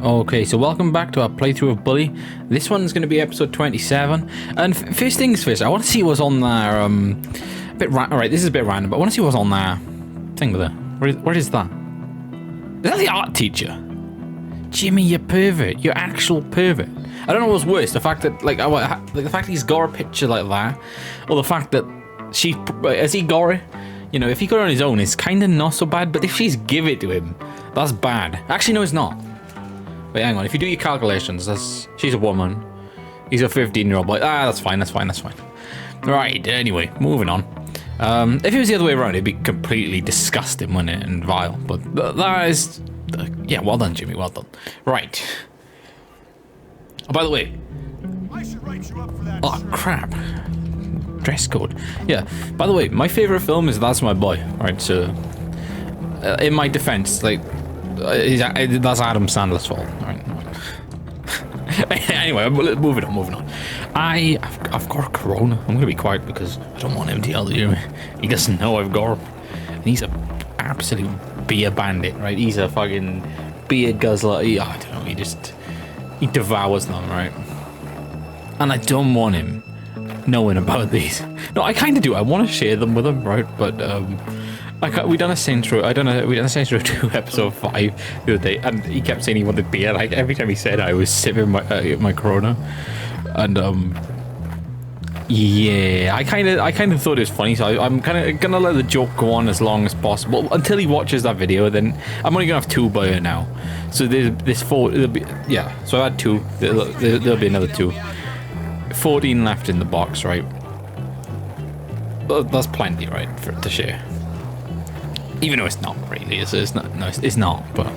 Okay, so welcome back to our playthrough of Bully. This one's going to be episode 27. And first things first, I want to see what's on there. Alright, this is a bit random, but I want to see what's on there. Thing with it. What is that? Is that the art teacher? Jimmy, you pervert. You're actual pervert. I don't know what's worse, the fact that, like the fact he's got a picture like that, or the fact that has he got it? You know, if he got it on his own, it's kind of not so bad, but if she's give it to him, that's bad. Actually, no, it's not. Wait, hang on. If you do your calculations, she's a woman. He's a 15-year-old boy. That's fine. Right. Anyway, moving on. If it was the other way around, it'd be completely disgusting, wouldn't it, and vile. But that is, yeah. Well done, Jimmy. Well done. Right. Oh, by the way. I should write you up for that. Oh crap. Dress code. Yeah. By the way, my favorite film is That's My Boy. Right. So, in my defense, like. That's Adam Sandler's fault. Right. Anyway, moving on. I've got a Corona. I'm gonna be quiet because I don't want him to yell at you. He doesn't know I've got him. And he's a absolute beer bandit, right? He's a fucking beer guzzler. I don't know. He devours them, right? And I don't want him knowing about these. No, I kind of do. I want to share them with him, right? But we done a Saints Row 2 episode 5 the other day, and he kept saying he wanted beer. Like every time he said, I was sipping my Corona, and yeah, I kind of thought it was funny. So I'm kind of gonna let the joke go on as long as possible until he watches that video. Then I'm only gonna have 2 by now. So there's 4. Yeah. So I had 2. There'll be another 2. 14 left in the box, right? That's plenty, right, for it to share. Even though it's not really, it's not. No, it's not. But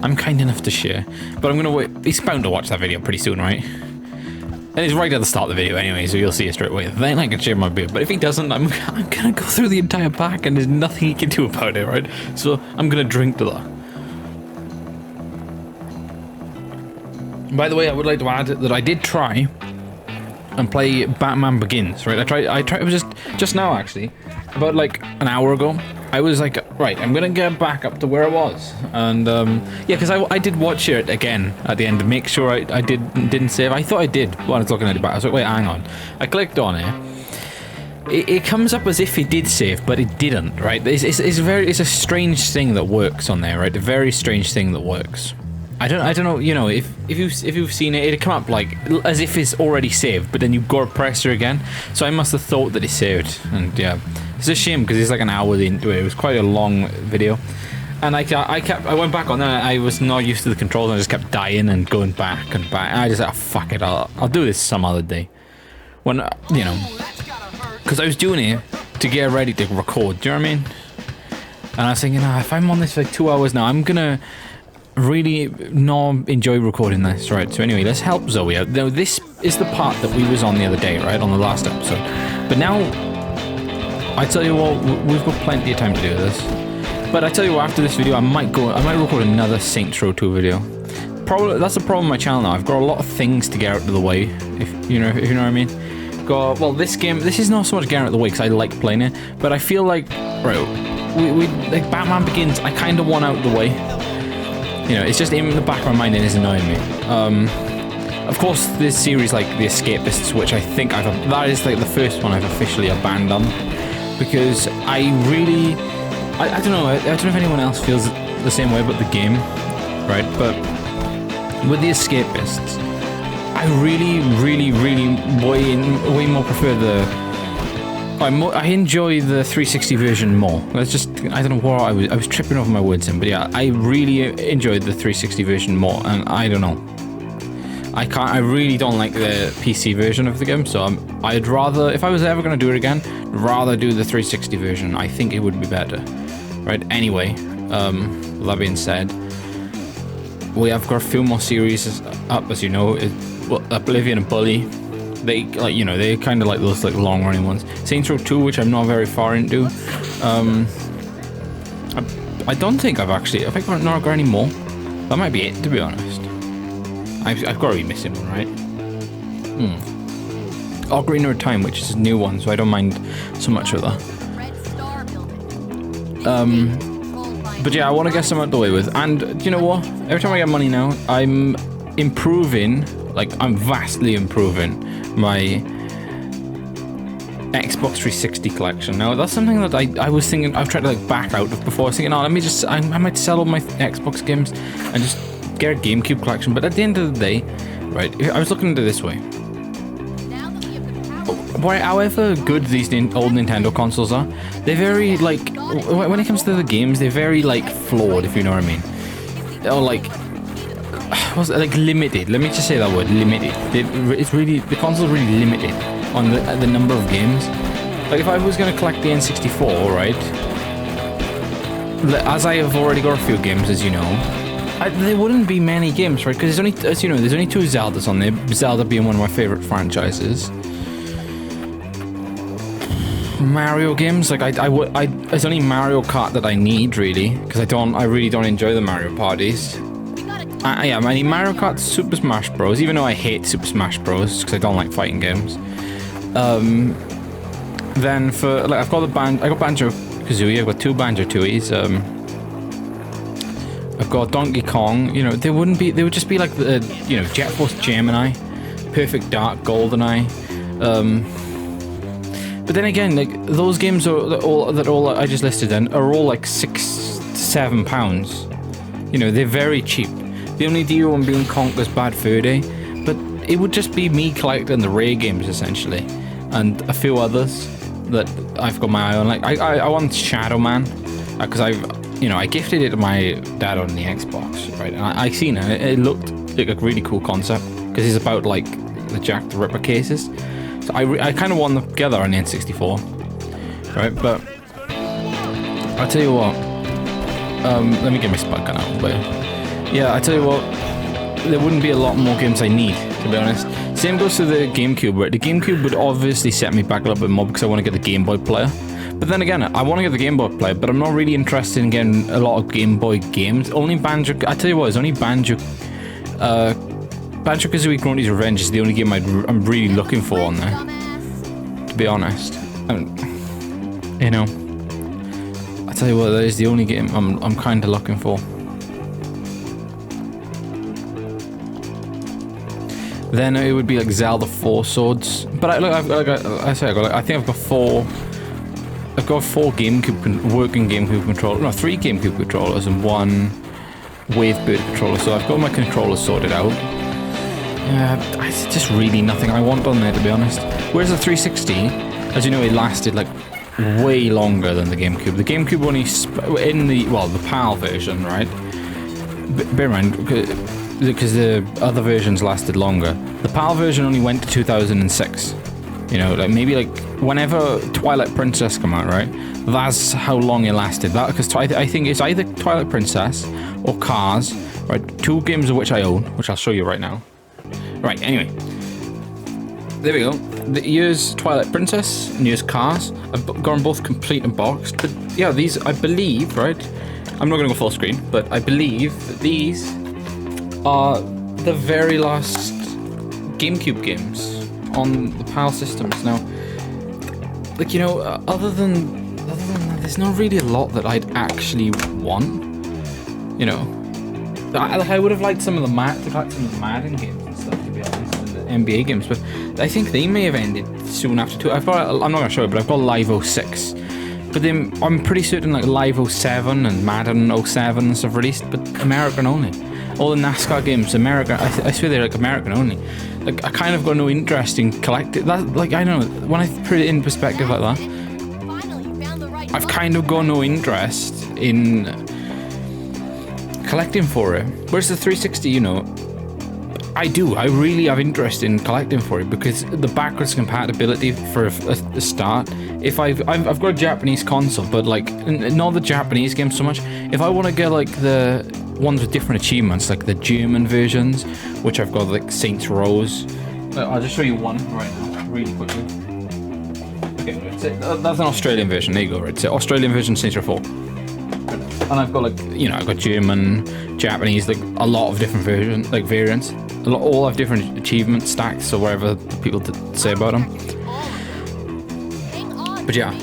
I'm kind enough to share. But I'm gonna wait. He's bound to watch that video pretty soon, right? And it's right at the start of the video anyway, so you'll see it straight away. Then I can share my beer. But if he doesn't, I'm gonna go through the entire pack, and there's nothing he can do about it, right? So I'm gonna drink to that. By the way, I would like to add that I did try and play Batman Begins, right? I tried. It was just now actually, about like an hour ago. I was like, right, I'm gonna get back up to where I was, and yeah, because I did watch it again at the end to make sure I didn't save. I thought I did when I was looking at it back. I was like, wait, hang on. I clicked on it. It comes up as if it did save, but it didn't, right? It's a strange thing that works on there, right? A very strange thing that works. I don't know, you know, if you've seen it, it'd come up like as if it's already saved, but then you go to press it again. So I must have thought that it saved, and yeah, it's a shame because it's like an hour into it. It was quite a long video, and I went back on that. I was not used to the controls, and I just kept dying and going back and back. And I just said, oh, fuck it, I'll do this some other day, when you know, because I was doing it to get ready to record. Do you know what I mean? And I was thinking, if I'm on this for like 2 hours now, I'm gonna really not enjoy recording this, right? So anyway, let's help Zoe out. Now this is the part that we was on the other day, right, on the last episode. But now I tell you what, we've got plenty of time to do this. But I tell you what, after this video, I might record another Saints Row 2 video. Probably that's the problem with my channel now. I've got a lot of things to get out of the way, if you know what I mean. Well, this game, this is not so much getting out of the way because I like playing it, but I feel like, right, we like Batman Begins. I kind of want out of the way. You know, it's just in the back of my mind and it's annoying me. Of course, this series like The Escapists, which I think that is like the first one I've officially abandoned, because I don't know if anyone else feels the same way about the game, right? But with The Escapists, I really way more prefer I enjoy the 360 version more. I don't know what I was tripping over my words in, but yeah, I really enjoyed the 360 version more, and I don't know. I really don't like the PC version of the game, so I'd rather, if I was ever going to do it again, rather do the 360 version. I think it would be better. Right, anyway, with that being said, we have got a few more series up, as you know. Oblivion and Bully. They like, you know, they kind of like those like long running ones. Saints Row 2, which I'm not very far into. I don't think I've not got any more. That might be it, to be honest. I've got to be missing one, right? Ocarina of Time, which is a new one, so I don't mind so much of that. But yeah, I want to get some out the way with. And do you know what? Every time I get money now, I'm improving, like I'm vastly improving my Xbox 360 collection. Now that's something that I was thinking, I've tried to like back out of before. I was thinking, oh, let me just, I might sell all my Xbox games and just get a GameCube collection. But at the end of the day, right, I was looking at it this way. However good these old Nintendo consoles are, they're very, like, when it comes to the games, they're very, like, flawed, if you know what I mean. Or, like, what's it, like, limited. Let me just say that word, limited. It's really, the console's really limited on the number of games. Like, if I was going to collect the N64, right, as I have already got a few games, as you know, there wouldn't be many games, right, because there's only, as you know, there's only 2 Zeldas on there, Zelda being one of my favorite franchises. Mario games, like it's only Mario Kart that I need really, because I really don't enjoy the Mario parties. Yeah, I need Mario Kart, Super Smash Bros. Even though I hate Super Smash Bros. Because I don't like fighting games. Then for like I got Banjo Kazooie. I've got 2 Banjo Tooies. I've got Donkey Kong. You know, they would just be like the Jet Force Gemini, Perfect Dark, GoldenEye. But then again, like those games are all I just listed then are all like £6 to £7. You know, they're very cheap. The only deal one being Conker's Bad Fur Day, but it would just be me collecting the rare games essentially, and a few others that I've got my eye on. Like I want Shadow Man because I gifted it to my dad on the Xbox, right? And I seen it. It looked like a really cool concept because it's about like the Jack the Ripper cases. So I kind of want them together on the N64, right? But I'll tell you what. Let me get my spot gun out. But yeah, I tell you what. There wouldn't be a lot more games I need, to be honest. Same goes to the GameCube, right? The GameCube would obviously set me back a little bit more because I want to get the Game Boy player. But then again, I want to get the Game Boy player, but I'm not really interested in getting a lot of Game Boy games. Only Banjo. I tell you what, it's only Banjo. Banjo-Kazooie Grunty's Revenge is the only game I'm really looking for on there, to be honest. You know, I tell you what, that is the only game I'm kind of looking for. Then it would be like Zelda 4 Swords, but I think I've got 4. I've got 4 working GameCube controllers, no, 3 GameCube controllers and 1 Wavebird controller. So I've got my controllers sorted out. It's just really nothing I want on there, to be honest. Whereas the 360, as you know, it lasted like way longer than the GameCube. The GameCube only in the PAL version, right? Bear in mind, because the other versions lasted longer. The PAL version only went to 2006. You know, like maybe like whenever Twilight Princess came out, right? That's how long it lasted. That because I think it's either Twilight Princess or Cars, right? 2 games of which I own, which I'll show you right now. Right, anyway. There we go. Here's Twilight Princess and here's Cars. I've got them both complete and boxed. But yeah, these, I believe, right? I'm not going to go full screen, but I believe that these are the very last GameCube games on the PAL systems. Now, like, you know, other than that, there's not really a lot that I'd actually want. You know, I would have liked some of the Madden games and stuff, to be honest, and the NBA games, but I think they may have ended soon after too. I'm not going to show it, but I've got Live 06. But then I'm pretty certain like Live 07 and Madden 07 and stuff released, but American only. All the NASCAR games, American. I swear they're like American only. Like I kind of got no interest in collecting that. Like I don't know, when I put it in perspective like that, I've kind of got no interest in collecting for it. Whereas the 360, you know, I really have interest in collecting for it because the backwards compatibility for a start. If I've got a Japanese console, but like not the Japanese games so much. If I want to get like the ones with different achievements, like the German versions, which I've got like Saints Rose. I'll just show you one right now, really quickly. Okay, that's an Australian version. There you go. Right, so Australian version Saints Row 4. And I've got like, you know, I've got German, Japanese, like a lot of different versions, like variants. All have different achievement stacks or whatever people say about them. But yeah.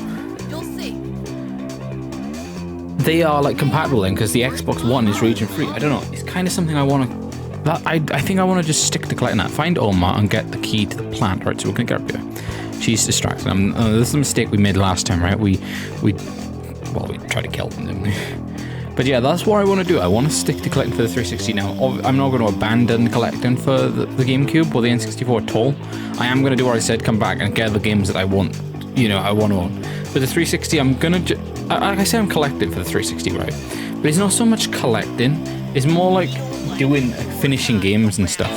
they are like compatible then, because the Xbox One is region free. I don't know. It's kind of something I want to. I think I want to just stick to collecting that. Find Omar and get the key to the plant. Right, so we're gonna get up here. She's distracted. This is the mistake we made last time, right? We tried to kill them, didn't we? But yeah, that's what I want to do. I want to stick to collecting for the 360 now. I'm not going to abandon collecting for the GameCube or the N64 at all. I am going to do what I said, come back and get the games that I want, I want to own. For the 360, I'm going to, like I said, I'm collecting for the 360, right? But it's not so much collecting. It's more like finishing games and stuff.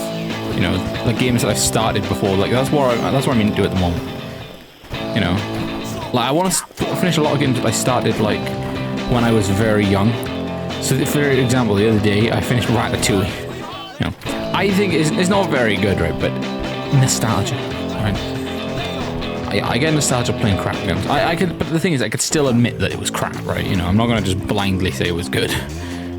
Like games that I've started before. Like that's what I mean to do at the moment. Like I want to finish a lot of games that I started like when I was very young. So for example, the other day I finished Ratatouille. I think it's not very good, right? But nostalgia, right? I get nostalgia playing crap games. But the thing is, I could still admit that it was crap, right? I'm not gonna just blindly say it was good.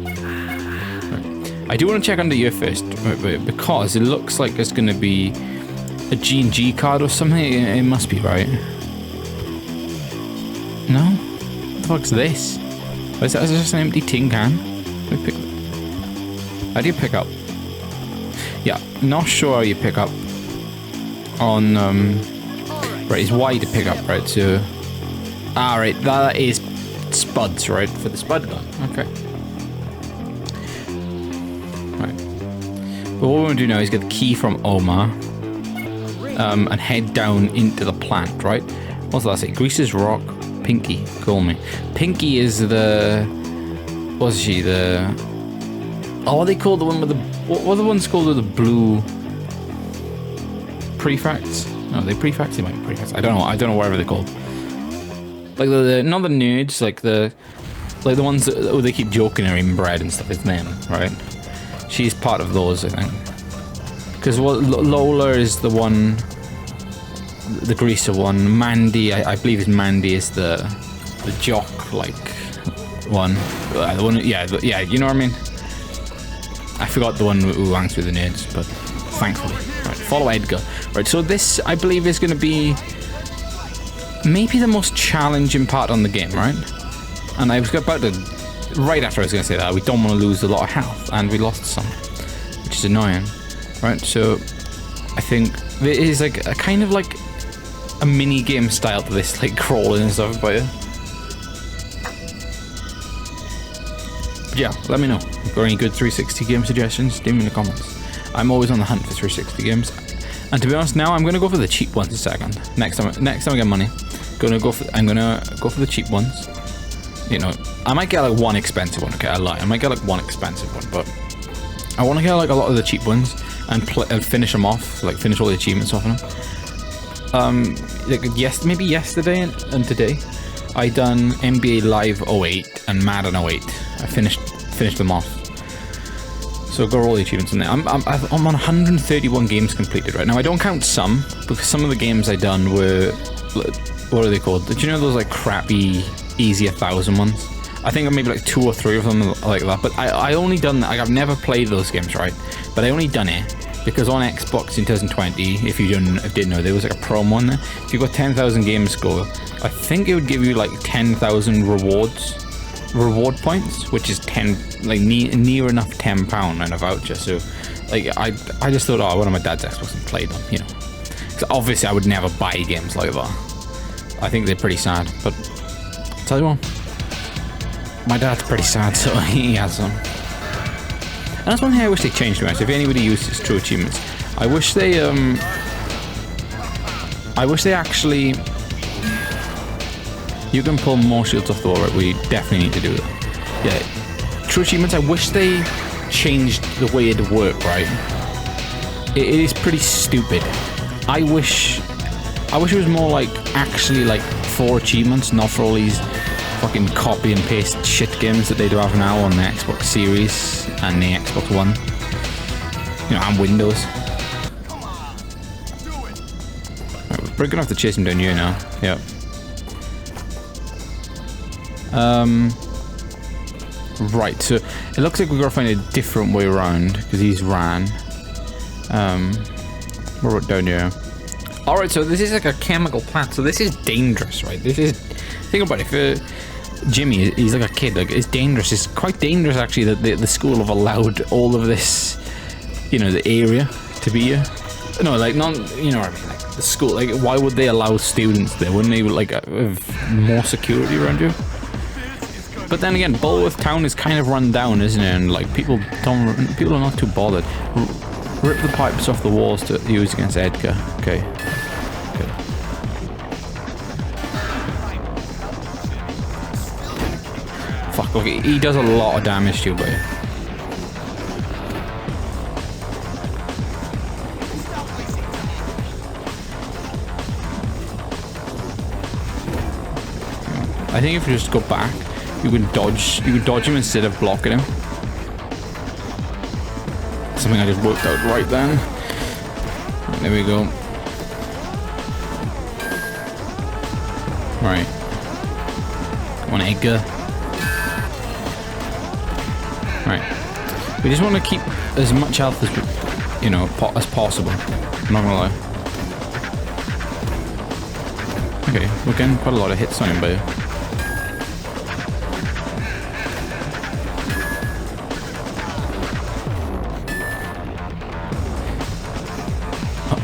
Right. I do want to check under here first, right, because it looks like there's gonna be a G&G card or something. It must be, right? No? What the fuck's this? Is that just an empty tin can? How do you pick up? Yeah, not sure how you pick up on, right, it's Y to pick up, right, so, right, that is spuds, right, for the spud gun, okay. Right, but what we're going to do now is get the key from Omar, and head down into the plant, right? What's that say? Grease's Rock. Pinky, call me. Pinky is the... What's she? The... Oh, what are they called? The one with the... What are the ones called with the blue... Prefects? No, they prefects? They might be prefects. I don't know whatever they're called. Like the not the nerds, like the ones that they keep joking her inbred and stuff. It's them, right? She's part of those, I think. Because Lola is the one... The greaser one. Mandy, I believe is Mandy is the jock like one. The one, yeah, you know what I mean. I forgot the one who hangs with the nerds, but thankfully, right. Follow Edgar. Right, so this I believe is going to be maybe the most challenging part on the game, right? And I was about to, right after I was going to say that, we don't want to lose a lot of health, and we lost some, which is annoying, right? So I think there is like a kind of like a mini game style to this, like crawling and stuff, but yeah, let me know. If you've got any good 360 game suggestions, leave them in the comments. I'm always on the hunt for 360 games, and to be honest, now I'm gonna go for the cheap ones a second. Next time I get money, I'm gonna go for the cheap ones. I might get like one expensive one. Okay, I lie. I might get like one expensive one, but I want to get like a lot of the cheap ones and finish them off, like finish all the achievements off of them. Maybe yesterday and today, I done NBA Live 08 and Madden 08. I finished them off. So got all the achievements in there. I'm on 131 games completed right now. I don't count some because some of the games I done were, what are they called? Did you know those like crappy easy 1000 ones? I think maybe like 2 or 3 of them like that. But I only done that. Like, I've never played those games, right? But I only done it because on Xbox in 2020, if you didn't know, there was like a promo on there. If you got 10,000 game score, I think it would give you like 10,000 reward points, which is near enough £10 and a voucher. So like I just thought, oh, I went on my dad's Xbox and played them, So obviously I would never buy games like that. I think they're pretty sad, but I'll tell you what, my dad's pretty sad, so he has them. And that's one thing I wish they changed to us. If anybody uses True Achievements, I wish they actually, you can pull more shields off the wall, right? We definitely need to do that. Yeah, True Achievements, I wish they changed the way it worked, right? It is pretty stupid. I wish it was more like, actually like, for achievements, not for all these fucking copy and paste shit games that they do have now on the Xbox Series and the Xbox One, and Windows. Right, we're gonna have to chase him down here now. Yep. Right, so it looks like we've got to find a different way around because he's ran. We're down here. Alright, so this is like a chemical plant, so this is dangerous, right? This is, think about it, Jimmy, he's like a kid. Like, it's dangerous. It's quite dangerous, actually, that the school have allowed all of this, you know, the area to be here. No, like, not, you know what I mean? Like, the school, like, why would they allow students there? Wouldn't they, like, have more security around you? But then again, Bulworth Town is kind of run down, isn't it? And, like, people are not too bothered. Rip the pipes off the walls to use against Edgar. Okay. Okay. Fuck, look, he does a lot of damage to you, buddy. I think if you just go back, you can dodge him instead of blocking him. Something I just worked out right then. There we go. Right. Come on, Edgar. Right. We just want to keep as much health as, you know, as possible. I'm not gonna lie. Okay, we're getting quite a lot of hits on him, but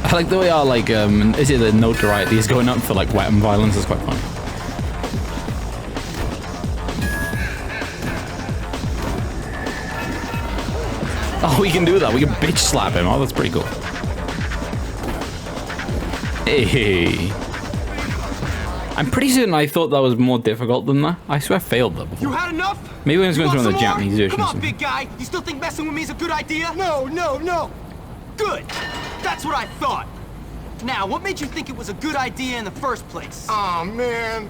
I like the way our, like, is it the notoriety is going up for, like, weapon violence? Is quite funny. Oh, we can do that. We can bitch slap him. Oh, that's pretty cool. Hey. I'm pretty certain I thought that was more difficult than that. I swear I failed that before. You had enough? Maybe I was going through the Japanese version. Come on, big guy. You still think messing with me is a good idea? No, no, no. Good. That's what I thought. Now, what made you think it was a good idea in the first place? Aw, man.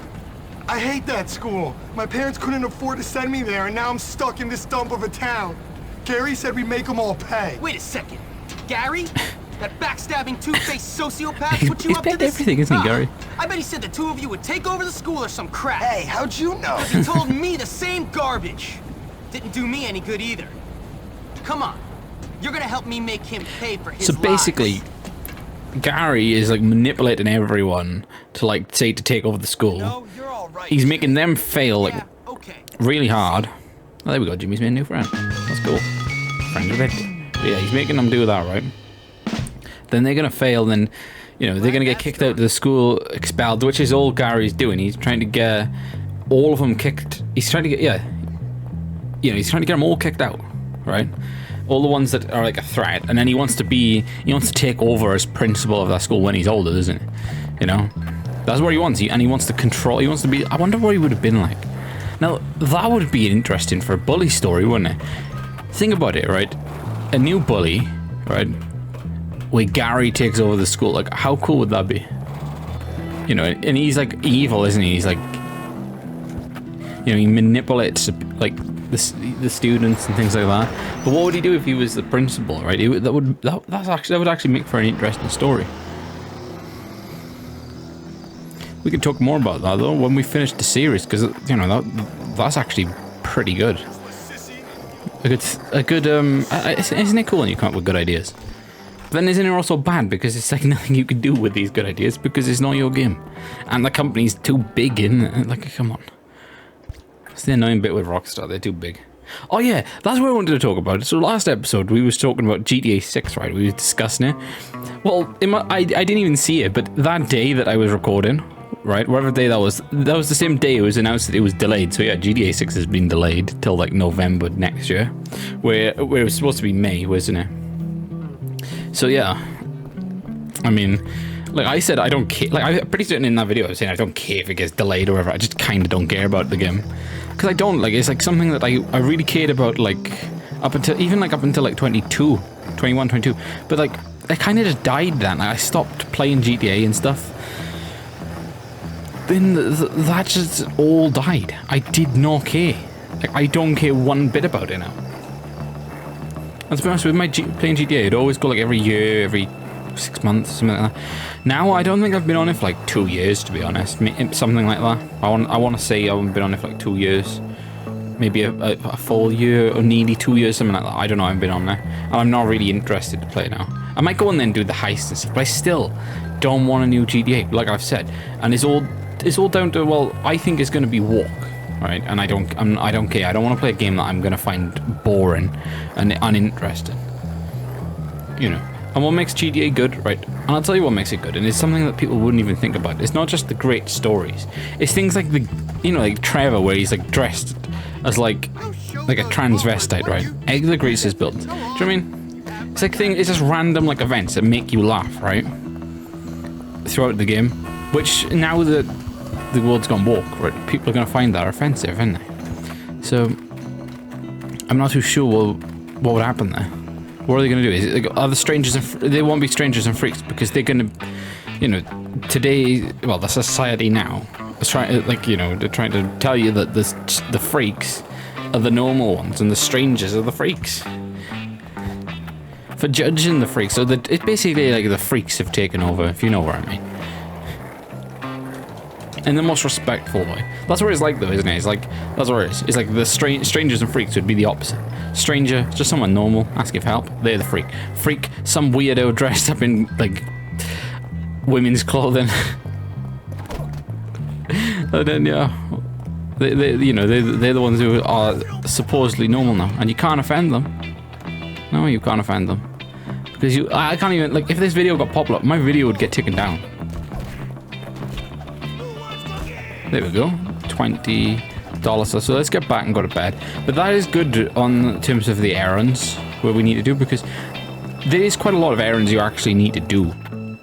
I hate that school. My parents couldn't afford to send me there, and now I'm stuck in this dump of a town. Gary said we make them all pay. Wait a second. Gary? That backstabbing, two-faced sociopath put you up to this? Everything, isn't he, Gary? I bet he said the two of you would take over the school or some crap. Hey, how'd you know? He told me the same garbage. Didn't do me any good either. Come on. You're gonna help me make him pay for his So basically, lies. Gary is, like, manipulating everyone to, like, say to take over the school. No, you're all right. He's making them fail, like, Yeah, okay. really hard. Oh, there we go. Jimmy's made a new friend. That's cool. Friend with it. But yeah, he's making them do that, right? Then they're gonna fail. Then, you know, they're gonna get kicked out of the school, expelled, which is all Gary's doing. He's trying to get all of them kicked. He's trying to get, yeah, you know, he's trying to get them all kicked out, right? All the ones that are like a threat, and then he wants to take over as principal of that school when he's older, doesn't he? You know, that's what he wants. And he wants to control. He wants to be. I wonder what he would have been like. Now that would be interesting for a bully story, wouldn't it? Think about it, right? A new bully, right? Where Gary takes over the school. Like, how cool would that be? You know, and he's like evil, isn't he? He's like, you know, he manipulates like the students and things like that. But what would he do if he was the principal, right? That would actually make for an interesting story. We could talk more about that though when we finish the series, because you know that's actually pretty good. A good isn't it cool when you come up with good ideas? But then isn't it also bad because it's like nothing you can do with these good ideas because it's not your game, and the company's too big in. Like, come on. It's the annoying bit with Rockstar, they're too big. Oh yeah, that's what I wanted to talk about. So last episode we was talking about GTA 6, right? We were discussing it. Well, I didn't even see it, but that day that I was recording, right, whatever day that was the same day it was announced that it was delayed. So yeah, GTA 6 has been delayed till like November next year, where it was supposed to be May, wasn't it? So yeah, I mean, like I said, I don't care. Like I'm pretty certain in that video I was saying I don't care if it gets delayed or whatever. I just kind of don't care about the game. Because I don't, like, it's like something that I really cared about, like, up until like 22, 21, 22. But like, I kind of just died then. Like, I stopped playing GTA and stuff. Then that just all died. I did not care. Like, I don't care one bit about it now. And to be honest, with my playing GTA, it'd always go like every year, every 6 months, something like that. Now I don't think I've been on it for like 2 years, to be honest. Something like that. I want to say I've been on it for like 2 years, maybe a full year or nearly 2 years, something like that. I don't know. I've been on there, and I'm not really interested to play now. I might go in there and do the heist and stuff, but I still don't want a new GTA, like I've said. And it's all down to, well, I think it's going to be Walk. right? And I don't care. I don't want to play a game that I'm gonna find boring and uninteresting. You know. And what makes GTA good, right? And I'll tell you what makes it good, and it's something that people wouldn't even think about. It's not just the great stories. It's things like like Trevor, where he's like dressed as like a transvestite, right? Egg the Grease is built. Do you know what I mean? It's like it's just random like events that make you laugh, right? Throughout the game, which now that the world's gone woke, right? People are gonna find that offensive, aren't they? So I'm not too sure what would happen there. What are they going to do? Is it, like, are the strangers and they won't be strangers and freaks because they're going to, you know, today, well, the society now is trying, like, you know, they're trying to tell you that the freaks are the normal ones and the strangers are the freaks. For judging the freaks, so that it's basically like the freaks have taken over, if you know what I mean. In the most respectful way. That's what it's like, though, isn't it? It's like, that's what it is. It's like the strangers and freaks would be the opposite. Stranger, just someone normal, ask if help. They're the freak. Freak, some weirdo dressed up in, like, women's clothing. And then, yeah, you know, they're the ones who are supposedly normal now. And you can't offend them. No, you can't offend them. Because I can't even, like, if this video got popular, my video would get taken down. There we go, $20. So let's get back and go to bed. But that is good on terms of the errands where we need to do, because there is quite a lot of errands you actually need to do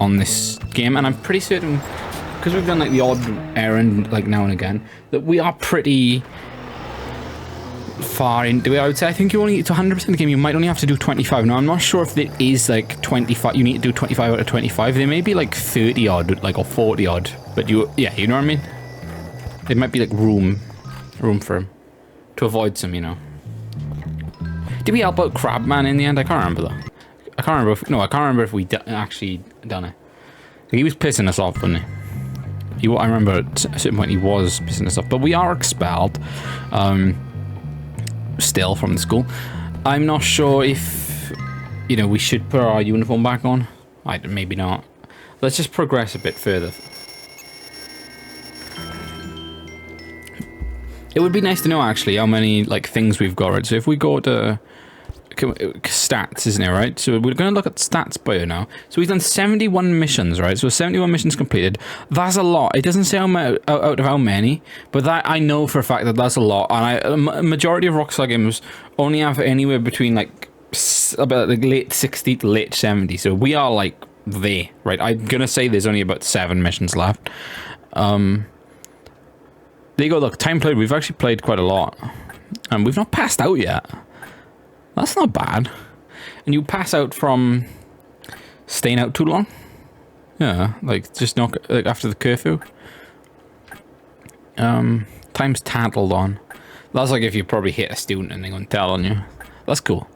on this game, and I'm pretty certain, because we've done like the odd errand like now and again, that we are pretty far into it. I would say I think you only to 100% of the game you might only have to do 25. Now I'm not sure if it is like 25. You need to do 25 out of 25. There may be like 30 odd, like, or 40 odd. But you know what I mean. There might be like room for him to avoid some, you know. Did we help out Crabman in the end? I can't remember though. I can't remember if we actually done it. He was pissing us off, wasn't he? I remember at a certain point he was pissing us off. But we are expelled, still from the school. I'm not sure if, you know, we should put our uniform back on. Maybe not. Let's just progress a bit further. It would be nice to know actually how many like things we've got, right? So if we go to stats, isn't it, right? So we're going to look at stats bio now. So we've done 71 missions, right? So 71 missions completed. That's a lot. It doesn't say out of how many, but that I know for a fact that that's a lot. And a majority of Rockstar games only have anywhere between like about like late 60 to late 70. So we are like there, right? I'm going to say there's only about 7 missions left. There you go, look, time played, we've actually played quite a lot. And we've not passed out yet. That's not bad. And you pass out from staying out too long? Yeah, like just not like after the curfew. Time's tattled on. That's like if you probably hit a student and they're gonna tell on you. That's cool.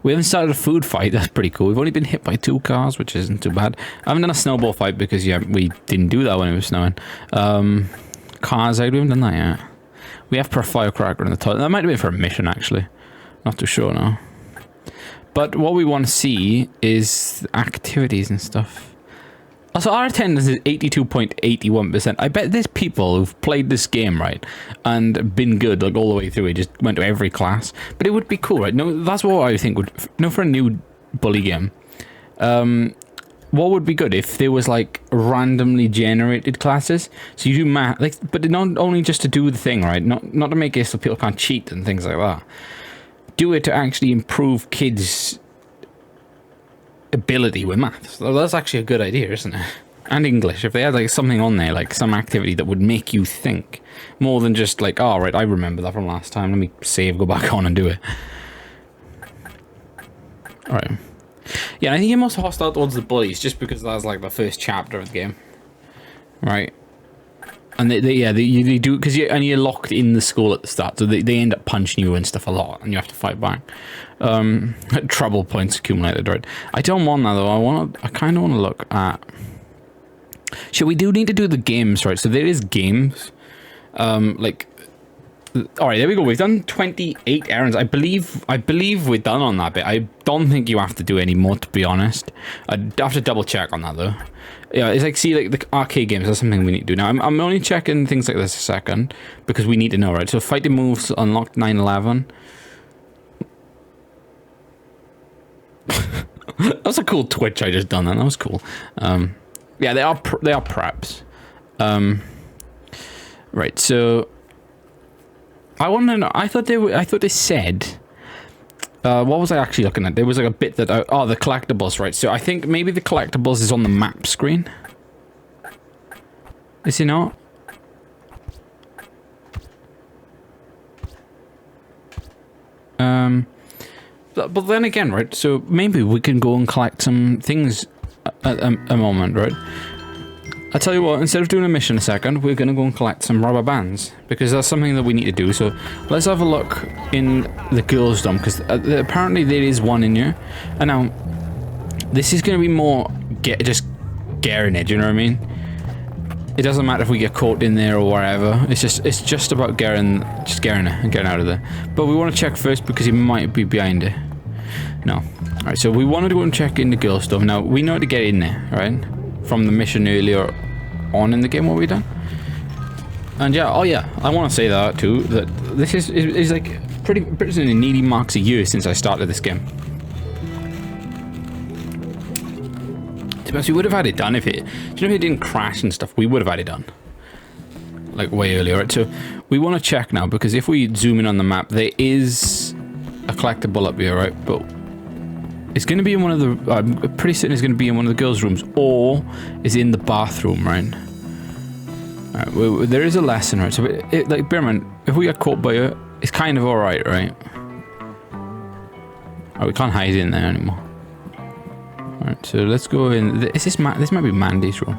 We haven't started a food fight, that's pretty cool. We've only been hit by 2 cars, which isn't too bad. I haven't done a snowball fight because yeah, we didn't do that when it was snowing. Cars out, we haven't done that yet. We have put a firecracker in the toilet. That might have been for a mission, actually. Not too sure now. But what we want to see is activities and stuff. Also, our attendance is 82.81%. I bet there's people who've played this game, right, and been good, like, all the way through. It just went to every class. But it would be cool, right? No, that's what I think would... No, for a new bully game. What would be good if there was like randomly generated classes, so you do math, like, but not only just to do the thing, right? Not to make it so people can't cheat and things like that. Do it to actually improve kids' ability with maths. So that's actually a good idea, isn't it? And English. If they had like something on there, like some activity that would make you think more than just like, oh right, I remember that from last time. Let me save, go back on, and do it. All right. Yeah, I think you're most hostile towards the bullies just because that's like the first chapter of the game, right? And they do, because you're locked in the school at the start, so they end up punching you and stuff a lot, and you have to fight back. Trouble points accumulated, right? I don't want that though. I kind of want to look at. We do need to do the games, right? So there is games, like All right, there we go. We've done 28 errands. I believe we're done on that bit. I don't think you have to do any more, to be honest. I'd have to double check on that though. Yeah, it's like, see, like the arcade games, that's something we need to do. Now, I'm only checking things like this a second because we need to know, right? So fighting moves unlocked 9/11. That was a cool twitch I just done. That was cool. Yeah, they are preps. Right, so I want to know. I thought they said. What was I actually looking at? There was like a bit that the collectibles, right? So I think maybe the collectibles is on the map screen. Is it not? But then again, right? So maybe we can go and collect some things at a moment, right? I'll tell you what, instead of doing a mission a second, we're going to go and collect some rubber bands. Because that's something that we need to do. So let's have a look in the girls' dorm. Because apparently there is one in here. And now, this is going to be more just getting it, do you know what I mean? It doesn't matter if we get caught in there or wherever. It's just about getting it and getting out of there. But we want to check first because he might be behind it. No. Alright, so we wanted to go and check in the girls' dorm. Now, we know how to get in there, right? From the mission earlier on in the game, what we done. And yeah, oh yeah, I want to say that too, that this is like pretty nearly marks a year since I started this game. We would have had it done if it, if it didn't crash and stuff, we would have had it done. Like way earlier, right? So we want to check now, because if we zoom in on the map, there is a collectible up here, right? But it's going to be in one of the, I'm pretty certain it's going to be in one of the girls' rooms, or is in the bathroom, right? Alright, well, there is a lesson, right? So, like, bear in mind, if we get caught by it, it's kind of alright, right? Oh, we can't hide in there anymore. Alright, so let's go in. Is this this might be Mandy's room.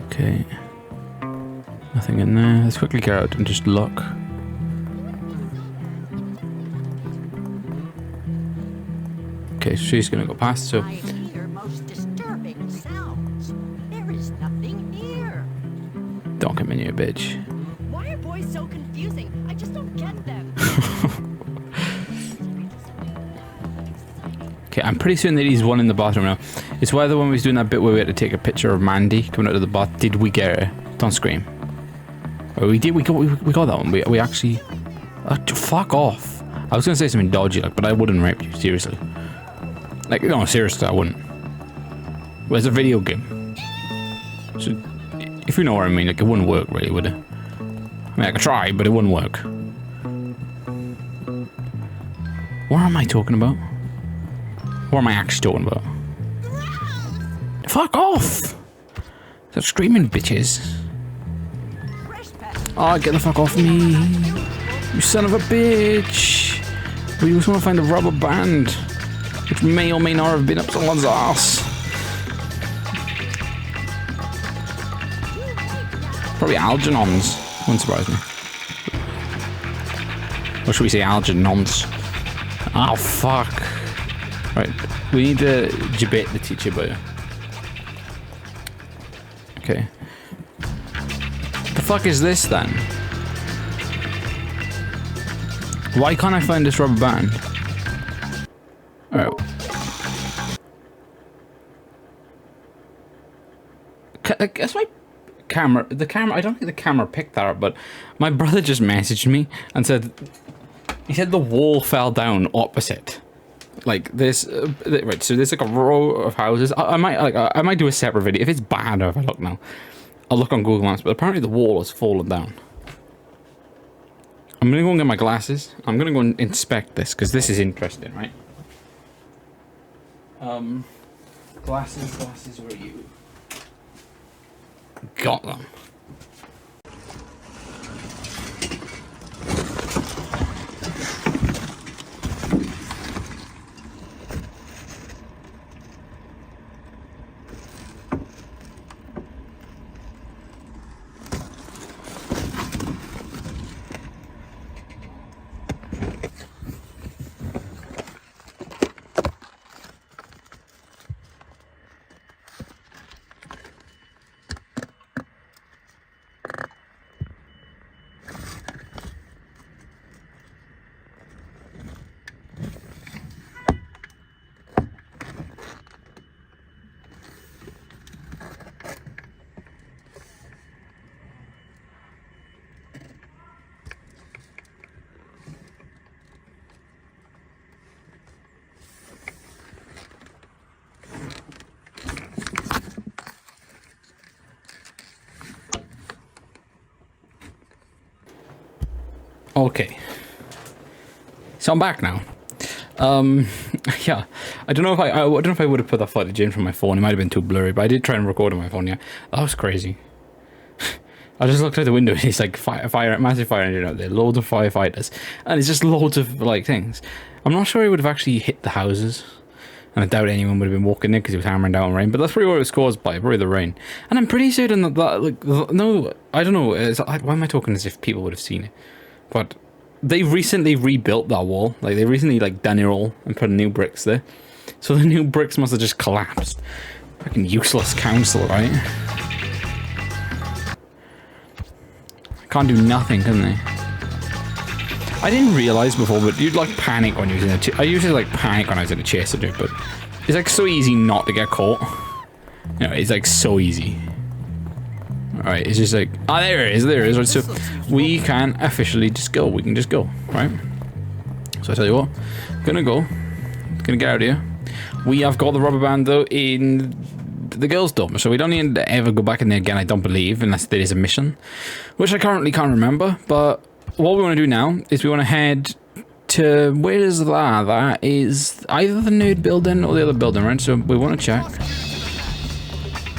Okay. Nothing in there. Let's quickly get out and just look. Okay, so she's gonna go past, so... I hear most disturbing sounds. There is nothing here. Don't come in here, bitch. Why are boys so confusing? I just don't get them. Okay, I'm pretty certain that he's one in the bathroom now. It's whether when we was doing that bit where we had to take a picture of Mandy coming out of the bath, did we get her? Don't scream. Oh, we did, we got that one. We actually... fuck off. I was gonna say something dodgy, like, but I wouldn't rape you, seriously. Like, no, seriously, I wouldn't. Well, it's a video game. So, if you know what I mean, like, it wouldn't work, really, would it? I mean, I could try, but it wouldn't work. What am I talking about? What am I actually talking about? Fuck off! Stop screaming, bitches. Oh, get the fuck off me! You son of a bitch! We just want to find a rubber band, which may or may not have been up someone's ass. Probably Algernon's. Wouldn't surprise me. Or should we say Algernon's? Oh, fuck. Right, we need to debate the teacher, but... Okay. The fuck is this, then? Why can't I find this rubber band? Alright. I guess my camera... The camera... I don't think the camera picked that up, but... My brother just messaged me and said... He said the wall fell down opposite. Like this, right? So there's like a row of houses. I might do a separate video if it's bad. If I look now, I'll look on Google Maps. But apparently the wall has fallen down. I'm gonna go and get my glasses. I'm gonna go and inspect this because this is interesting, right? Glasses, where are you? Got them. Okay. So I'm back now. Yeah. I don't know if I don't know if I would have put that footage in from my phone. It might have been too blurry, but I did try and record on my phone. Yeah, that was crazy. I just looked out the window and it's like massive fire engine out there, loads of firefighters, and it's just loads of like things. I'm not sure it would have actually hit the houses, and I doubt anyone would have been walking there because it was hammering down rain. But that's probably what it was caused by, probably the rain. And I'm pretty certain that like no, I don't know. Why am I talking as if people would have seen it? But they recently rebuilt that wall. Like they recently like done it all and put new bricks there. So the new bricks must have just collapsed. Fucking useless council, right? Can't do nothing, can they? I didn't realize before, but you'd like panic when you're using I usually like panic when I was in a chaser, dude, but it's like so easy not to get caught. You know, it's like so easy. Alright, it's just like, ah, there it is, right? So we can officially just go. We can just go, right? So I tell you what, gonna get out of here. We have got the rubber band though in the girls' dorm, so we don't need to ever go back in there again, I don't believe, unless there is a mission, which I currently can't remember. But what we want to do now is we want to head to, where is that? That is either the nerd building or the other building, right? So we want to check.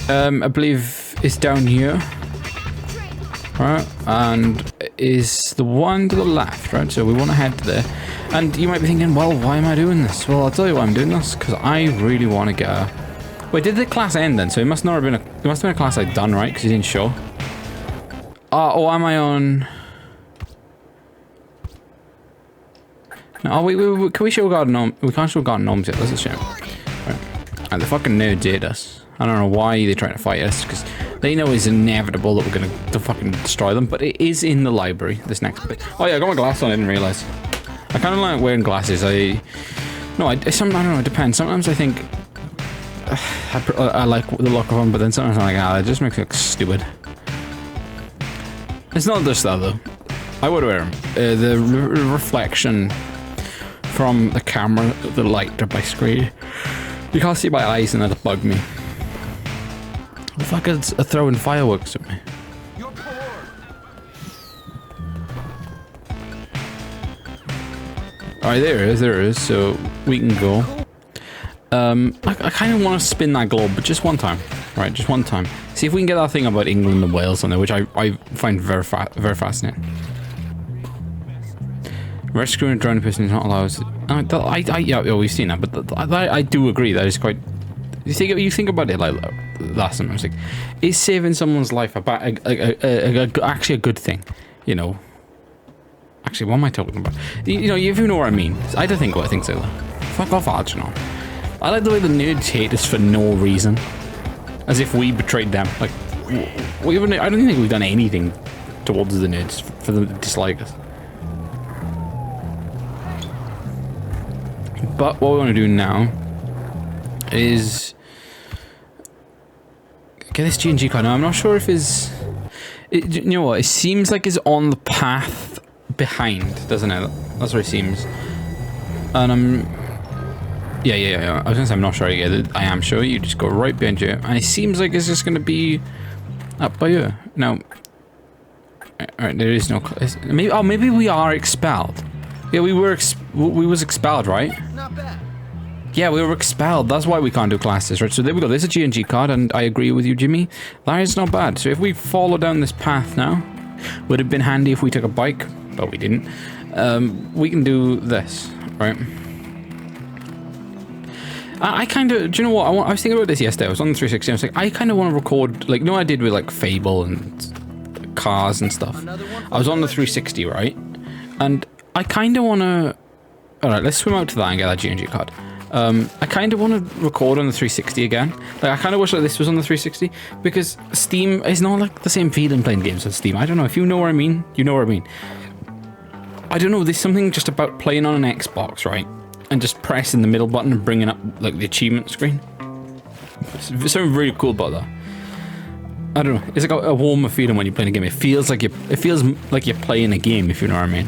I believe it's down here, right? And is the one to the left, right? So we want to head to there. And you might be thinking, well, why am I doing this? Well, I'll tell you why I'm doing this, because I really want to get a... Wait, did the class end then? So it must not have been it must have been a class I'd done, right? Because he didn't show. Oh, am I on? No, oh, wait, can we show Garden Gnome? We can't show Garden Gnomes yet. That's a shame. Right. And the fucking nerds hate us. I don't know why they're trying to fight us, because they know it's inevitable that we're going to fucking destroy them. But it is in the library, this next bit. Oh yeah, I got my glass on, I didn't realise. I kind of like wearing glasses. I don't know, it depends. Sometimes I think... I like the look of them, but then sometimes I'm like, ah, it just makes me look stupid. It's not just that though. I would wear them. The reflection from the camera, the light of my screen. You can't see my eyes and that'll bug me. The fuck is throwing fireworks at me? Alright, there it is, so we can go. I kind of want to spin that globe, but just one time. Right, just one time. See if we can get that thing about England and Wales on there, which I find very fascinating. Rescuing a drowning person is not allowed. Yeah, we've seen that, but I do agree that is quite... You think about it like last time. I was like, is saving someone's life actually a good thing? You know. Actually, what am I talking about? You know, if you know what I mean. I don't think what I think so. Fuck off, Arjun. I like the way the nerds hate us for no reason. As if we betrayed them. Like, I don't think we've done anything towards the nerds for them to dislike us. But what we want to do now is get this G&G card. Now, I'm not sure if you know what? It seems like it's on the path behind, doesn't it? That's what it seems. And Yeah. I was gonna say I'm not sure. Yeah, I am sure. You just go right behind you, and it seems like it's just gonna be up by you. Now, alright, there is no. Maybe we are expelled. Yeah, we was expelled, right? Not bad. Yeah, we were expelled. That's why we can't do classes, right? So there we go. There's a G&G card, and I agree with you, Jimmy. That is not bad. So if we follow down this path now, would have been handy if we took a bike, but we didn't. We can do this, right? I kind of, do you know what? I was thinking about this yesterday. I was on the 360. I was like, I kind of want to record, like, you know what I did with like Fable and cars and stuff. I was on the 360, right? And I kind of want to. All right, let's swim out to that and get that G&G card. I kind of want to record on the 360 again. Like, I kind of wish that this was on the 360 because Steam is not like the same feeling playing games on Steam. I don't know if you know what I mean. You know what I mean. I don't know. There's something just about playing on an Xbox, right? And just pressing the middle button and bringing up like the achievement screen. There's something really cool about that. I don't know. It's like a warmer feeling when you're playing a game. It feels like you're playing a game, if you know what I mean.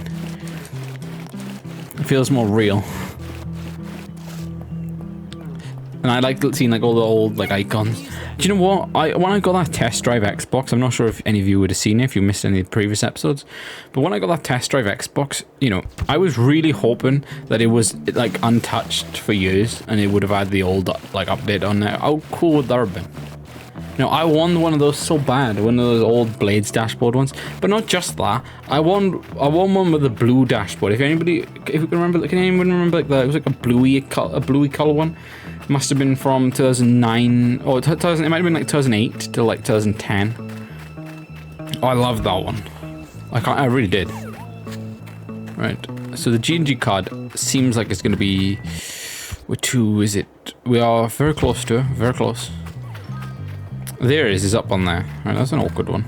It feels more real. And I like seeing like all the old like icons. Do you know what? When I got that test drive Xbox, I'm not sure if any of you would have seen it if you missed any of the previous episodes, but when I got that test drive Xbox, you know, I was really hoping that it was like untouched for years and it would have had the old like update on there. How cool would that have been? You know, I won one of those so bad, one of those old Blades dashboard ones. But not just that, I won one with a blue dashboard. If you can remember, can anyone remember like it was like a bluey color one? It must have been from 2009 or 2000. It might have been like 2008 to like 2010. Oh, I loved that one. I really did. Right. So the G&G card seems like it's going to be. Who is it? We are very close to. Very close. There it is up on there. Right, that's an awkward one.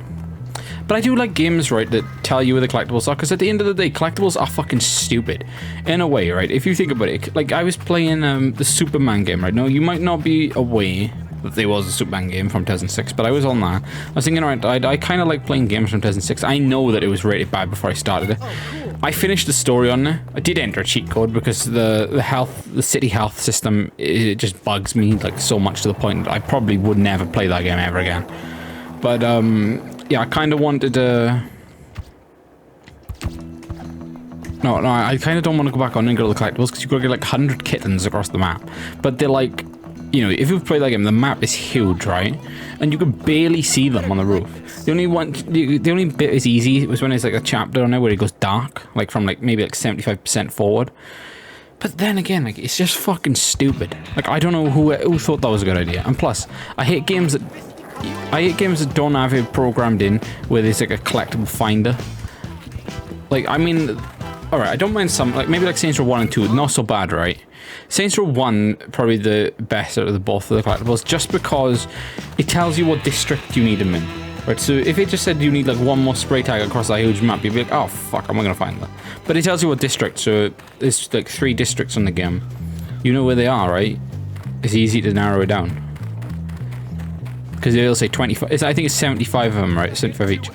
But I do like games, right, that tell you where the collectibles are, because at the end of the day, collectibles are fucking stupid. In a way, right? If you think about it, like I was playing the Superman game, right? No, you might not be aware that there was a Superman game from 2006, but I was on that. I was thinking, right, I kind of like playing games from 2006. I know that it was rated bad before I started it. I finished the story on there. I did enter a cheat code because the city health system, it just bugs me like so much to the point that I probably would never play that game ever again. But yeah, I kind of wanted to. No, I kind of don't want to go back on and go to the collectibles because you've got to get like 100 kittens across the map. But they're like, you know, if you've played that game, the map is huge, right? And you can barely see them on the roof. The only bit is easy was when it's like a chapter on there where it goes dark, like from like maybe like 75% forward. But then again, like it's just fucking stupid. Like I don't know who thought that was a good idea. And plus, I hate games that don't have it programmed in where there's like a collectible finder. Like I mean, all right, I don't mind some like maybe like Saints Row 1 and 2, not so bad, right? Saints Row 1 probably the best out of the both of the collectibles, just because it tells you what district you need them in. Right, so if it just said you need like one more spray tag across that huge map, you'd be like, oh fuck, I'm not gonna find that. But it tells you what district, so there's like 3 districts on the game. You know where they are, right? It's easy to narrow it down. Because it'll say 25, I think it's 75 of them, right? 75 each.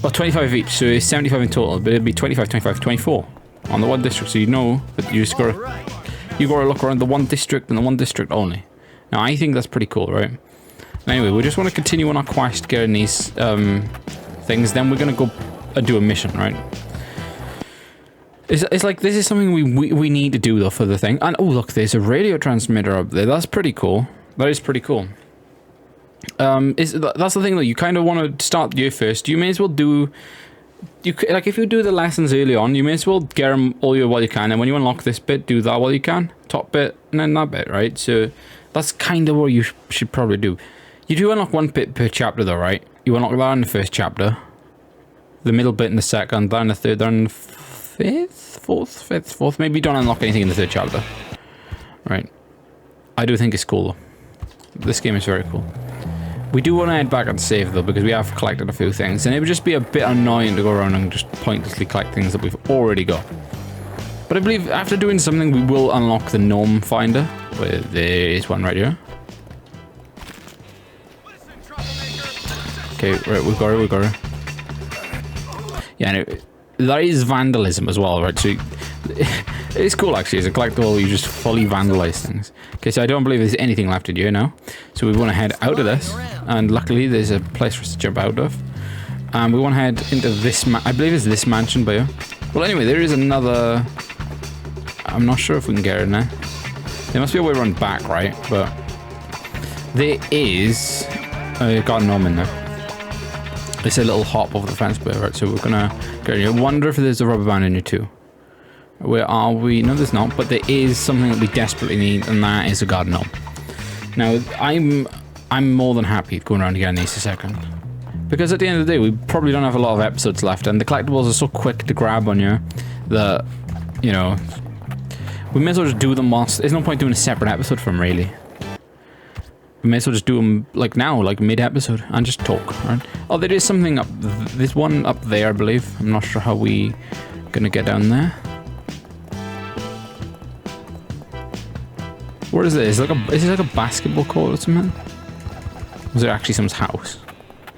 Well, 25 of each, so it's 75 in total, but it'll be 25, 25, 24 on the one district, so you know that you just gotta look around the one district and the one district only. Now, I think that's pretty cool, right? Anyway, we just want to continue on our quest, getting these things. Then we're going to go and do a mission, right? It's like this is something we need to do though for the thing. And oh look, there's a radio transmitter up there. That's pretty cool. That is pretty cool. That's the thing though. You kind of want to start the year first. You may as well do. Like if you do the lessons early on, you may as well get them all year while you can. And when you unlock this bit, do that while you can. Top bit and then that bit, right? So that's kind of what you should probably do. You do unlock one bit per chapter though, right? You unlock that in the first chapter, the middle bit in the second, that in the third, that in the fourth. Maybe you don't unlock anything in the third chapter. Right. I do think it's cool though. This game is very cool. We do want to head back and save though, because we have collected a few things, and it would just be a bit annoying to go around and just pointlessly collect things that we've already got. But I believe after doing something, we will unlock the gnome finder. Where there is one right here. Okay, right, we got it. Yeah, and that is vandalism as well, right? So it's cool actually. As a collectible, you just fully vandalize things. Okay, so I don't believe there's anything left in here now. So we want to head out of this, and luckily there's a place for us to jump out of. And we want to head into this. I believe it's this mansion by here. Well, anyway, there is another. I'm not sure if we can get in there. There must be a way around back, right? But there is a garden gnome in there. It's a little hop over the fence bit, right? So we're gonna go in here. Wonder if there's a rubber band in here too. Where are we? No, there's not. But there is something that we desperately need, and that is a garden gnome. Now, I'm more than happy going around again in these a second, because at the end of the day, we probably don't have a lot of episodes left, and the collectibles are so quick to grab on you that, you know, we may as well just do them whilst. There's no point doing a separate episode for them, really. We may as well just do them like now, like mid-episode, and just talk, right? Oh, there is something up. There's one up there, I believe. I'm not sure how we gonna get down there. What is this? Is it like a basketball court or something? Or is it actually someone's house?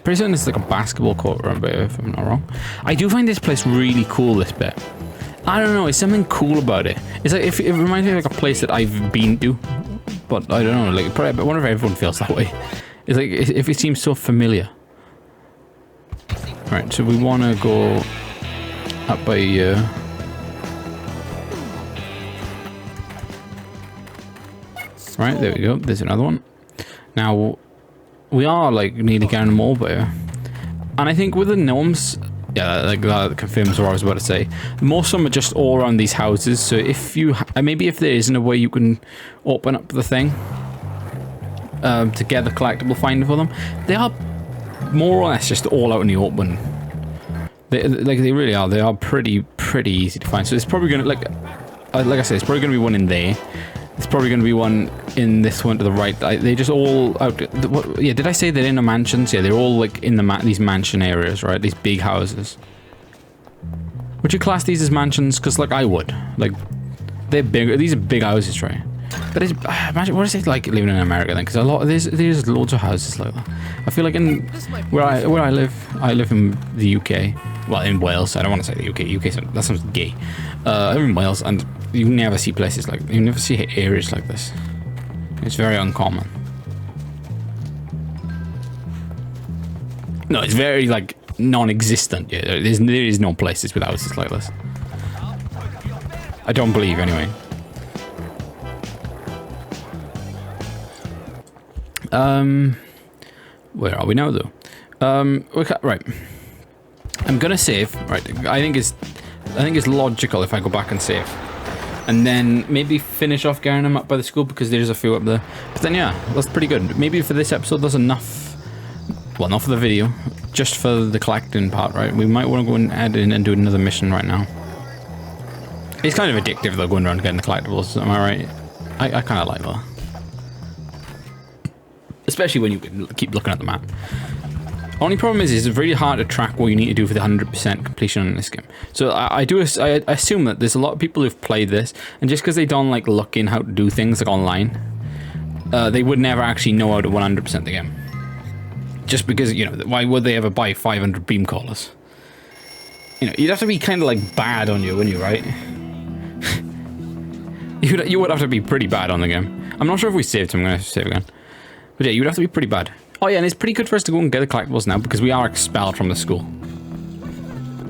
Pretty certain it's like a basketball court, right, if I'm not wrong. I do find this place really cool, this bit. I don't know, it's something cool about it. It's like, it reminds me of like a place that I've been to but I don't know. Like, probably, I wonder if everyone feels that way. It's like if it seems so familiar. Right, so we want to go up by right, there we go. There's another one. Now we are like nearly getting them all there, and I think with the gnomes. Yeah, like that confirms what I was about to say. Most of them are just all around these houses, so if you... maybe if there isn't a way you can open up the thing to get the collectible finder for them, they are more or less just all out in the open. They really are. They are pretty easy to find. So it's probably going to... like I said, it's probably going to be one in there. It's probably going to be one in this one to the right. They just all out. Yeah, did I say they're in the mansions? Yeah, they're all like in these mansion areas, right? These big houses. Would you class these as mansions? Because like I would. Like they're big. These are big houses, right? But it's, imagine what is it like living in America then? Because a lot there's loads of houses like that. I feel like in where I live in the UK. Well, in Wales. I don't want to say the UK. UK that sounds gay. I live in Wales, and you never see places like you never see areas like this. It's very uncommon. No, it's very like non-existent. Yeah, there is no places with houses like this. I don't believe anyway. Where are we now though? Right. I'm gonna save. Right. I think it's logical if I go back and save. And then maybe finish off getting them up by the school because there's a few up there. But then yeah, that's pretty good. Maybe for this episode there's enough. Well, not for the video, just for the collecting part, right? We might want to go and add in and do another mission right now. It's kind of addictive though, going around getting the collectibles. Am I right? I kind of like that. Especially when you can keep looking at the map. Only problem is it's really hard to track what you need to do for the 100% completion on this game. So I assume that there's a lot of people who've played this, and just because they don't like looking how to do things like online, they would never actually know how to 100% the game. Just because, you know, why would they ever buy 500 beam collars? You know, you'd have to be kind of like bad on you, wouldn't you, right? you would have to be pretty bad on the game. I'm not sure if we saved, so I'm going to save again. But yeah, you'd have to be pretty bad. Oh yeah, and it's pretty good for us to go and get the collectibles now because we are expelled from the school.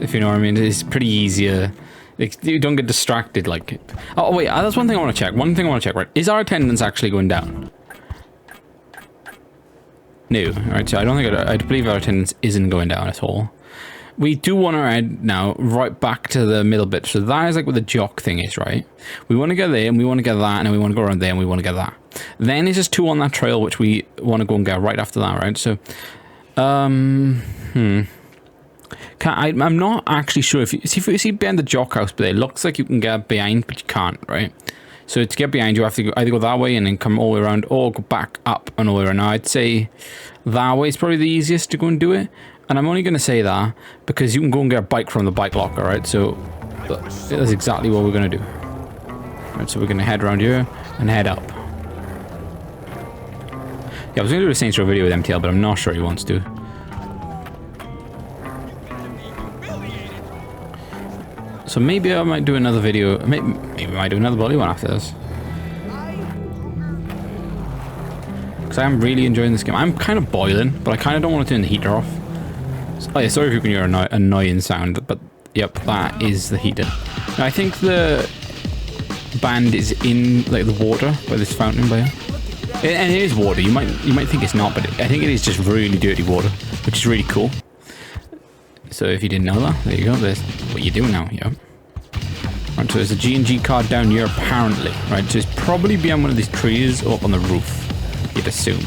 If you know what I mean, it's pretty easier. Like, you don't get distracted like... Oh wait, that's one thing I want to check. One thing I want to check, right? Is our attendance actually going down? No. Alright, so I don't think... I believe our attendance isn't going down at all. We do want to add now right back to the middle bit. So that is like what the jock thing is, right? We want to go there and we want to get that and then we want to go around there and we want to get that. Then there's just two on that trail which we want to go and get right after that, right? So, I'm not actually sure if you see behind the jock house, but it looks like you can get behind, but you can't, right? So to get behind, you have to either go that way and then come all the way around, or go back up and all the way around. Now I'd say that way is probably the easiest to go and do it. And I'm only going to say that because you can go and get a bike from the bike locker, right? So that's exactly what we're going to do. Right, so we're going to head around here and head up. Yeah, I was going to do the Saints Row video with MTL, but I'm not sure he wants to. So maybe I might do another video. Maybe I might do another Bolly one after this. Because I am really enjoying this game. I'm kind of boiling, but I kind of don't want to turn the heater off. Oh yeah, sorry if you can hear an annoying sound, but yep, that is the heater. Now I think the band is in like the water by this fountain by here. And it is water. You might think it's not, but I think it is just really dirty water, which is really cool. So if you didn't know that, there you go. There's what you do now. Yeah. Right, so there's a G&G card down here apparently. Right, so it's probably behind one of these trees or up on the roof. You'd assume,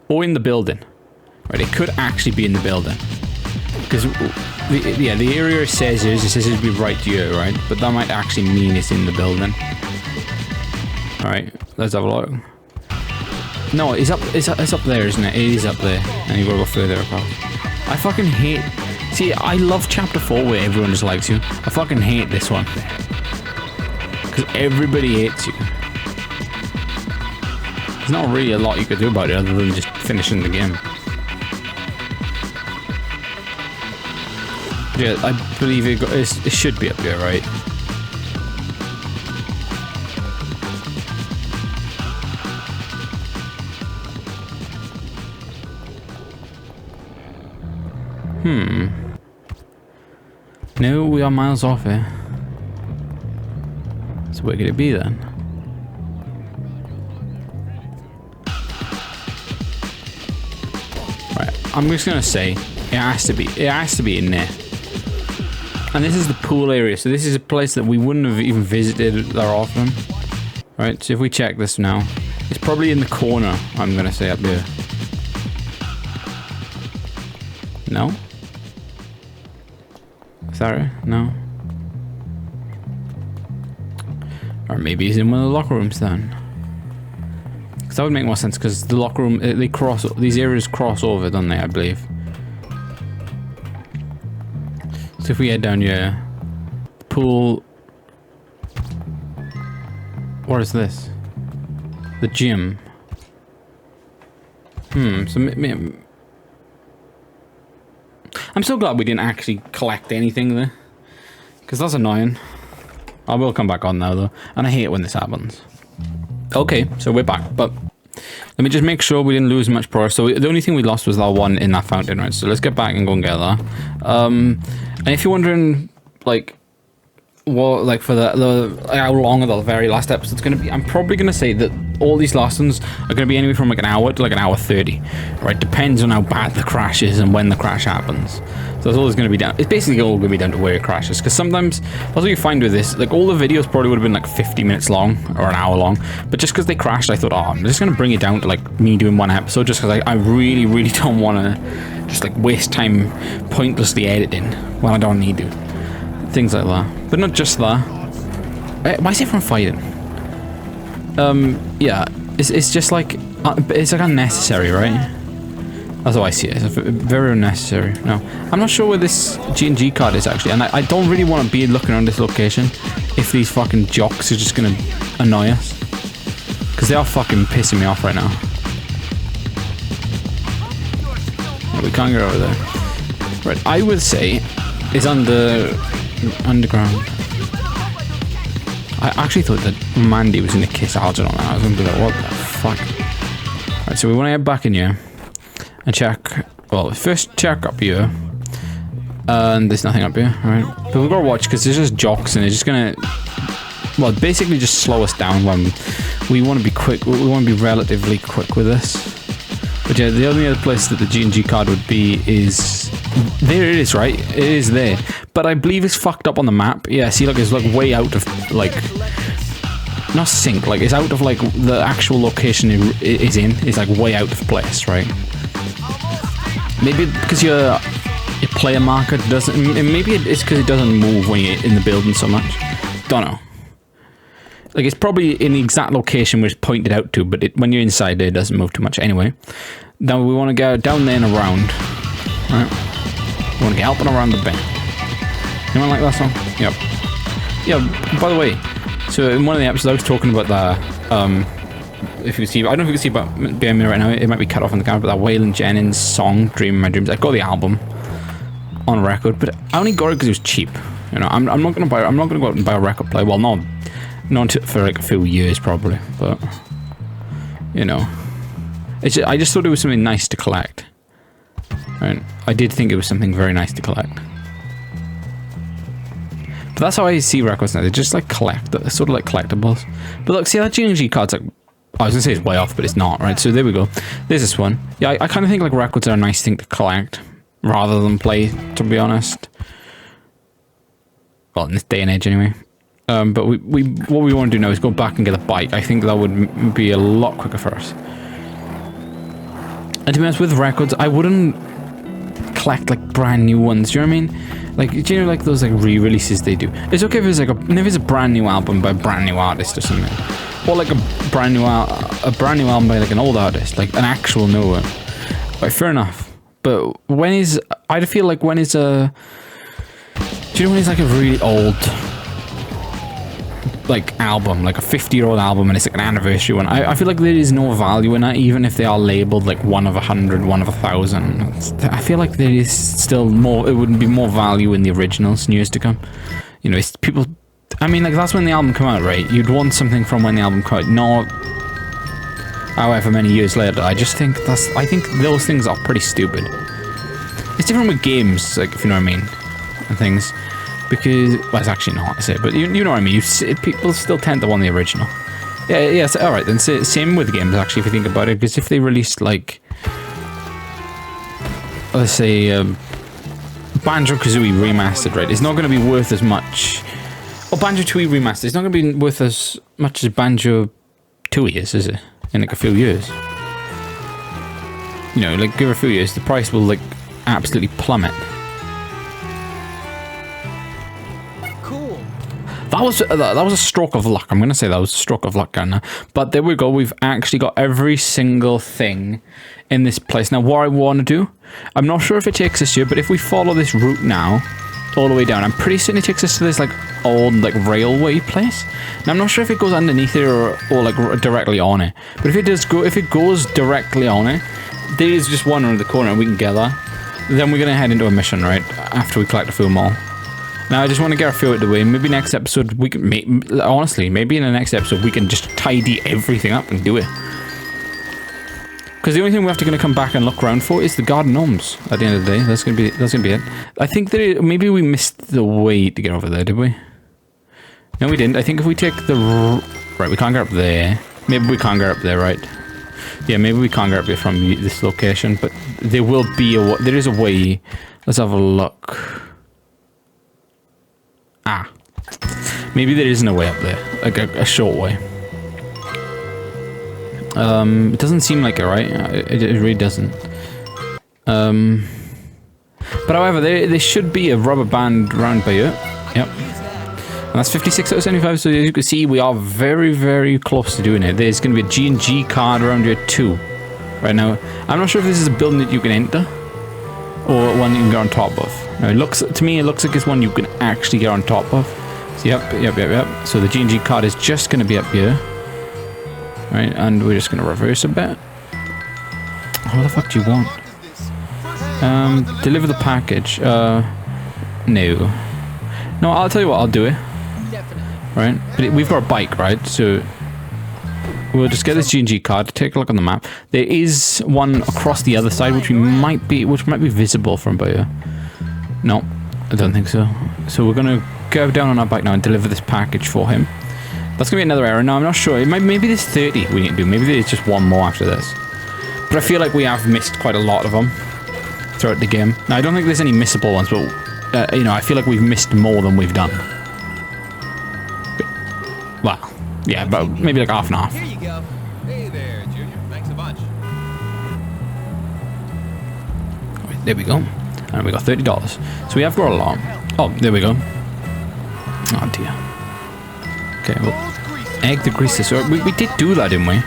or in the building. Right, it could actually be in the building. Because the area it says it'd be right here, right? But that might actually mean it's in the building. All right, let's have a look. No, it's up there, isn't it? It is up there, and you gotta go further across. I fucking hate. See, I love Chapter 4 where everyone just likes you. I fucking hate this one because everybody hates you. There's not really a lot you could do about it other than just finishing the game. Yeah, I believe it should be up here, right? No, we are miles off here. So where could it be then? Right, I'm just gonna say it has to be in there. And this is the pool area, so this is a place that we wouldn't have even visited that often. Right, so if we check this now, it's probably in the corner, I'm gonna say up there. No? Is that right? No. Or maybe he's in one of the locker rooms then. Because that would make more sense, because the locker room, these areas cross over, don't they, I believe. So if we head down here, pool. What is this? The gym. So I'm so glad we didn't actually collect anything there, because that's annoying. I will come back on now though, and I hate when this happens. Okay, so we're back, but let me just make sure we didn't lose much progress. So the only thing we lost was that one in that fountain, right? So let's get back and go and get that. And if you're wondering, like, what, like, for the how long the very last episode's gonna be, I'm probably gonna say that all these last ones are gonna be anywhere from like an hour to like an hour 30, right? Depends on how bad the crash is and when the crash happens. So that's always gonna be down. It's basically all gonna be down to where it crashes. Because sometimes that's what you find with this. Like, all the videos probably would have been like 50 minutes long or an hour long, but just because they crashed, I thought, oh, I'm just gonna bring it down to like me doing one episode, just because I really don't want to just like waste time pointlessly editing when I don't need to. Things like that, but not just that. Why is everyone fighting? Yeah, it's just like it's like unnecessary, right? That's how I see it. It's very unnecessary. No, I'm not sure where this G&G card is actually, and I don't really want to be looking around this location if these fucking jocks are just gonna annoy us, because they are fucking pissing me off right now. Yeah, we can't get over there. Right, I would say it's underground. I actually thought that Mandy was gonna kiss Algernon. I was gonna be like, what the fuck? Right, so we want to head back in here and check. Well, first check up here, and there's nothing up here. All right, but we've got to watch because there's just jocks and they're just gonna, well, basically just slow us down when we want to be quick. We want to be relatively quick with this. But yeah, the only other place that the G&G card would be is there. It is, right? It is there, but I believe it's fucked up on the map. Yeah, see, like, it's like way out of like, not sync, like it's out of like the actual location it is in. It's like way out of place, right? Maybe because your player marker doesn't. Maybe it's because it doesn't move when you're in the building so much. Don't know. Like, it's probably in the exact location where it's pointed out to, but when you're inside there, it doesn't move too much. Anyway, now we want to go down there and around. Right? We want to get up and around the bend. Anyone like that song? Yep. Yeah, by the way, so in one of the episodes I was talking about the, if you can see, I don't know if you can see but behind me right now, it might be cut off on the camera, but that Waylon Jennings song, Dream in My Dreams, I got the album on record, but I only got it because it was cheap. You know, I'm not gonna go out and buy a record player. Well, not for like a few years probably, but you know, I just thought it was something nice to collect. Right? I did think it was something very nice to collect. But that's how I see records now. They're just like they're sort of like collectibles. But look, see that G&G card's like, I was gonna say it's way off, but it's not, right? So there we go. There's this one. Yeah, I kind of think like records are a nice thing to collect rather than play, to be honest. Well, in this day and age anyway. But what we want to do now is go back and get a bike. I think that would be a lot quicker for us. And to be honest, with records, I wouldn't collect like brand new ones. Do you know what I mean? Like, do you know, like those like re-releases they do? It's okay if it's like if it's a brand new album by a brand new artist or something, or like a brand new album by like an old artist, like an actual new one. Right, fair enough. But I feel like when is a, do you know when it's like a really old like album, like a 50-year-old album, and it's like an anniversary one, I feel like there is no value in that, even if they are labeled like 1 of 100, 1 of 1,000. I feel like there is still more, it wouldn't be more value in the originals in years to come. You know, it's people, I mean, like, that's when the album came out, right? You'd want something from when the album came out, not however many years later. I think those things are pretty stupid. It's different with games, like, if you know what I mean, and things. Because, well, it's actually not, I say, but you know what I mean. People still tend to want the original. Yeah, yes, alright, then same with games, actually, if you think about it. Because if they released, like, let's say, Banjo-Kazooie Remastered, right, it's not going to be worth as much. Or Banjo-Tooie Remastered, it's not going to be worth as much as Banjo-Tooie is it? In, like, a few years. You know, like, give it a few years, the price will, like, absolutely plummet. Cool. That was a stroke of luck. I'm gonna say that was a stroke of luck, Garner. But there we go. We've actually got every single thing in this place. Now, what I want to do, I'm not sure if it takes us here, but if we follow this route now, all the way down, I'm pretty certain it takes us to this like old like railway place. Now, I'm not sure if it goes underneath it or like directly on it. But if it does go, if it goes directly on it, there is just one around the corner, and we can get that. Then we're gonna head into a mission, right? After we collect a few more. Now, I just want to get a few out of the way. Maybe next episode we can, honestly, maybe in the next episode we can just tidy everything up and do it. Because the only thing we have to come back and look around for is the garden gnomes at the end of the day. That's gonna be it. I think that maybe we missed the way to get over there, did we? No, we didn't. I think if we take the right, we can't get up there. Maybe we can't get up there, right? Yeah, maybe we can't get up there from this location, but there will be there is a way. Let's have a look. Ah, maybe there isn't a way up there, like a short way. It doesn't seem like it, right? It really doesn't. But however, there should be a rubber band round by here. Yep. And that's 56 out of 75, so as you can see, we are very, very close to doing it. There's going to be a G&G card around here too. Right now, I'm not sure if this is a building that you can enter, or one that you can get on top of. Now, it looks like it's one you can actually get on top of. So, yep. So the G&G card is just going to be up here. Right, and we're just going to reverse a bit. What the fuck do you want? Deliver the package. No. No, I'll tell you what, I'll do it. Right? But we've got a bike, right? So we'll just get this G&G card, take a look on the map. There is one across the other side which might be visible from by here. No, I don't think so. So we're gonna go down on our bike now and deliver this package for him. That's gonna be another error. No, I'm not sure. Maybe there's 30 we need to do. Maybe there's just one more after this. But I feel like we have missed quite a lot of them throughout the game. Now, I don't think there's any missable ones, but you know, I feel like we've missed more than we've done. Well, yeah, but maybe like half and half. Here you go. Hey there, Junior. Thanks a bunch. Right, there we go. And we got $30. So we have got a lot. Oh, there we go. Oh dear. Okay, well, egg the greases. So we did do that, didn't we?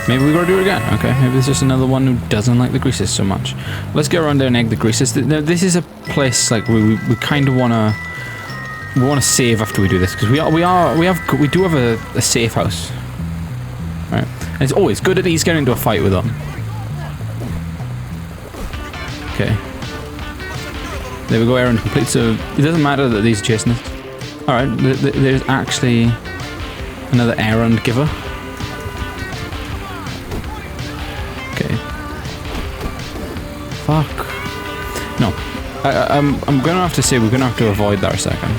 Maybe we gotta do it again. Okay, maybe there's just another one who doesn't like the greases so much. Let's go around there and egg the greases. Now, this is a place like we kind of wanna save after we do this, because we do have a safe house, right? And it's always good at least getting into a fight with them. Okay. There we go, errand complete. So it doesn't matter that these are chasing us. All right, there's actually another errand giver. Okay. Fuck. No. I'm gonna have to say we're gonna have to avoid that a second,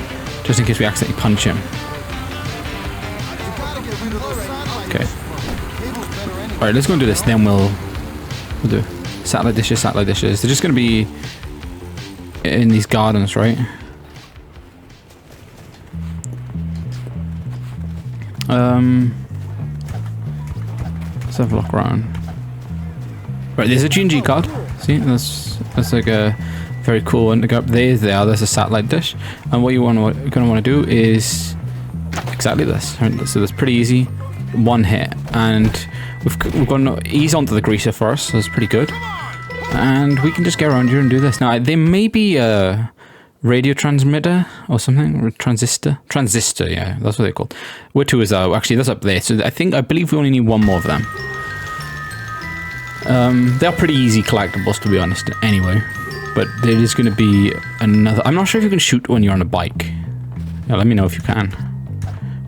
just in case we accidentally punch him. Okay. All right, let's go and do this. Then we'll do satellite dishes. They're just gonna be in these gardens, right? Let's have a look around. Right, there's a G&G card. See, that's like a very cool one to go up there. There's a satellite dish, and what you're gonna want to do is exactly this. Right? So that's pretty easy. One hit, and we've got to ease onto the greaser first. So that's pretty good. And we can just get around here and do this. Now, there may be a radio transmitter or something, or transistor, yeah, that's what they're called. Where to is actually that's up there. So I believe we only need one more of them. They're pretty easy collectibles, to be honest. Anyway, but there is going to be another. I'm not sure if you can shoot when you're on a bike. Yeah, let me know if you can.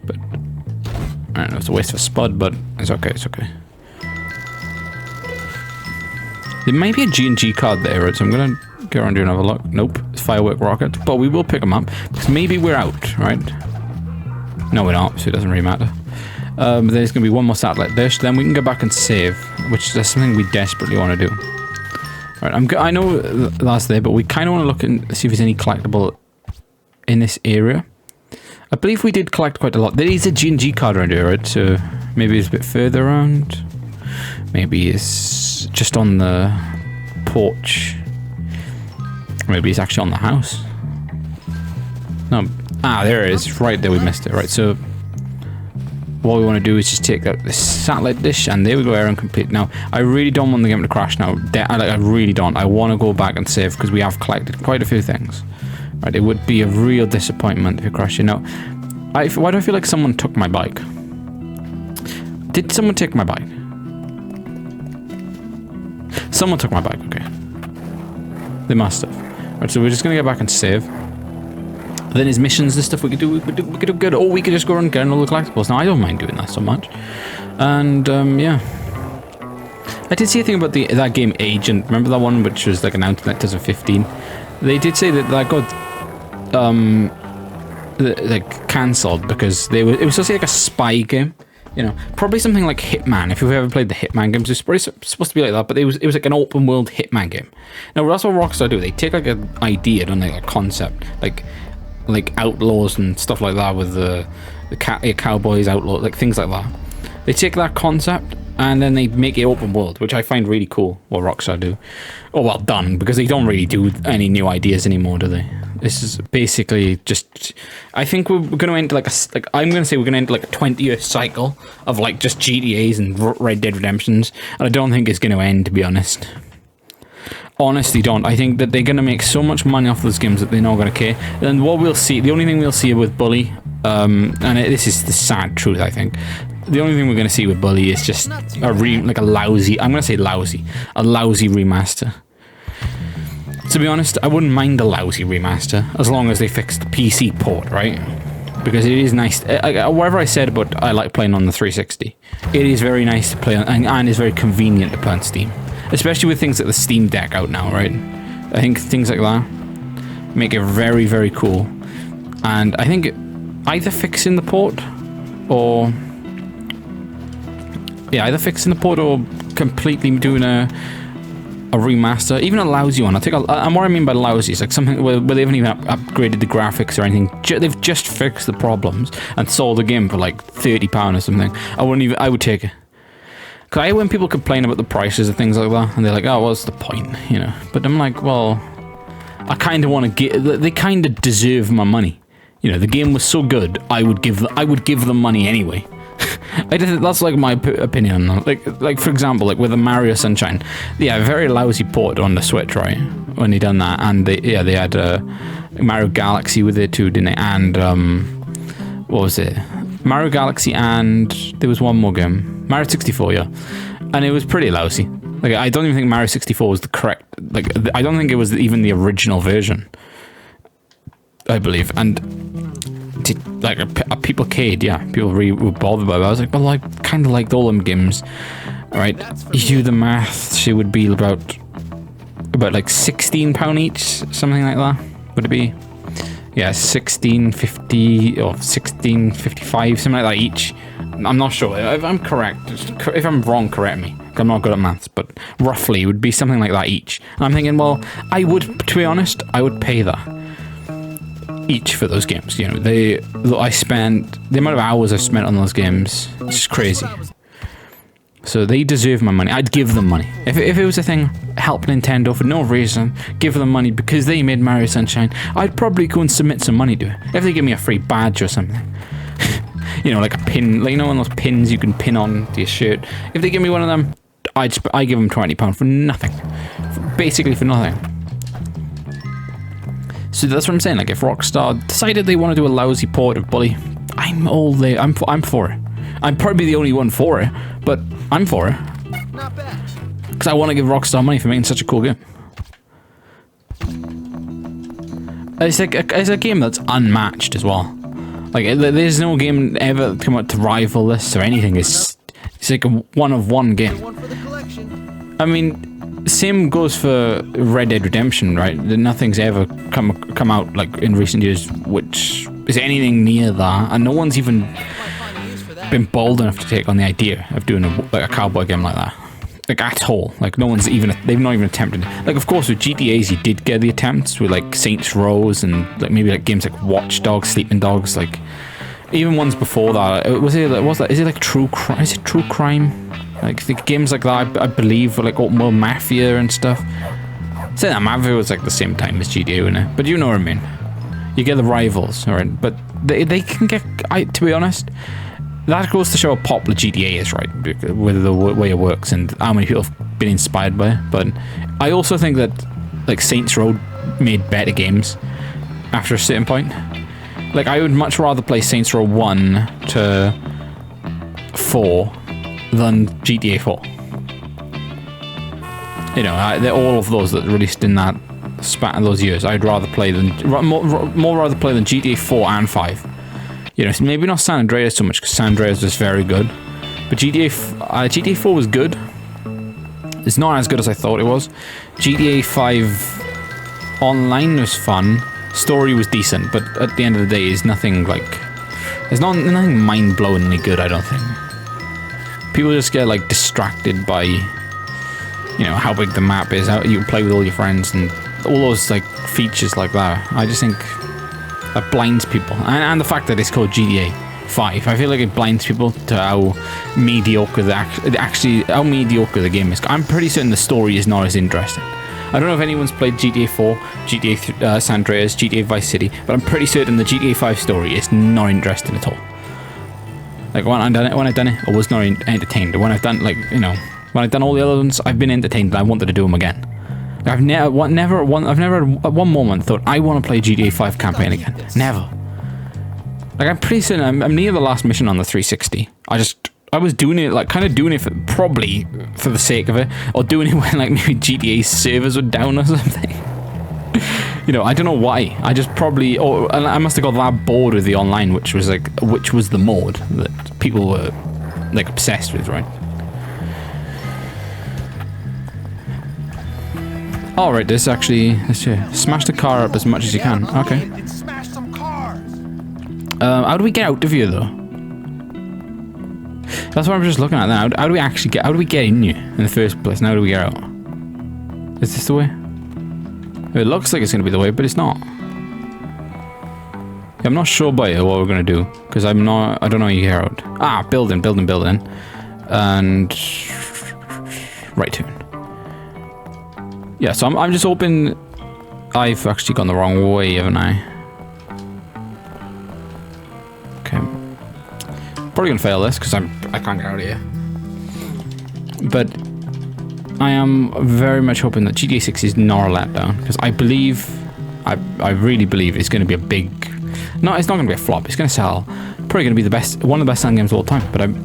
But I don't know. It's a waste of a spud, but it's okay. It's okay. There might be a G&G card there, right? So I'm gonna go around and have a look. Nope, it's firework rocket. But we will pick them up because maybe we're out, right? No, we're not, so it doesn't really matter. There's going to be one more satellite dish, then we can go back and save, which is something we desperately want to do. Right, I know that's there, but we kind of want to look and see if there's any collectible in this area. I believe we did collect quite a lot. There is a G&G card around here, right? So maybe it's a bit further around. Maybe it's just on the porch. Maybe it's actually on the house. No. Ah, there it is. Right there, we missed it. Right, so what we want to do is just take out this satellite dish, and there we go, error complete. Now, I really don't want the game to crash now. I really don't. I want to go back and save because we have collected quite a few things. Right, it would be a real disappointment if it crashed. Now, why do I feel like someone took my bike? Did someone take my bike? Someone took my bike, okay. They must have. Right, so we're just going to get back and save. Then his missions and stuff we could do good. Or we could just go around and get all the collectibles. Now, I don't mind doing that so much. And, yeah. I did see a thing about that game Agent. Remember that one which was like announced in like 2015? They did say that got, like, cancelled because it was supposed to be like a spy game. You know, probably something like Hitman. If you've ever played the Hitman games, it's probably supposed to be like that, but it was like an open world Hitman game. Now, that's what Rockstar do. They take like an idea, don't they, like a concept, like outlaws and stuff like that with the cowboys, outlaws, like things like that. They take that concept and then they make it open world, which I find really cool. What Rockstar do, or well done, because they don't really do any new ideas anymore, do they? This is basically just. I think we're going to enter I'm going to say we're going to enter like a 20-year cycle of like just GTAs and Red Dead Redemptions, and I don't think it's going to end, to be honest. Honestly, don't. I think that they're going to make so much money off those games that they're not going to care. And what we'll see, the only thing we'll see with Bully, this is the sad truth, I think. The only thing we're going to see with Bully is just a lousy. I'm going to say lousy, a lousy remaster. To be honest, I wouldn't mind a lousy remaster as long as they fix the PC port, right? Because it is nice. Whatever I said about I like playing on the 360, it is very nice to play on, and it's very convenient to play on Steam. Especially with things like the Steam Deck out now, right? I think things like that make it very, very cool. And I think either fixing the port or... Yeah, either fixing the port or completely doing a remaster, even a lousy one. And what I mean by lousy is like something where they haven't even upgraded the graphics or anything. They've just fixed the problems and sold the game for like £30 or something. I would take it. Cause I hate when people complain about the prices of things like that, and they're like, "Oh, what's the point?" You know. But I'm like, well, I kind of want to get. They kind of deserve my money. You know, the game was so good, I would give them money anyway. That's like my opinion on that. Like for example, like with the Mario Sunshine, yeah, very lousy port on the Switch, right? When they done that, and they had Mario Galaxy with it too, didn't they? And what was it? Mario Galaxy, and there was one more game, Mario 64, yeah, and it was pretty lousy. Like I don't even think Mario 64 was the correct. Like I don't think it was even the original version. I believe, and. People cared, yeah. People really were bothered by it. I was like, well, I kind of liked all them games, right? You do the math, it would be about like £16 each, something like that. Would it be? Yeah, $16.50 or $16.55, something like that each. I'm not sure. If I'm correct, if I'm wrong, correct me. I'm not good at maths, but roughly it would be something like that each. And I'm thinking, well, to be honest, I would pay that. Each for those games, you know, the amount of hours I've spent on those games, it's just crazy. So they deserve my money. I'd give them money. If it was a thing, help Nintendo for no reason, give them money because they made Mario Sunshine, I'd probably go and submit some money to it. If they give me a free badge or something. You know, like a pin, like, you know, one of those pins you can pin on to your shirt. If they give me one of them, I give them £20 for nothing. Basically for nothing. So that's what I'm saying. Like, if Rockstar decided they want to do a lousy port of Bully, I'm all there. I'm for it. I'm probably the only one for it, but I'm for it. Not bad. Because I want to give Rockstar money for making such a cool game. It's a game that's unmatched as well. Like, there's no game ever come out to rival this or anything. It's like a one-of-one game. One for the collection. I mean, same goes for Red Dead Redemption, right? Nothing's ever come out like in recent years which is anything near that, and no one's even been bold enough to take on the idea of doing a cowboy game like that, like at all. Like no one's even, they've not even attempted it. Like of course with GTA's you did get the attempts with like Saints Row and like maybe like games like Watch Dogs, Sleeping Dogs, like even ones before that. Is it like True Crime? Is it True Crime? Like the games like that, I believe, were like more Mafia and stuff. Say that Mafia was like the same time as GTA, wasn't it? But you know what I mean. You get the rivals, alright? But they can get. To be honest, that goes to show how popular GTA is, right? With the way it works and how many people have been inspired by it. But I also think that like Saints Row made better games after a certain point. Like I would much rather play Saints Row 1 to 4 than GTA 4. You know, they're all of those that released in that span of those years. I'd rather play than more rather play than GTA 4 and 5. You know, maybe not San Andreas so much because San Andreas was very good, but GTA 4 was good. It's not as good as I thought it was. GTA 5 online was fun. Story was decent, but at the end of the day, is nothing like. There's nothing mind-blowingly good. I don't think. People just get like distracted by, you know, how big the map is, how you play with all your friends, and all those like features like that. I just think that blinds people, and the fact that it's called GTA 5. I feel like it blinds people to how mediocre how mediocre the game is. I'm pretty certain the story is not as interesting. I don't know if anyone's played GTA 4, GTA San Andreas, GTA Vice City, but I'm pretty certain the GTA 5 story is not interesting at all. Like when I've done it, I was not entertained. When I've done when I've done all the other ones, I've been entertained and I wanted to do them again. Like I've never at one moment thought I want to play GTA 5 campaign again. Never. Like I'm pretty certain I'm near the last mission on the 360. I was doing it, like kind of doing it probably for the sake of it, or doing it when like maybe GTA servers were down or something. You know, I don't know why. I just probably, I must have got that bored with the online, which was the mode that people were like obsessed with, right? All right, let's smash the car up as much as you can. Okay. Smash some cars. How do we get out of here though? That's what I'm just looking at now. How do we get in here in the first place? And how do we get out? Is this the way? It looks like it's going to be the way, but it's not. Yeah, I'm not sure by what we're going to do, because I don't know how you get out. Ah, building. And right turn. Yeah, so I'm just hoping I've actually gone the wrong way, haven't I? Okay. Probably gonna fail this because I can't get out of here. But I am very much hoping that GTA 6 is not a letdown, because I really believe it's going to be a big. No, it's not going to be a flop. It's going to sell. Probably going to be one of the best selling games of all time. But I'm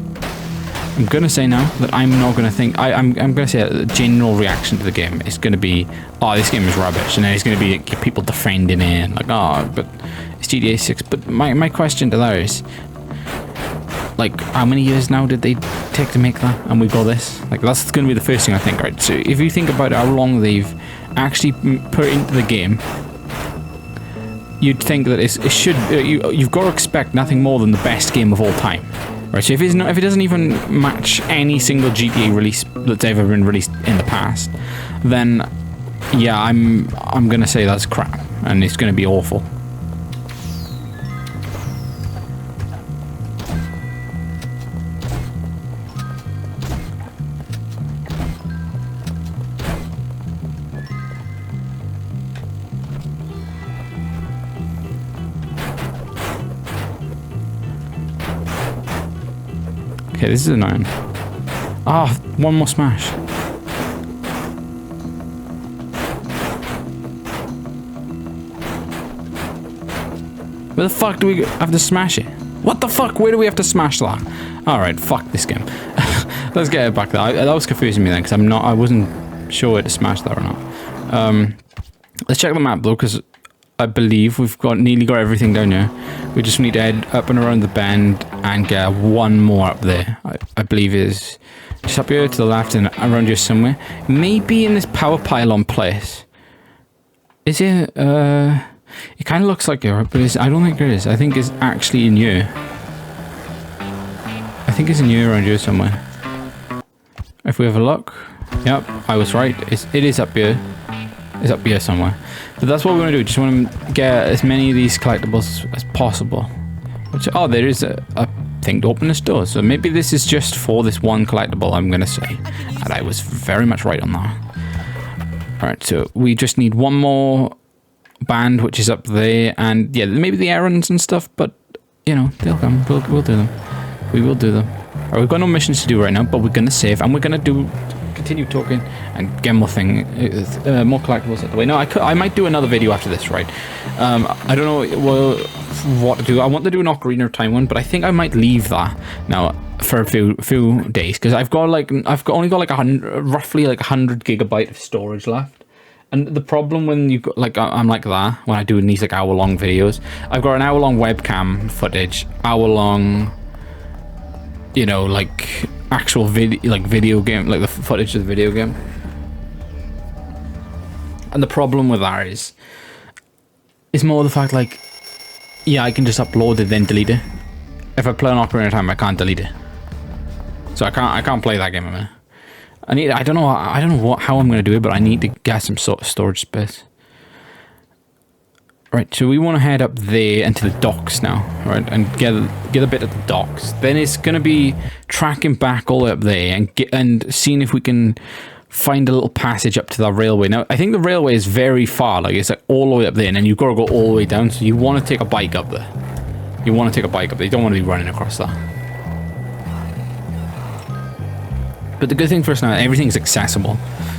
going to say now that I'm not going to think. I'm going to say the general reaction to the game is going to be, oh, this game is rubbish, and then it's going to be people defending it and like, oh, but it's GTA 6. But my question to that is, like, how many years now did they take to make that? And we've got this. Like, that's going to be the first thing I think, right? So if you think about how long they've actually put into the game, you'd think that it should. You've got to expect nothing more than the best game of all time, right? So if it doesn't even match any single GTA release that's ever been released in the past, then yeah, I'm gonna say that's crap, and it's gonna be awful. Okay, this is annoying. Ah, one more smash. Where the fuck do we have to smash it? What the fuck? Where do we have to smash that? Alright, fuck this game. Let's get it back there. That was confusing me then, because I wasn't sure where to smash that or not. Let's check the map though, because I believe we've nearly got everything down here. We just need to head up and around the bend and get one more up there. I believe is just up here to the left and around here somewhere. Maybe in this power pylon place. Is it? It kind of looks like it, but I don't think it is. I think it's actually in here. I think it's in here around here somewhere. If we have a look. Yep, I was right. It is up here. It's up here somewhere. But that's what we want to do. Just want to get as many of these collectibles as possible. Oh, there is a thing to open this door. So maybe this is just for this one collectible, I'm going to say. And I was very much right on that. Alright, so we just need one more band, which is up there. And yeah, maybe the errands and stuff. But, you know, they'll come. We'll do them. We will do them. Alright, we've got no missions to do right now, but we're going to save. And we're going to continue talking and get more more collectibles at the way. No, I might do another video after this, right? I don't know what to do. I want to do an Ocarina of Time one, but I think I might leave that now for a few days because I've only got like roughly 100 gigabyte of storage left. And the problem when you got I'm like that when I do these like hour-long videos, I've got an hour-long webcam footage, hour-long, you know, like actual video game, like the footage of the video game. And the problem with that is more the fact like, yeah, I can just upload it then delete it. If I play an Ocarina of Time, I can't delete it. So I can't play that game a minute. I don't know how I'm gonna do it, but I need to get some sort of storage space. Right, so we want to head up there into the docks now, right, and get a bit at the docks. Then it's going to be tracking back all the way up there and seeing if we can find a little passage up to the railway. Now, I think the railway is very far, like it's like all the way up there, and then you've got to go all the way down, so you want to take a bike up there. You want to take a bike up there, you don't want to be running across that. But the good thing for us now, everything's accessible,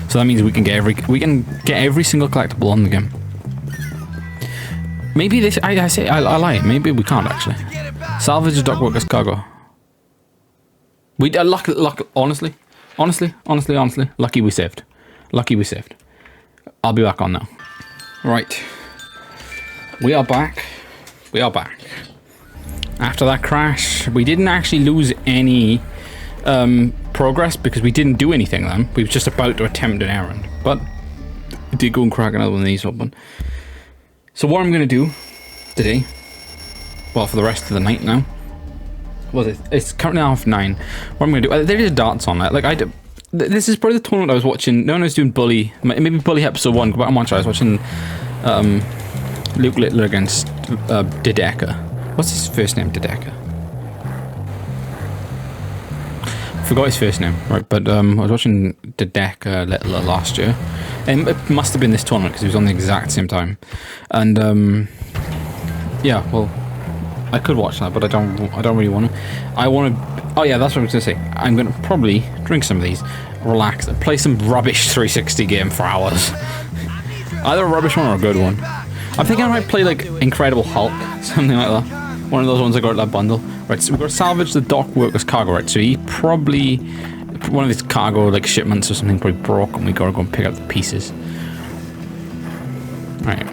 so that means we can get every single collectible on the game. Maybe this. I lie. Maybe we can't actually. Salvage the dockworkers' cargo. We honestly, lucky we saved. Lucky we saved. I'll be back on now. Right. We are back. We are back. After that crash, we didn't actually lose any progress because we didn't do anything then. We were just about to attempt an errand, but we did go and crack another one of these open. So what I'm going to do today, well, for the rest of the night now, it's currently 9:30. What I'm going to do, there is darts on it. Like this is probably the tournament I was watching. No one was doing Bully, maybe Bully episode 1. But I was watching Luke Littler against Dideka. What's his first name? Dideka. Forgot his first name, right? But I was watching Dideka Littler last year. And it must have been this tournament because it was on the exact same time. And yeah, well, I could watch that, but I don't really want to. I want to. Oh yeah, that's what I was gonna say. I'm gonna probably drink some of these, relax, and play some rubbish 360 game for hours. Either a rubbish one or a good one. I'm thinking I might play like Incredible Hulk, something like that. One of those ones I got at that bundle. Right, so we've got to salvage the dock worker's cargo. Right, so he probably. One of his cargo like shipments or something probably broke and we gotta go and pick up the pieces. Right.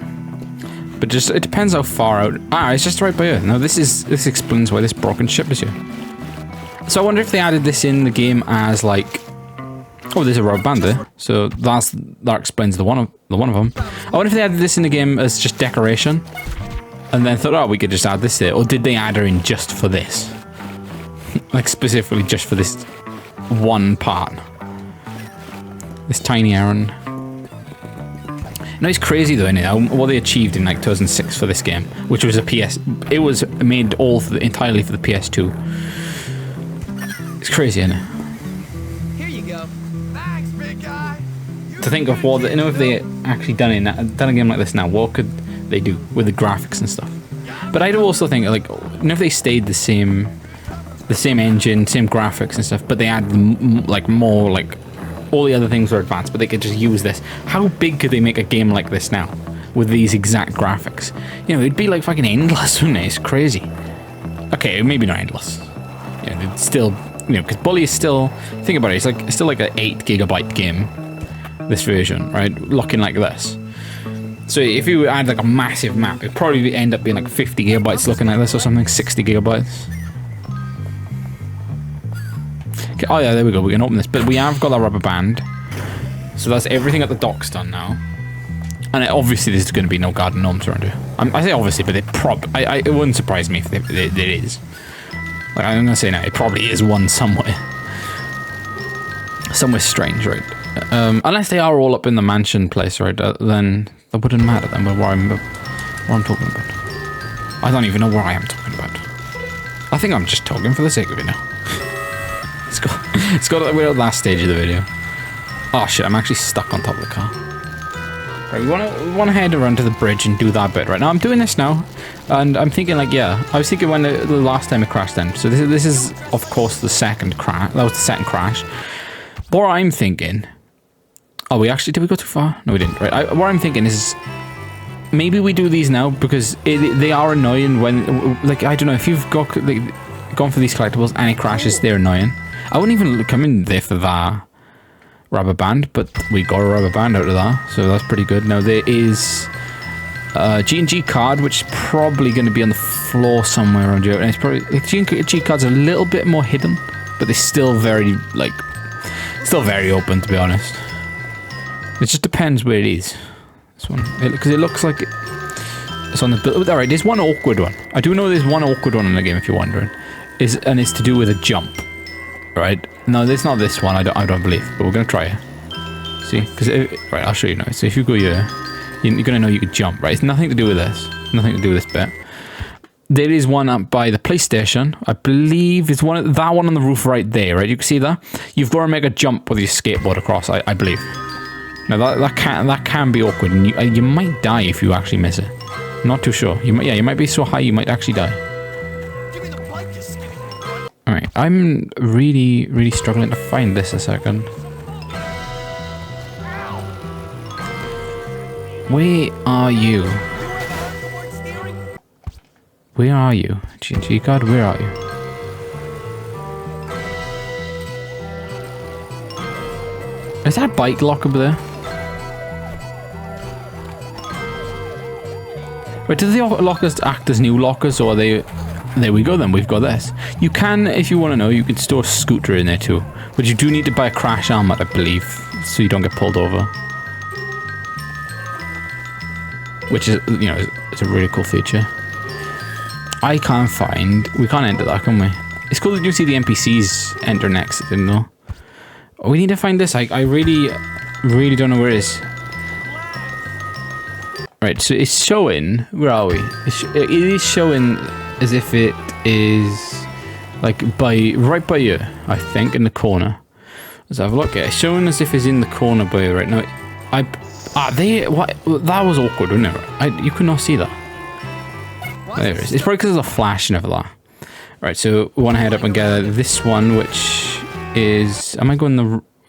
But just it depends how far out. It's just right by here. Now this explains why this broken ship is here. So I wonder if they added this in the game as like, oh, there's a rubber band there. So that explains the one of them. I wonder if they added this in the game as just decoration and then thought, oh, we could just add this there, or did they add her in just for this? Like specifically just for this one part. This tiny errand. No, it's crazy though, isn't it? What they achieved in like 2006 for this game, which was a PS. It was made entirely for the PS2. It's crazy, isn't it? Here you go. Thanks, big guy. To think of what, if they actually done a game like this now, what could they do with the graphics and stuff? But I do also think like, if they stayed the same engine, same graphics and stuff, but they add like more, like all the other things are advanced, but they could just use this. How big could they make a game like this now with these exact graphics? You know, it'd be like fucking endless, wouldn't it? It's crazy. Okay, maybe not endless. Yeah, it's still, because Bully is still, think about it, it's still like an 8 gigabyte game, this version, right? Looking like this. So if you add like a massive map, it'd probably end up being like 50 gigabytes looking at this or something, 60 gigabytes. Okay, oh yeah, there we go, we can open this. But we have got that rubber band. So that's everything at the docks done now. And obviously there's going to be no garden gnomes around here. I say obviously, but it wouldn't surprise me if it is. Like, I'm going to say now, it probably is one somewhere. Somewhere strange, right? Unless they are all up in the mansion place, right? Then that wouldn't matter then, what I'm talking about. I don't even know where I am talking about. I think I'm just talking for the sake of it now. We're at the last stage of the video. Oh shit, I'm actually stuck on top of the car. Right, we want to head around to the bridge and do that bit. Right now, I'm doing this now, and I'm thinking like, yeah, I was thinking when the last time it crashed then. So this is of course the second crash. That was the second crash. What I'm thinking. Oh, did we go too far? No, we didn't. Right. What I'm thinking is maybe we do these now because they are annoying when, like, I don't know, if you've gone for these collectibles and it crashes, they're annoying. I wouldn't even come in there for that rubber band, but we got a rubber band out of that, so that's pretty good. Now there is a G&G card, which is probably going to be on the floor somewhere around here, and it's probably G card's a little bit more hidden, but they're still very open, to be honest. It just depends where it is. This one, because it looks like it's on the build. All right, there's one awkward one. I do know there's one awkward one in the game, if you're wondering, and it's to do with a jump. Right? No, it's not this one. I don't believe, but we're gonna try it. See, because right, I'll show you now. So if you go here, you're gonna know you could jump. Right? It's nothing to do with this. Nothing to do with this bit. There is one up by the PlayStation. I believe it's that one on the roof right there. Right? You can see that. You've got to make a jump with your skateboard across. I believe. Now that can be awkward, and you might die if you actually miss it. Not too sure. You might be so high you might actually die. Alright, I'm really struggling to find this a second. Where are you? Where are you? G card, where are you? Is that a bike lock up there? Wait, do the lockers act as new lockers, or are they... There we go then, we've got this. You can, if you want to know, you can store a scooter in there too. But you do need to buy a crash helmet, I believe, so you don't get pulled over. Which is, you know, it's a really cool feature. We can't enter that, can we? It's cool that you see the NPCs enter and exit, didn't know. We need to find this. I really don't know where it is. Right, so it's showing, where are we? It is showing as if it is like right by you, I think, in the corner. Let's have a look. It's showing as if it's in the corner by you right now. That was awkward, wasn't it? You could not see that. There it is. It's probably because of the flash and everything. Right, so we want to head up and get this one, which is... Am I going the...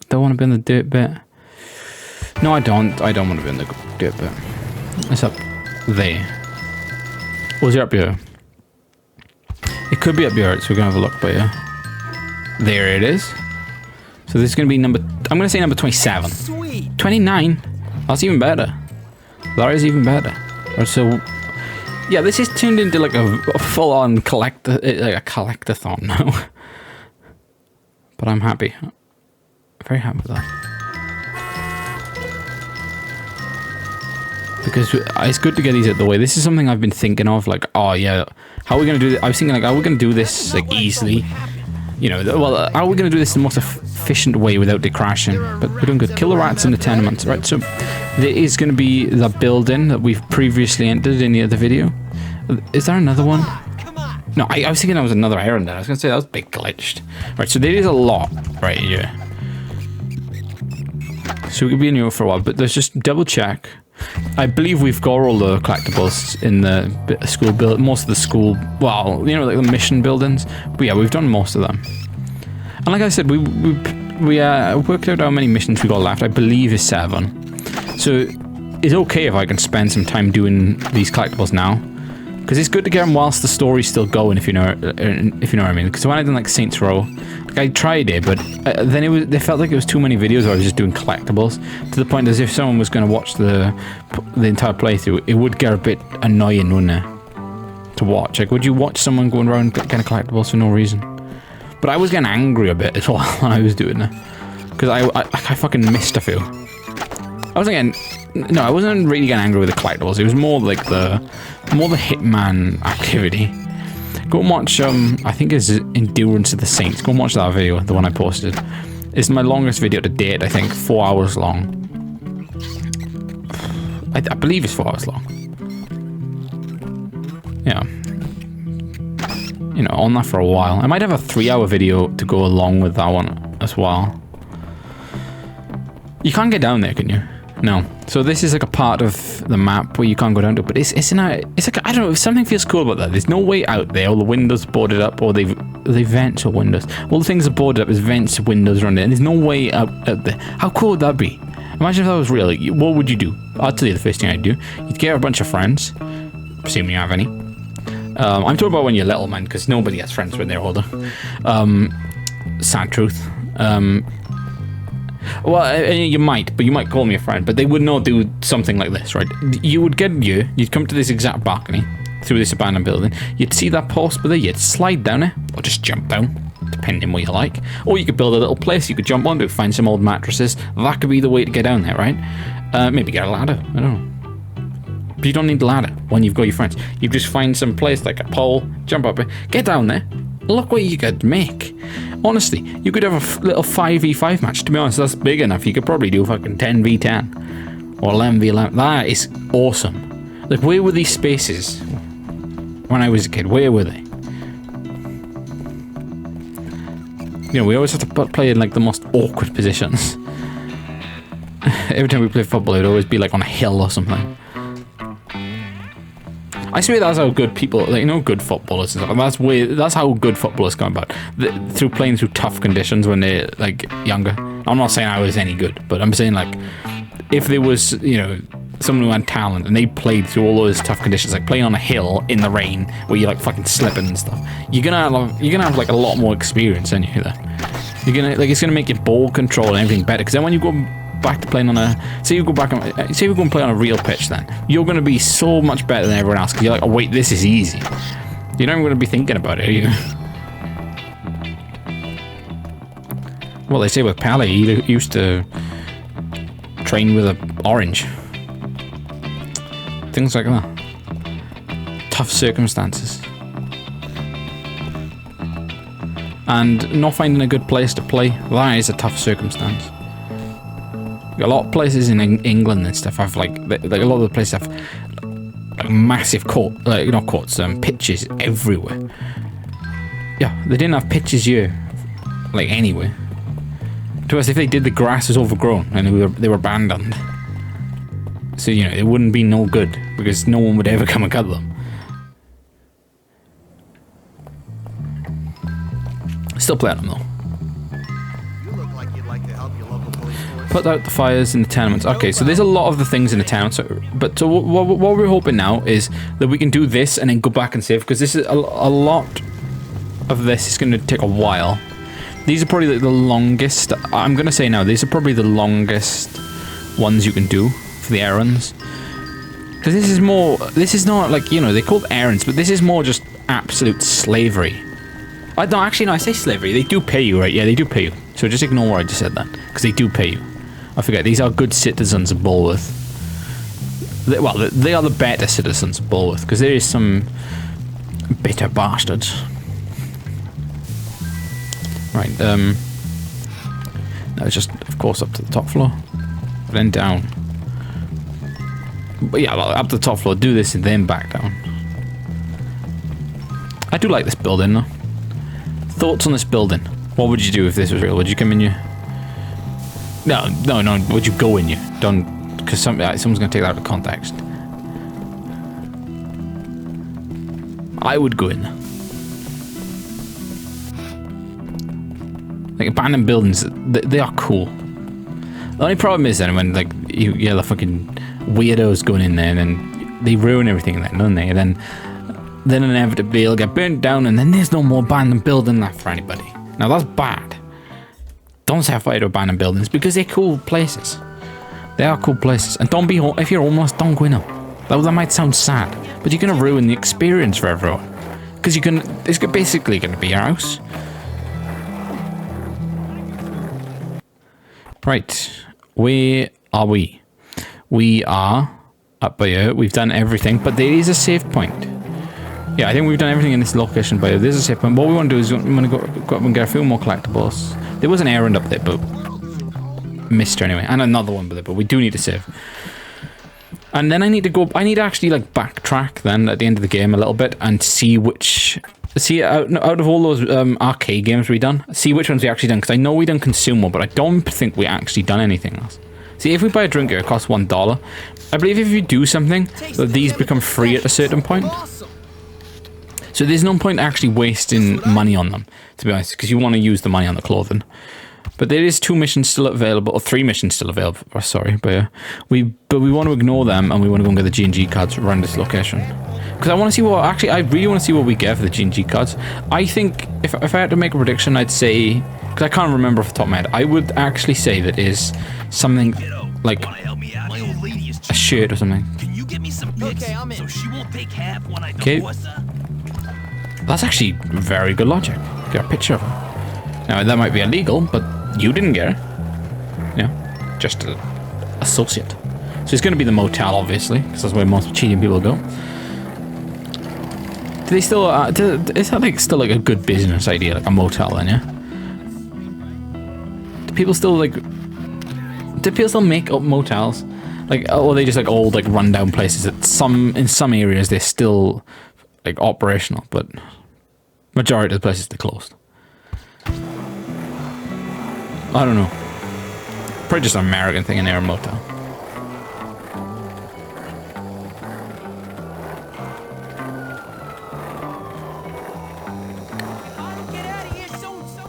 Do I want to be in the dirt bit? No, I don't. I don't want to be in the dirt bit. It's up there. Was it up here? It could be up here, so we're going to have a look by here. There it is. So this is going to be number... I'm going to say number 27. Sweet. 29? That's even better. That is even better. Right, so... Yeah, this is turned into like a full-on like a collectathon now. But I'm happy. Very happy with that. Because it's good to get these out of the way. This is something I've been thinking of, like, oh yeah, how are we going to do this? I was thinking, like, are we going to do this, like, easily? You know, well, how are we going to do this in the most efficient way without it crashing? But we're doing good. Kill the rats in the tenements, right? So there is going to be the building that we've previously entered in the other video. Is there another one? No, I was thinking that was another errand. I was going to say that was a bit glitched. Right, so there is a lot right here. So we could be in here for a while, but let's just double check. I believe we've got all the collectibles in the school build, most of the school, well, you know, like the mission buildings. But yeah, we've done most of them. And like I said, we worked out how many missions we got left. I believe is 7. So it's okay if I can spend some time doing these collectibles now, because it's good to get them whilst the story's still going. If you know what I mean. Because when I done like Saints Row, Like, I tried it, but then they felt like it was too many videos where I was just doing collectibles, to the point as if someone was going to watch the entire playthrough, it would get a bit annoying, wouldn't it? To watch. Like, would you watch someone going around getting collectibles for no reason? But I was getting angry a bit as well when I was doing it, because I fucking missed a few. I wasn't really getting angry with the collectibles. It was more like the Hitman activity. Go and watch, I think it's Endurance of the Saints. Go and watch that video, the one I posted. It's my longest video to date, I think, 4 hours long. I believe it's 4 hours long. Yeah. You know, on that for a while. I might have a 3-hour video to go along with that one as well. You can't get down there, can you? No. So this is like a part of the map where you can't go down to, but it's like, I don't know, something feels cool about that. There's no way out there. All the windows boarded up, or they vents or windows. All the things are boarded up as vents, windows around it, and there's no way out there. How cool would that be? Imagine if that was real. Like, what would you do? I'll tell you the first thing I'd do. You'd get a bunch of friends, assuming you have any. I'm talking about when you're little, man, because nobody has friends when they're older. Sad truth. Well, you might call me a friend, but they would not do something like this, right? You'd come to this exact balcony through this abandoned building. You'd see that post, but then you'd slide down it, or just jump down, depending what you like. Or you could build a little place you could jump onto, find some old mattresses. That could be the way to get down there, right? Maybe get a ladder. I don't know. But you don't need a ladder when you've got your friends. You just find some place like a pole, jump up it, get down there. Look what you could make. Honestly, you could have a little 5v5 match. To be honest, that's big enough. You could probably do fucking 10v10 or 11v11. That is awesome. Like, where were these spaces when I was a kid? Where were they? You know, we always have to play in like the most awkward positions. Every time we play football, it would always be like on a hill or something. I swear that's how good people, like, you know, good footballers and stuff. That's how good footballers come about. Through playing through tough conditions when they're, like, younger. I'm not saying I was any good, but I'm saying, like, if there was, you know, someone who had talent and they played through all those tough conditions, like playing on a hill in the rain where you're, like, fucking slipping and stuff, you're gonna have like, a lot more experience than you then. You're gonna, like, it's gonna make your ball control and everything better, because then when you go back to playing on a, say we go and play on a real pitch, then you're going to be so much better than everyone else, because you're like, oh wait, this is easy. You're not even going to be thinking about it, are you? Well, they say with Pele, he used to train with an orange. Things like that. Tough circumstances. And not finding a good place to play, that is a tough circumstance. A lot of places in England and stuff have like a lot of the places have like massive pitches everywhere. Yeah, they didn't have pitches here, like anywhere. To us, if they did, the grass was overgrown and they were abandoned. So, you know, it wouldn't be no good, because no one would ever come and cut them. Still play on them though. Put out the fires in the tenements. Okay, so there's a lot of the things in the town. So what we're hoping now is that we can do this and then go back and save, because this is a lot of this is going to take a while. These are probably like the longest. I'm going to say now, these are probably the longest ones you can do for the errands. Because this is more. This is not like, you know, they're called errands, but this is more just absolute slavery. I say slavery. They do pay you, right? Yeah, they do pay you. So just ignore what I just said then, because they do pay you. I forget, these are good citizens of Bulworth. They are the better citizens of Bulworth, because there is some bitter bastards. Right, now it's just, of course, up to the top floor, then down. But yeah, well, up to the top floor, do this and then back down. I do like this building, though. Thoughts on this building? What would you do if this was real? Would you come in here? No. Would you go in here? Don't, because someone's going to take that out of context. I would go in there. Like, abandoned buildings, they are cool. The only problem is then when, like, you get the fucking weirdos going in there and then they ruin everything then, don't they? And then inevitably it'll get burnt down and then there's no more abandoned building left for anybody. Now that's bad. Don't set fire to abandoned buildings because they're cool places. They are cool places. And don't be, if you're homeless, don't go in them. That might sound sad, but you're going to ruin the experience for everyone. Because it's basically going to be your house. Right. Where are we? We are up by here. We've done everything, but there is a save point. Yeah, I think we've done everything in this location by here. There's a save point. What we want to do is we want to go up and get a few more collectibles. There was an errand up there, but missed her anyway. And another one, but we do need to save. And then I need to actually like backtrack then at the end of the game a little bit and see out of all those arcade games we done, see which ones we actually done, because I know we done consumer, but I don't think we actually done anything else. See, if we buy a drink here, it costs $1. I believe if you do something, these become free at a certain point. So there's no point actually wasting money on them, to be honest, because you want to use the money on the clothing. But there is 2 missions still available, or 3 missions still available. Oh, sorry, but we want to ignore them, and we want to go and get the G&G cards around this location. Because I want to see what, actually, I really want to see what we get for the G&G cards. I think, if I had to make a prediction, I'd say, because I can't remember off the top of my head, I would actually say that is something like a shirt or something. Can you get me some bits so she won't take half when I divorce her? That's actually very good logic. Get a picture of her. Now, that might be illegal, but you didn't get her. Yeah, just an associate. So it's going to be the motel, obviously, because that's where most cheating people go. Do they still, is that like still like a good business idea, like a motel then, yeah? Do people still make up motels? Like, or are they just like old, like rundown places that in some areas they're still like operational, but majority of the places they're closed. I don't know. Probably just an American thing in their motel.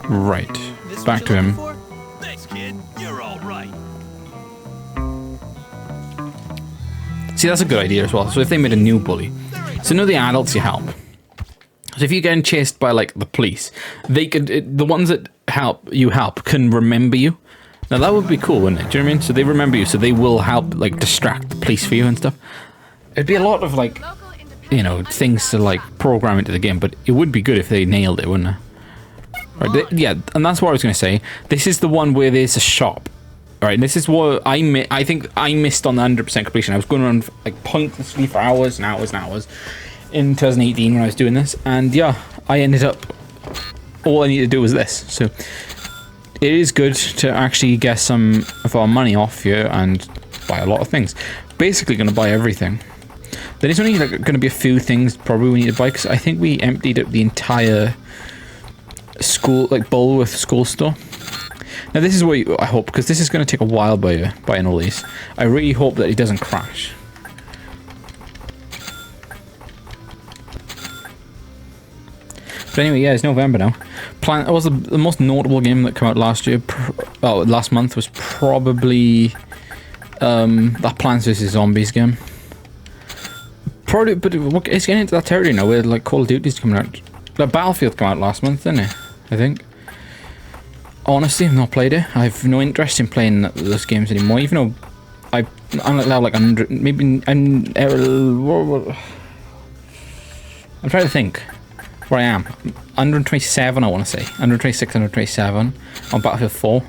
Right. Back to him. Thanks, kid. You're all right. See, that's a good idea as well. So if they made a new bully, so know the adults you help. So if you're getting chased by like the police, they could the ones that help can remember you. Now that would be cool, wouldn't it? Do you know what I mean? So they remember you, so they will help like distract the police for you and stuff. It'd be a lot of like, you know, things to like program into the game, but it would be good if they nailed it, wouldn't it? Right, yeah, and that's what I was going to say. This is the one where there's a shop. Alright, this is what I think I missed on the 100% completion. I was going around like pointlessly for hours and hours and hours in 2018 when I was doing this, and yeah, I ended up, all I need to do was this. So it is good to actually get some of our money off here and buy a lot of things. Basically going to buy everything. There is only like, going to be a few things probably we need to buy, because I think we emptied up the entire school, like Bulworth school store. Now this is what I hope, because this is going to take a while buying all these. I really hope that it doesn't crash. But anyway, yeah, it's November now. It was the most notable game that came out last year. Last month was probably that Plants vs Zombies game. Probably, but it's getting into that territory now where like Call of Duty's coming out. Like Battlefield came out last month, didn't it? I think. Honestly, I've not played it. I have no interest in playing those games anymore. Even though I'm like level like 100, maybe I'm trying to think where I am. 127, I want to say 126, 127 on Battlefield 4.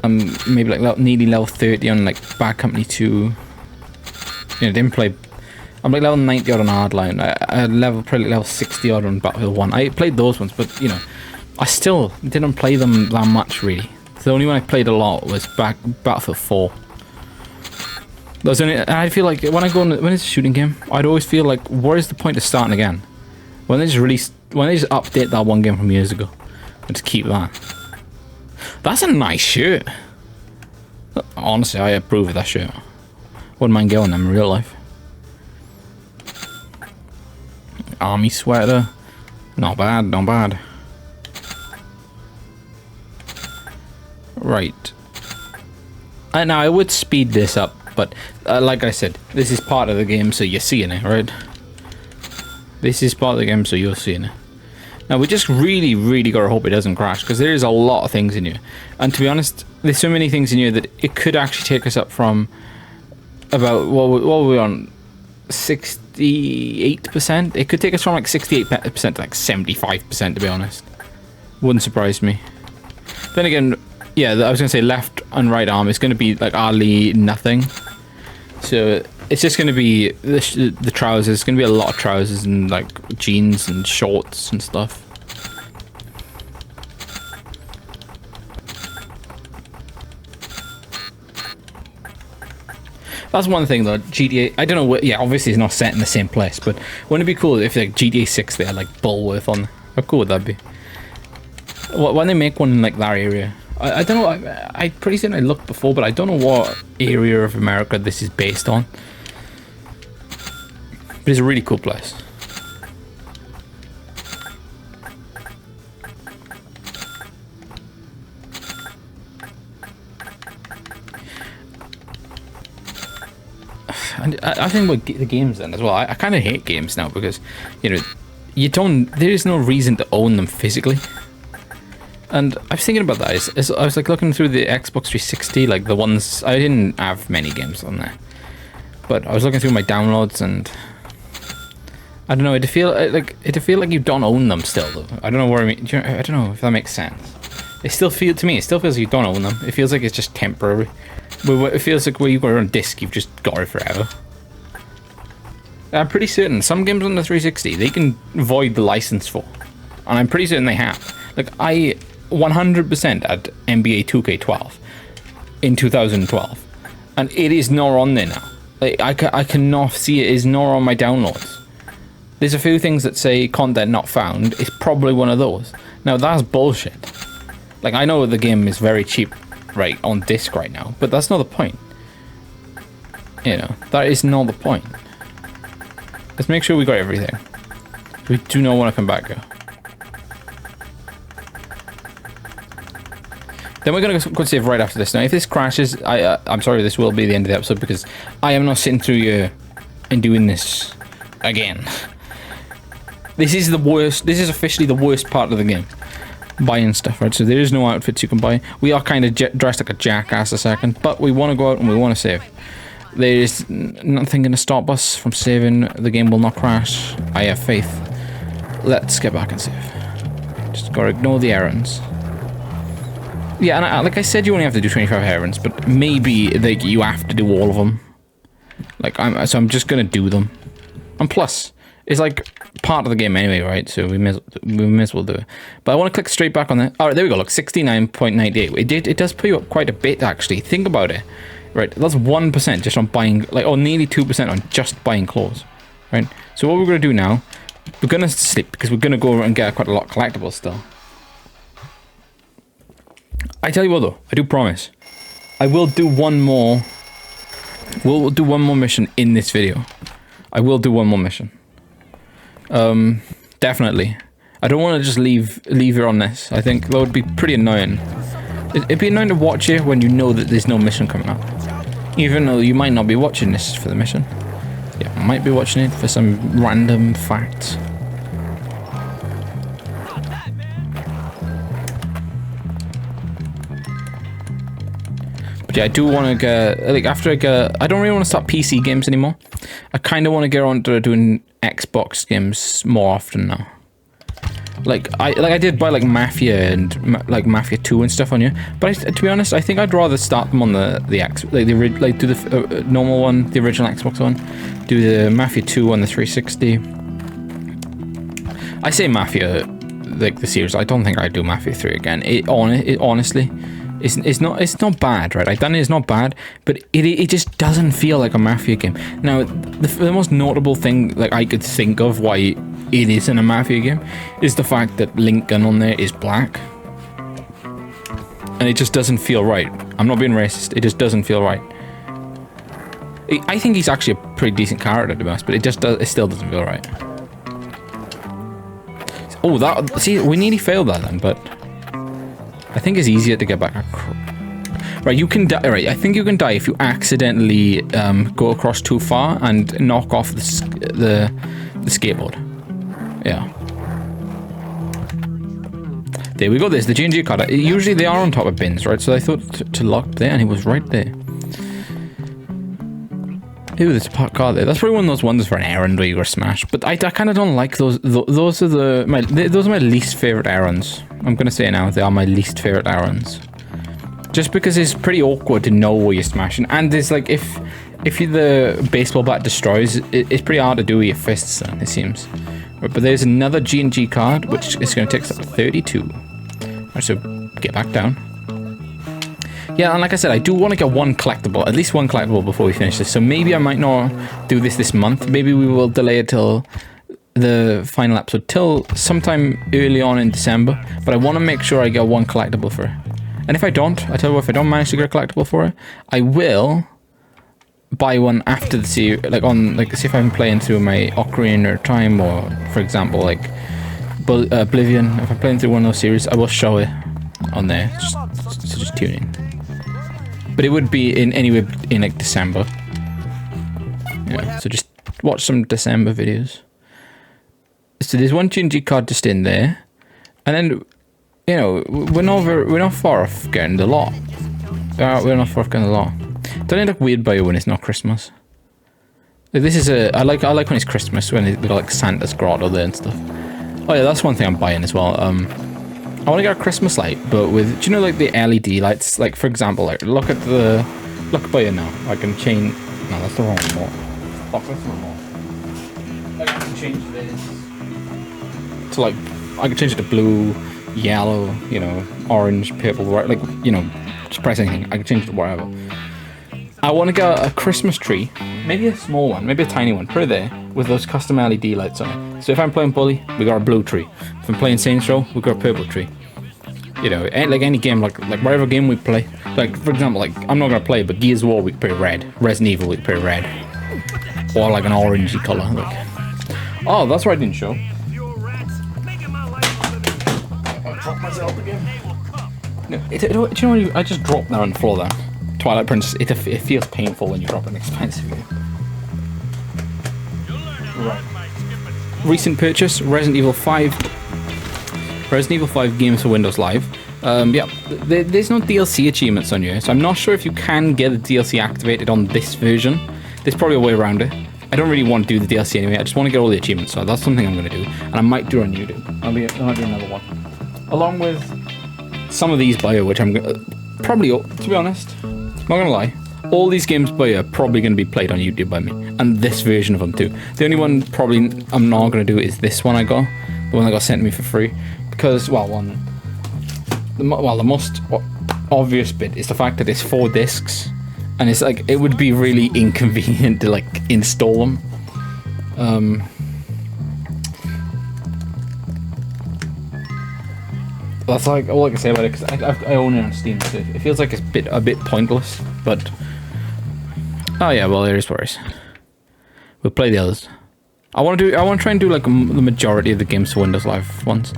I'm maybe like nearly level 30 on like Bad Company 2. You know, didn't play. I'm like level 90 odd on Hardline. I probably level 60 odd on Battlefield 1. I played those ones, but you know, I still didn't play them that much really. The only one I played a lot was Battlefield 4. There's only, and I feel like when it's a shooting game, I'd always feel like, where's the point of starting again? When they just update that one game from years ago, and just keep that. That's a nice shirt. Honestly, I approve of that shirt. Wouldn't mind going them in real life. Army sweater, not bad, not bad. Right. Now I would speed this up, but like I said, this is part of the game, so you're seeing it, right? This is part of the game, so you're seeing it. Now we just really gotta hope it doesn't crash, because there is a lot of things in here. And to be honest, there's so many things in here that it could actually take us up from about, what were we on? 68%? It could take us from like 68% to like 75%, to be honest. Wouldn't surprise me. Then again, yeah, I was gonna say left and right arm is gonna be like hardly nothing. So it's just gonna be the trousers. It's gonna be a lot of trousers and like jeans and shorts and stuff. That's one thing though, GTA, I don't know what, yeah, obviously it's not set in the same place, but wouldn't it be cool if like GTA 6 they had like Bulworth on? How cool would that be? When they make one in like that area, I don't know, I pretty certain I looked before, but I don't know what area of America this is based on. But it's a really cool place. And I think about the games then as well. I kind of hate games now because, you know, there is no reason to own them physically. And I was thinking about that. I was like looking through the Xbox 360, like the ones, I didn't have many games on there, but I was looking through my downloads and I don't know, it'd feel like you don't own them still though. I don't know what I mean. I don't know if that makes sense. It still feels like you don't own them. It feels like it's just temporary. It feels like where you got it on disc, you've just got it forever. I'm pretty certain some games on the 360 they can void the license for, and I'm pretty certain they have. Like I 100% had NBA 2K12 in 2012, and it is not on there now. Like I cannot see it is not on my downloads. There's a few things that say content not found. It's probably one of those. Now that's bullshit. Like I know the game is very cheap, right, on disc right now, but that's not the point. You know, that is not the point. Let's make sure we got everything. We do not want to come back here. Then we're going to go save right after this. Now, if this crashes, I'm sorry, this will be the end of the episode because I am not sitting through here and doing this again. This is the worst. This is officially the worst part of the game. Buying stuff, right? So there is no outfits you can buy. We are kind of dressed like a jackass a second, but we want to go out and we want to save. There is nothing going to stop us from saving. The game will not crash. I have faith. Let's get back and save. Just gotta ignore the errands. Yeah, and like I said, you only have to do 25 errands, but maybe like you have to do all of them. Like so I'm just gonna do them. And plus, it's like part of the game anyway, right? So we may as well do it. But I want to click straight back on that. All right, there we go. Look, 69.98. It does put you up quite a bit actually. Think about it. Right, that's 1% just on buying, like, or nearly 2% on just buying clothes. Right. So what we're gonna do now? We're gonna sleep because we're gonna go and get quite a lot of collectibles still. I tell you what though, I do promise, I will do one more. We'll do one more mission in this video. I will do one more mission. Definitely. I don't want to just leave her on this. I think that would be pretty annoying. It'd be annoying to watch it when you know that there's no mission coming up. Even though you might not be watching this for the mission. Yeah, I might be watching it for some random facts. But yeah, I do want to get, like, after I don't really want to start PC games anymore. I kind of want to get on to doing Xbox games more often now. Like I did buy like Mafia and like Mafia 2 and stuff on here, but to be honest, I think I'd rather start them on the X, like do the normal one, the original Xbox one, do the Mafia 2 on the 360. I say Mafia, like the series. I don't think I'd do Mafia 3 again. It honestly, it's not bad, right? I've done it. It's not bad, but it just doesn't feel like a Mafia game. Now, the most notable thing like I could think of why it isn't a Mafia game is the fact that Lincoln on there is black, and it just doesn't feel right. I'm not being racist. It just doesn't feel right. I think he's actually a pretty decent character to be honest, but it still doesn't feel right. Oh, see, we nearly failed that then, but I think it's easier to get back. Right, you can die. Right, I think you can die if you accidentally go across too far and knock off the skateboard. Yeah. There we go. There's the G&G card. Usually they are on top of bins, right? So I thought to lock there, and he was right there. Ooh, there's a parked car there. That's probably one of those ones for an errand where you go smash. But I kind of don't like those. Those are my least favorite errands. I'm gonna say now they are my least favorite errands. Just because it's pretty awkward to know where you're smashing, and there's like if the baseball bat destroys, it's pretty hard to do with your fists. Then it seems. Right, but there's another G&G card, which is going to take us up to 32. Right, so get back down. Yeah, and like I said, I do want to get one collectible, at least one collectible before we finish this. So maybe I might not do this month. Maybe we will delay it till the final episode, till sometime early on in December. But I want to make sure I get one collectible for it. And if I don't, I tell you what, if I don't manage to get a collectible for it, I will buy one after the series, like see if I'm playing through my Ocarina of Time, or for example like Oblivion. If I'm playing through one of those series, I will show it on there. So just tune in. But it would be anywhere in like December. Yeah, so just watch some December videos. So there's one G&G card just in there, and then we're not far off getting the lot. We're not far off getting the lot. Don't it look weird by you when it's not Christmas? This is I like when it's Christmas, when they've got like Santa's grotto there and stuff. Oh yeah, that's one thing I'm buying as well. I want to get a Christmas light, but with, do you know, like the LED lights? Like for example, like look by you now. I can change. No, that's the wrong remote. Fuck, that's the remote. I can change this to like, I can change it to blue, yellow, orange, purple, right? Like, just press anything. I can change it to whatever. I want to get a Christmas tree, maybe a small one, maybe a tiny one, put it there, with those custom LED lights on it. So if I'm playing Bully, we got a blue tree. If I'm playing Saints Row, we got a purple tree. Like any game, like whatever game we play. Like, for example, like, I'm not going to play, but Gears of War, we could put red. Resident Evil, we could put red. Or like an orangey colour. Like. Oh, that's what I didn't show. I dropped myself again. No, do you know when I just dropped there on the floor there? Twilight Princess, it feels painful when you drop an expensive game. Right. Recent purchase, Resident Evil 5. Resident Evil 5 games for Windows Live. Yeah, there's no DLC achievements on here, so I'm not sure if you can get the DLC activated on this version. There's probably a way around it. I don't really want to do the DLC anyway, I just want to get all the achievements, so that's something I'm going to do. And I might do a new do. I'll do another one. Along with some of these bio, which I'm probably, to be honest, not gonna lie, all these games by are probably going to be played on YouTube by me, and this version of them too. The only one probably I'm not going to do is this one I got, the one that got sent to me for free, because, well, the most obvious bit is the fact that it's 4 discs, and it's like, it would be really inconvenient to like install them. That's like all I can say about it, because I own it on Steam, so it feels like it's a bit pointless, but oh yeah, well, there's worries. We'll play the others. I want to try and do like the majority of the games for Windows Live ones.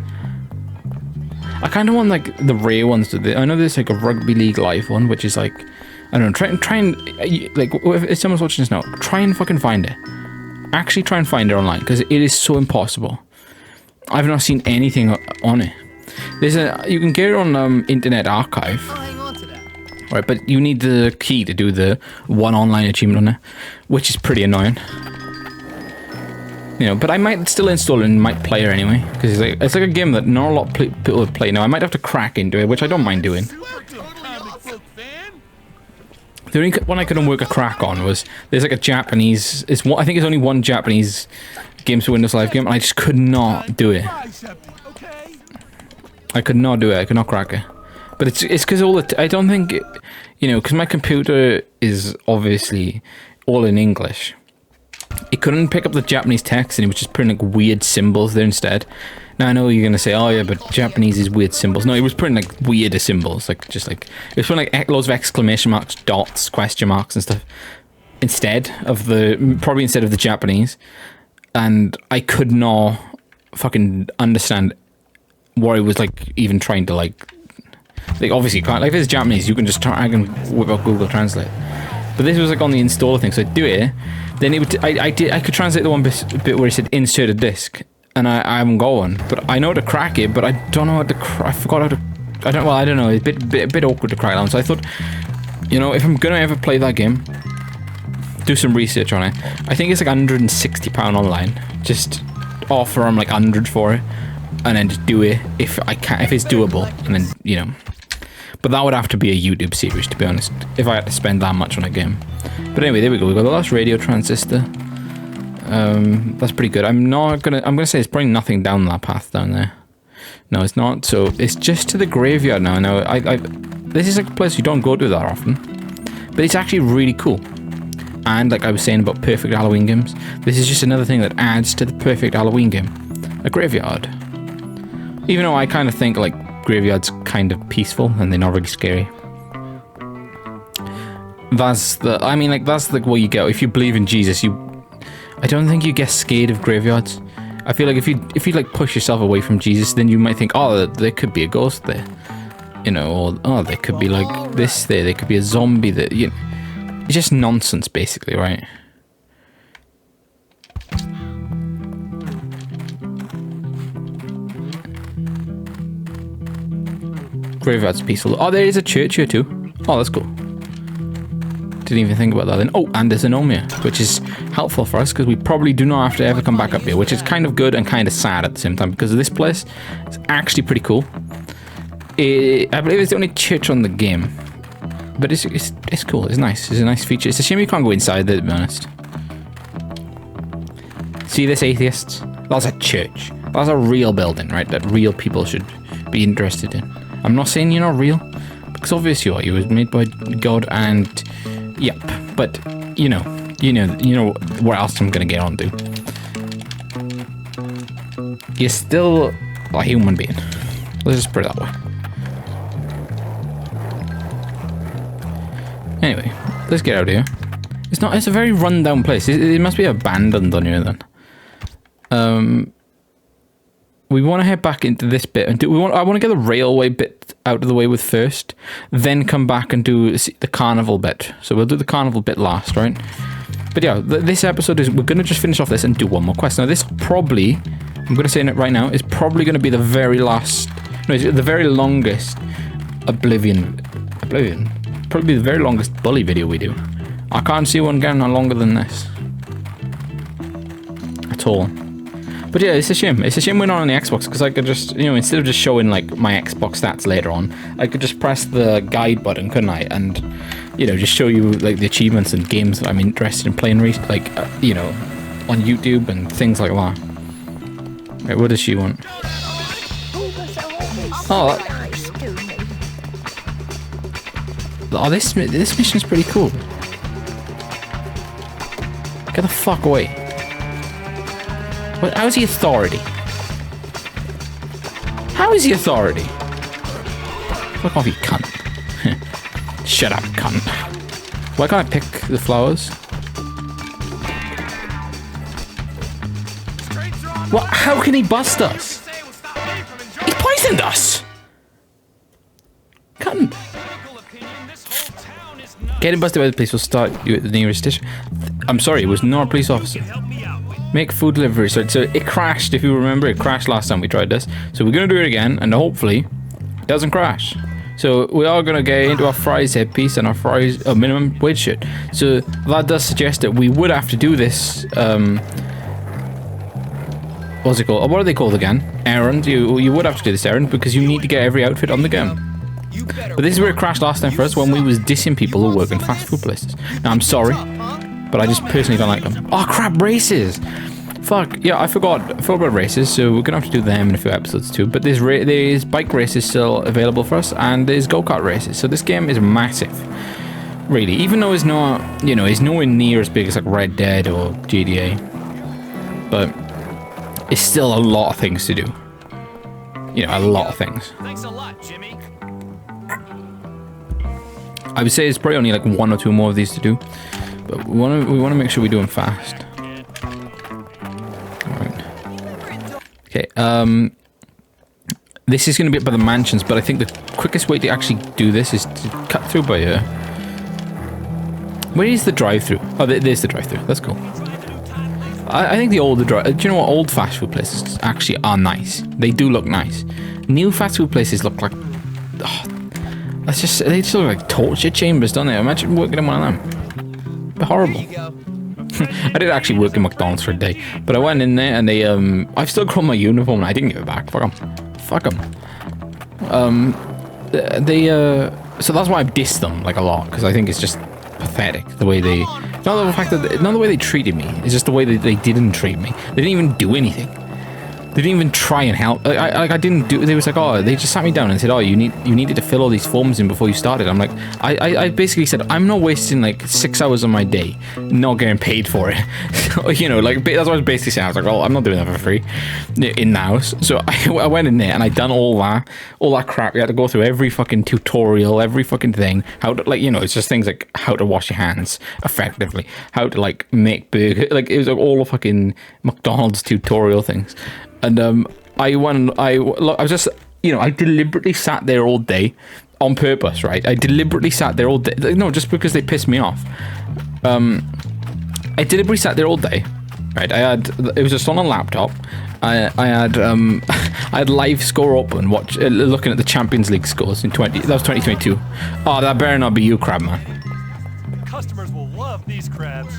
I kind of want like the rare ones to I know there's like a Rugby League Live one, which is like, I don't know, try and like, if someone's watching this now, try and fucking find it. Actually try and find it online, because it is so impossible. I've not seen anything on it. You can get it on Internet Archive. I'll hang on to that. Right, but you need the key to do the one online achievement on it, which is pretty annoying. But I might still install it and might play it anyway, because it's like a game that not a lot of people would play. Now I might have to crack into it, which I don't mind doing. The only one I couldn't work a crack on was there's like a Japanese. I think it's only one Japanese Games for Windows Live game, and I just could not do it. I could not do it. I could not crack it. But it's because I don't think, because my computer is obviously all in English. It couldn't pick up the Japanese text, and it was just putting like weird symbols there instead. Now I know you're gonna say, oh yeah, but Japanese is weird symbols. No, it was putting like weirder symbols, it was putting like loads of exclamation marks, dots, question marks, and stuff instead of the Japanese, and I could not fucking understand what it was like even trying to like obviously you can't, like if it's Japanese you can just I can whip out Google Translate, but this was like on the installer thing, so I'd do it, then it would I could translate the one bit where it said insert a disk, and I haven't got one, but I know how to crack it, but I don't know how to I forgot how to, I don't know, it's a bit awkward to crack that one, so I thought, you know, if I'm gonna ever play that game, do some research on it. I think it's like £160 online, just offer them like 100 for it, and then just do it if I can, if it's doable, and then, you know, but that would have to be a YouTube series, to be honest, if I had to spend that much on a game. But anyway, there we go, we got the last radio transistor. That's pretty good. I'm gonna say it's probably nothing down that path down there. No, it's not. So it's just to the graveyard now. Now, this is like a place you don't go to that often, but it's actually really cool. And like I was saying about perfect Halloween games, this is just another thing that adds to the perfect Halloween game. A graveyard. Even though I kind of think like graveyards kind of peaceful and they're not really scary. That's the way you go. If you believe in Jesus, I don't think you get scared of graveyards. I feel like if you like push yourself away from Jesus, then you might think, oh, there could be a ghost there, you know, or oh, there could be like this there. There could be a zombie there. You know, it's just nonsense, basically, right? Graveyard's peaceful. Oh, there is a church here too. Oh, that's cool. Didn't even think about that then. Oh, and there's an gnome here, which is helpful for us because we probably do not have to ever come back up here, which is kind of good and kind of sad at the same time because this place is actually pretty cool. I believe it's the only church on the game, but it's cool. It's nice. It's a nice feature. It's a shame you can't go inside there, to be honest. See this, atheists? That's a church. That's a real building, right? That real people should be interested in. I'm not saying you're not real, because obviously you are. You was made by God, and yep. But you know what else I'm gonna get on to. You're still a human being. Let's just put it that way. Anyway, let's get out of here. It's a very run-down place. It must be abandoned on here then. We want to head back into this bit and I want to get the railway bit out of the way with first, then come back and do the carnival bit. So we'll do the carnival bit last, right? But yeah, this episode we're going to just finish off this and do one more quest. Now this probably, I'm going to say it right now, is probably going to be the very last, no, it's the very longest Oblivion, probably the very longest Bully video we do. I can't see one getting on longer than this. At all. But yeah, it's a shame. It's a shame we're not on the Xbox, because I could just, you know, instead of just showing like my Xbox stats later on, I could just press the guide button, couldn't I? And, you know, just show you like the achievements and games that I'm interested in playing, you know, on YouTube and things like that. Right, what does she want? Oh, this mission's pretty cool. Get the fuck away. How is he authority? How is he authority? Fuck off, you cunt. Shut up, cunt. Why can't I pick the flowers? What? How can he bust us? He poisoned us! Cunt. Getting busted by the police will start you at the nearest station. I'm sorry, it was not a police officer. Make food delivery. So it crashed, if you remember. It crashed last time we tried this. So we're going to do it again, and hopefully it doesn't crash. So we are going to get into our fries headpiece and our fries minimum wage shit. So that does suggest that we would have to do this. What's it called? What are they called again? Errand. You would have to do this errand because you need to get every outfit on the game. But this is where it crashed last time for us, when we was dissing people who work in fast food places. Now I'm sorry, but I just personally don't like them. Oh crap, races! Fuck, yeah, I forgot about races, so we're gonna have to do them in a few episodes too. But there's bike races still available for us, and there's go-kart races. So this game is massive, really. Even though it's not, you know, it's nowhere near as big as like Red Dead or GTA, but it's still a lot of things to do. You know, a lot of things. Thanks a lot, Jimmy. I would say it's probably only like one or two more of these to do, but we want to make sure we do them fast. Okay, this is going to be up by the mansions, but I think the quickest way to actually do this is to cut through by here. Where is the drive-through? Oh, there's the drive-through. That's cool. I think the older do you know what, old fast food places actually are nice. They do look nice. New fast food places look like, they just look like torture chambers, don't they? Imagine working in one of them. They're horrible. I did actually work in McDonald's for a day, but I went in there and they I've still got my uniform and I didn't give it back. Fuck them. So that's why I've dissed them like a lot, because I think it's just pathetic the way they, not the way they treated me, it's just the way that they didn't treat me. They didn't even do anything. They didn't even try and help. I didn't do. They was like, oh, they just sat me down and said, oh, you needed to fill all these forms in before you started. I'm like, I basically said, I'm not wasting like 6 hours of my day not getting paid for it. You know, like that's what I was basically saying. I was like, well, I'm not doing that for free in the house. So I went in there and I done all that crap. You had to go through every fucking tutorial, every fucking thing. How to, like, you know, it's just things like how to wash your hands effectively, how to like make burger. Like it was like all the fucking McDonald's tutorial things. And I was just, you know, I deliberately sat there all day on purpose, right? I deliberately sat there all day. No, just because they pissed me off. I deliberately sat there all day, right? It was just on a laptop. I had live score open, looking at the Champions League scores in that was 2022. Oh, that better not be you, Crab Man. Customers will love these crabs.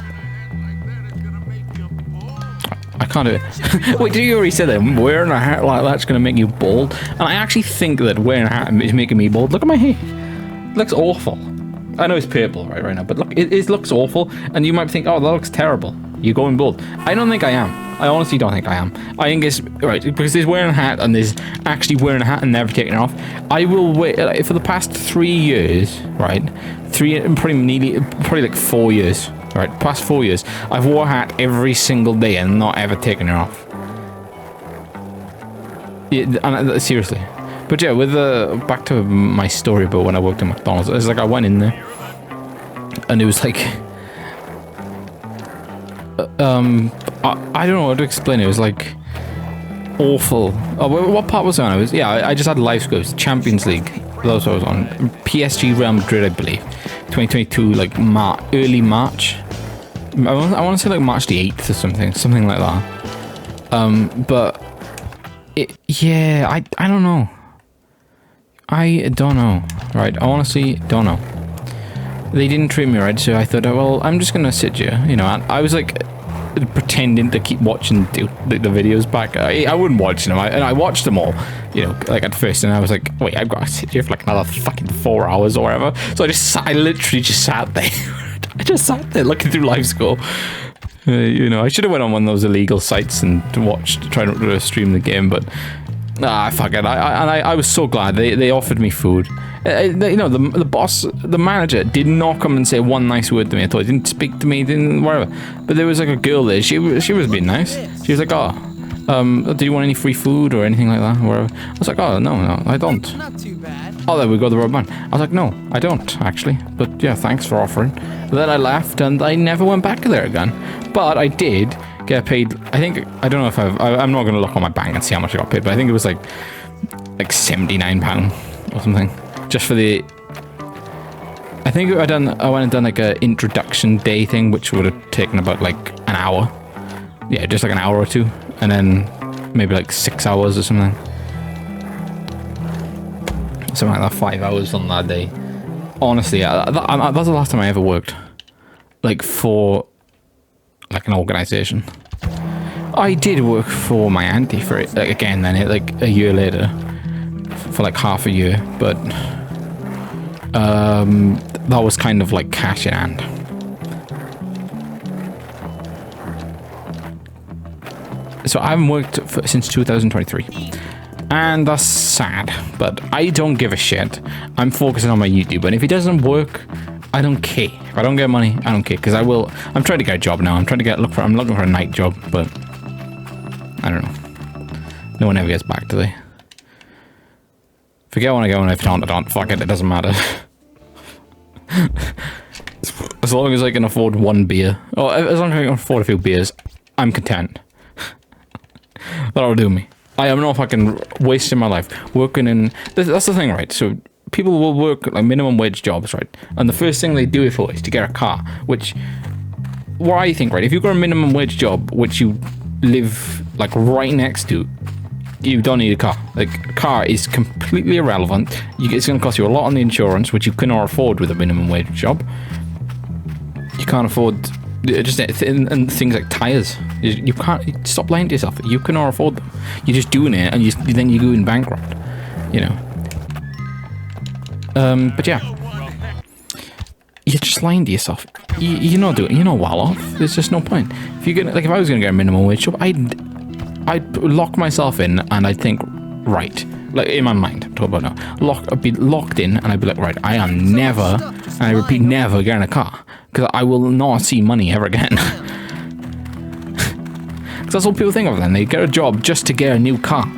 I can't do it. Wait, did you already say that? Wearing a hat like that's going to make you bald? And I actually think that wearing a hat is making me bald. Look at my hair. It looks awful. I know it's purple right now, but look, it looks awful. And you might think, oh, that looks terrible. You're going bald. I don't think I am. I honestly don't think I am. I think it's, right, because there's wearing a hat and there's actually wearing a hat and never taking it off. I will wait, for the past 3 years, right? Probably like 4 years. Right, past 4 years, I've wore a hat every single day and not ever taken it off. Yeah, seriously. But yeah, with back to my story about when I worked at McDonald's, it's like I went in there and it was like, I don't know how to explain it. It was like awful. Oh, what part was I on? I just had live scores, Champions League. That's what I was on. PSG Real Madrid, I believe. 2022, like early March. I want to say like March the 8th or something like that. But I don't know. I don't know. Right, I honestly don't know. They didn't treat me right, so I thought, oh, well, I'm just gonna sit here, you know. And I was like pretending to keep watching the videos back. I wouldn't watch them, and I watched them all, you know, like at first, and I was like, wait, I've got to sit here for like another fucking 4 hours or whatever. So I literally just sat there. I just sat there looking through live score. You know, I should have went on one of those illegal sites and tried to stream the game, but fuck it. I was so glad they offered me food. You know, the boss, the manager, did not come and say one nice word to me. I thought he didn't speak to me, didn't whatever. But there was like a girl there. She was being nice. She was like, oh, do you want any free food or anything like that? Or whatever. I was like, oh, no, I don't. Not too bad. Oh, there we go, the rubber band. I was like, no, I don't, actually. But yeah, thanks for offering. But then I left and I never went back there again. But I did get paid, I don't know if I'm not going to look on my bank and see how much I got paid, but I think it was like £79 or something. Just for the, I think I went and done like a introduction day thing, which would have taken about like an hour. Yeah, just like an hour or two. And then maybe like 6 hours or something. Something like that, 5 hours on that day. Honestly, that's the last time I ever worked. Like for like an organisation. I did work for my auntie for it, like, again then, like a year later. For like half a year, but that was kind of like cash in hand. So I haven't worked since 2023. And that's sad, but I don't give a shit. I'm focusing on my YouTube, and if it doesn't work, I don't care. If I don't get money, I don't care, because I'm trying to get a job now. I'm looking for a night job, but I don't know. No one ever gets back, do they? Forget when I go, and if not, I don't. Fuck it, it doesn't matter. As long as I can afford one beer, or as long as I can afford a few beers, I'm content. That'll do me. I am not fucking wasting my life working in. That's the thing, right? So people will work like minimum wage jobs, right? And the first thing they do it for is to get a car, which what I think, right? If you've got a minimum wage job, which you live like right next to, you don't need a car. Like, a car is completely irrelevant. It's going to cost you a lot on the insurance, which you cannot afford with a minimum wage job. You can't afford just and things like tires. You can't. Stop lying to yourself. You cannot afford them. You're just doing it, and then you go in bankrupt. You know. But yeah, you're just lying to yourself. You're not doing. You're not well off. There's just no point. If you're gonna, like, if I was gonna get a minimum wage job, I'd lock myself in, and I'd think, right, like in my mind, I'm talking about now, I'd be locked in, and I'd be like, right, I am never, and I repeat, never getting a car, because I will not see money ever again. Because that's what people think of then. They get a job just to get a new car,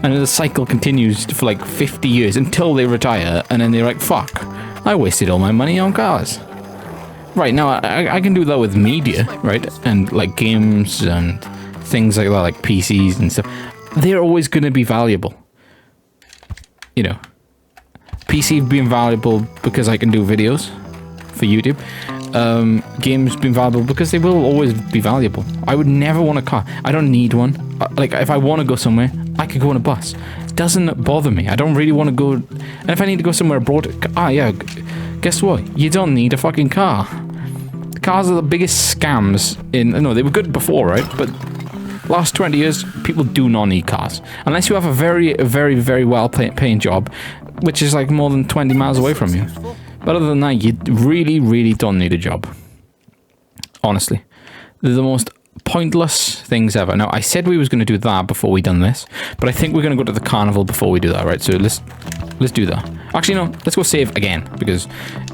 and the cycle continues for like 50 years until they retire, and then they're like, fuck, I wasted all my money on cars. Right, now I can do that with media, right, and like games and things like that, like PCs and stuff. They're always going to be valuable. You know, PC being valuable because I can do videos for YouTube. Games being valuable because they will always be valuable. I would never want a car. I don't need one. Like, if I want to go somewhere, I could go on a bus. It doesn't bother me. I don't really want to go. And if I need to go somewhere abroad, yeah, guess what? You don't need a fucking car. Cars are the biggest scams in. No, they were good before, right? But last 20 years, people do not need cars. Unless you have a very, very, very well paying job, which is like more than 20 miles away from you. But other than that, you really, really don't need a job. Honestly. They're the most pointless things ever. Now, I said we was going to do that before we done this, but I think we're going to go to the carnival before we do that, right? So let's do that. Actually, no, let's go save again, because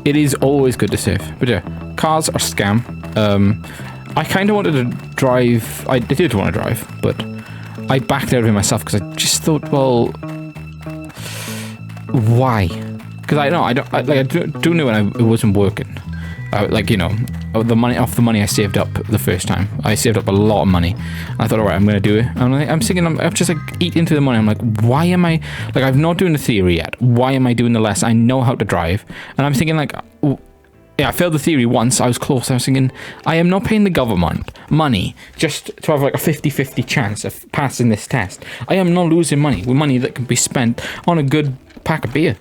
it is always good to save. But yeah, cars are scam. I kind of wanted to drive. I did want to drive, but I backed out of it myself because I just thought, well, why? Because I do know when it wasn't working. Like, you know, the money I saved up the first time. I saved up a lot of money. I thought, all right, I'm going to do it. I'm thinking, I'm just like eat into the money. I'm like, why am I, like, I'm not doing the theory yet. Why am I doing the lesson? I know how to drive. And I'm thinking like, yeah, I failed the theory once. I was close. I was thinking, I am not paying the government money just to have like a 50-50 chance of passing this test. I am not losing money with money that can be spent on a good pack of beer.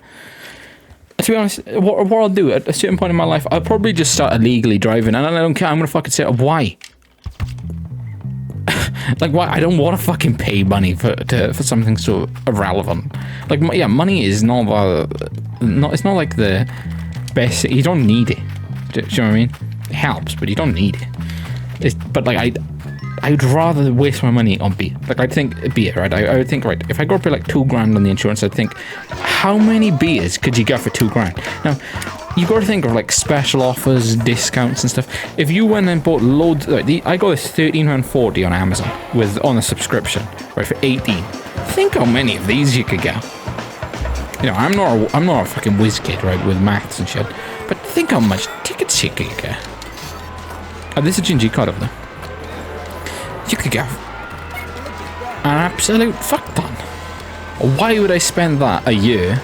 To be honest, what I'll do at a certain point in my life, I'll probably just start illegally driving, and I don't care. I'm gonna fucking say, why? Like, why? I don't want to fucking pay money for something so irrelevant. Like, yeah, money is not it's not like the best. You don't need it. Do you know what I mean? It helps, but you don't need it. But like, I'd rather waste my money on beer. Like, I'd think beer, right? I would think, right, if I go up to like $2 grand on the insurance, I'd think, how many beers could you get for $2 grand? Now, you got to think of like special offers, discounts and stuff. If you went and bought loads, like I got this £13.40 on Amazon on a subscription, right, for 18. Think how many of these you could get. You know, I'm not a fucking whiz kid, right, with maths and shit. But think how much tickets you could get. Oh, this is a Gingy card over there. You could get an absolute fuck ton. Why would I spend that a year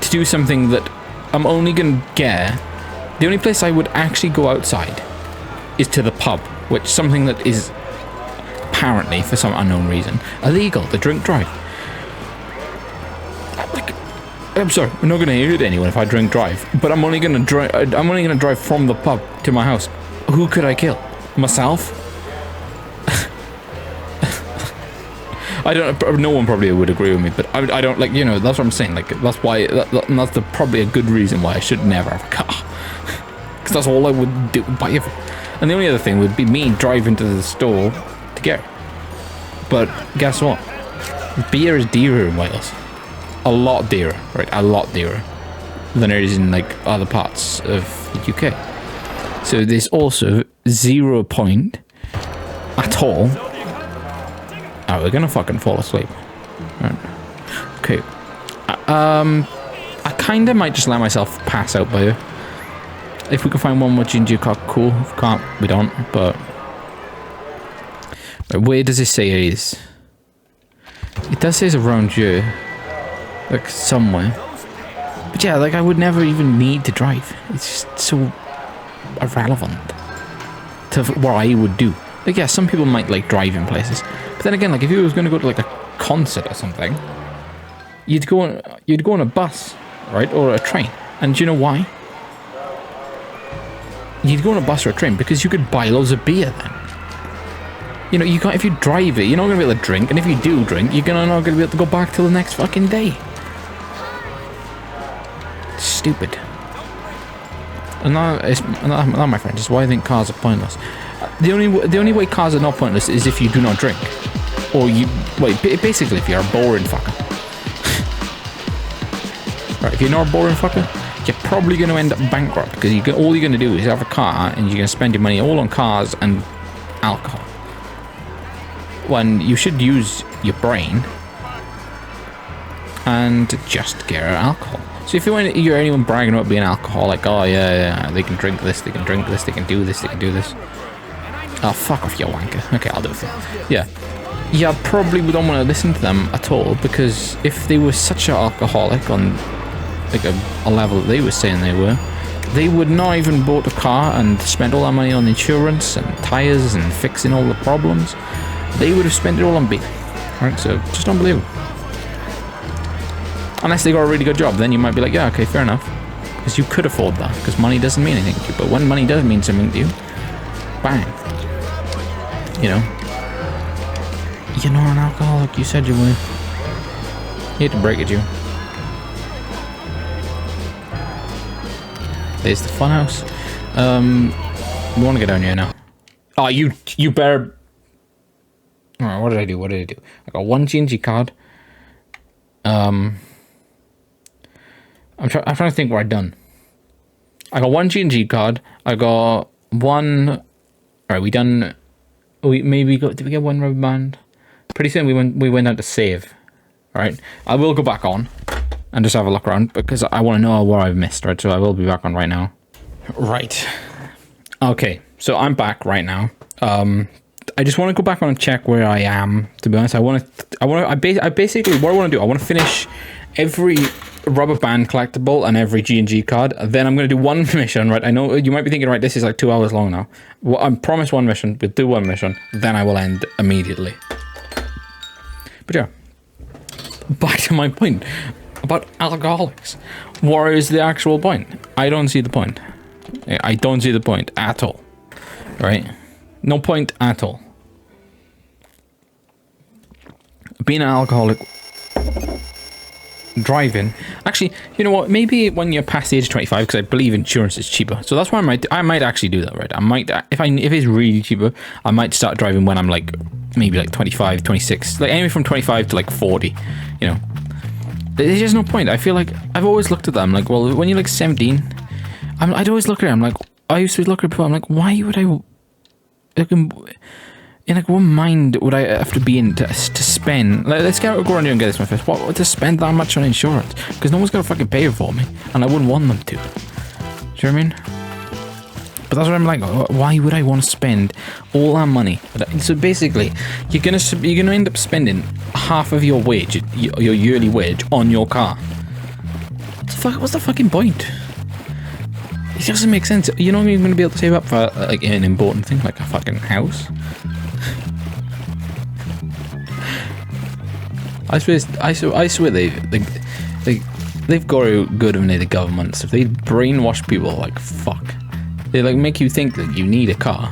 to do something that I'm only gonna get? The only place I would actually go outside is to the pub, which is something that is apparently, for some unknown reason, illegal to drink drive. Like, I'm sorry, I'm not gonna hurt anyone if I drink drive, but I'm only gonna drive from the pub to my house. Who could I kill? Myself? I don't. No one probably would agree with me, but I don't, like, you know. That's what I'm saying. Like, that's why. That's probably a good reason why I should never have a car, because that's all I would do. Buy it. And the only other thing would be me driving to the store to get it. But guess what? Beer is dearer in Wales. A lot dearer, right? A lot dearer than it is in like other parts of the UK. So there's also 0 point at all. Oh, we're gonna fucking fall asleep. Right. Okay. I kinda might just let myself pass out by here. If we can find one more ginger cock, cool. If we can't, we don't, but... Right, where does it say it is? It does say it's around here. Like, somewhere. But yeah, like, I would never even need to drive. It's just so irrelevant. to what I would do. Like, yeah, some people might like driving places, but then again, like if you was going to go to like a concert or something, you'd go on a bus, right, or a train. And do you know why? You'd go on a bus or a train because you could buy loads of beer then. You know, you can't, if you drive it, you're not going to be able to drink, and if you do drink, you're not going to be able to go back till the next fucking day. Stupid. And that, my friend, is why I think cars are pointless. The only way cars are not pointless is if you do not drink. Or you, wait, basically if you're a boring fucker. Right, if you're not a boring fucker, you're probably going to end up bankrupt, because all you're going to do is have a car, and you're going to spend your money all on cars and alcohol. When you should use your brain and just get alcohol. So if you hear anyone bragging about being alcoholic, oh yeah, they can drink this, they can drink this, they can do this, they can do this. Oh, fuck off, you wanker. Okay, I'll do it. Yeah. Yeah, I probably don't want to listen to them at all, because if they were such an alcoholic on like a level that they were saying they would not even bought a car and spent all that money on insurance and tires and fixing all the problems. They would have spent it all on beer. Right, so just unbelievable. Unless they got a really good job, then you might be like, yeah, okay, fair enough. Because you could afford that, because money doesn't mean anything to you. But when money does mean something to you, bang. You know? You're not an alcoholic, you said you were. Hate to break it to you. There's the funhouse. We want to get down here now. Oh, you better... Alright, what did I do? I got one G&G card. I'm trying to think where I've done. I got one G&G card. I got one... Alright, did we get one rubber band? Pretty soon we went out to save. Alright, I will go back on and just have a look around, because I want to know where I've missed, right? So I will be back on right now. Right. Okay, so I'm back right now. I just want to go back on and check where I am, to be honest. I basically, what I want to do, I want to finish every rubber band collectible and every G&G card. Then I'm going to do one mission, right? I know you might be thinking, right, this is like 2 hours long now. Well, I promise one mission, we'll do one mission, then I will end immediately. But yeah, back to my point about alcoholics. What is the actual point? I don't see the point. I don't see the point at all, right? No point at all. Being an alcoholic, driving. Actually, you know what? Maybe when you're past the age of 25, because I believe insurance is cheaper. So that's why I might actually do that, right? I might, if it's really cheaper, I might start driving when I'm like, maybe like 25, 26, like anywhere from 25 to like 40, you know. There's just no point. I feel like I've always looked at them like, well, when you're like 17, I'd always look at it. I'm like, I used to look at people. I'm like, why would I? Like, in like, what mind would I have to be in to spend? Like, let's go around here and get this one first. What to spend that much on insurance? Because no one's gonna fucking pay for me, and I wouldn't want them to. Do you know what I mean? But that's what I'm like. Why would I want to spend all that money? So basically, you're gonna end up spending half of your wage, your yearly wage, on your car. What's the fucking point? It doesn't make sense. You're not even going to be able to save up for like an important thing like a fucking house. I swear they've got it good of the governments. If they brainwash people like fuck, they like make you think that you need a car,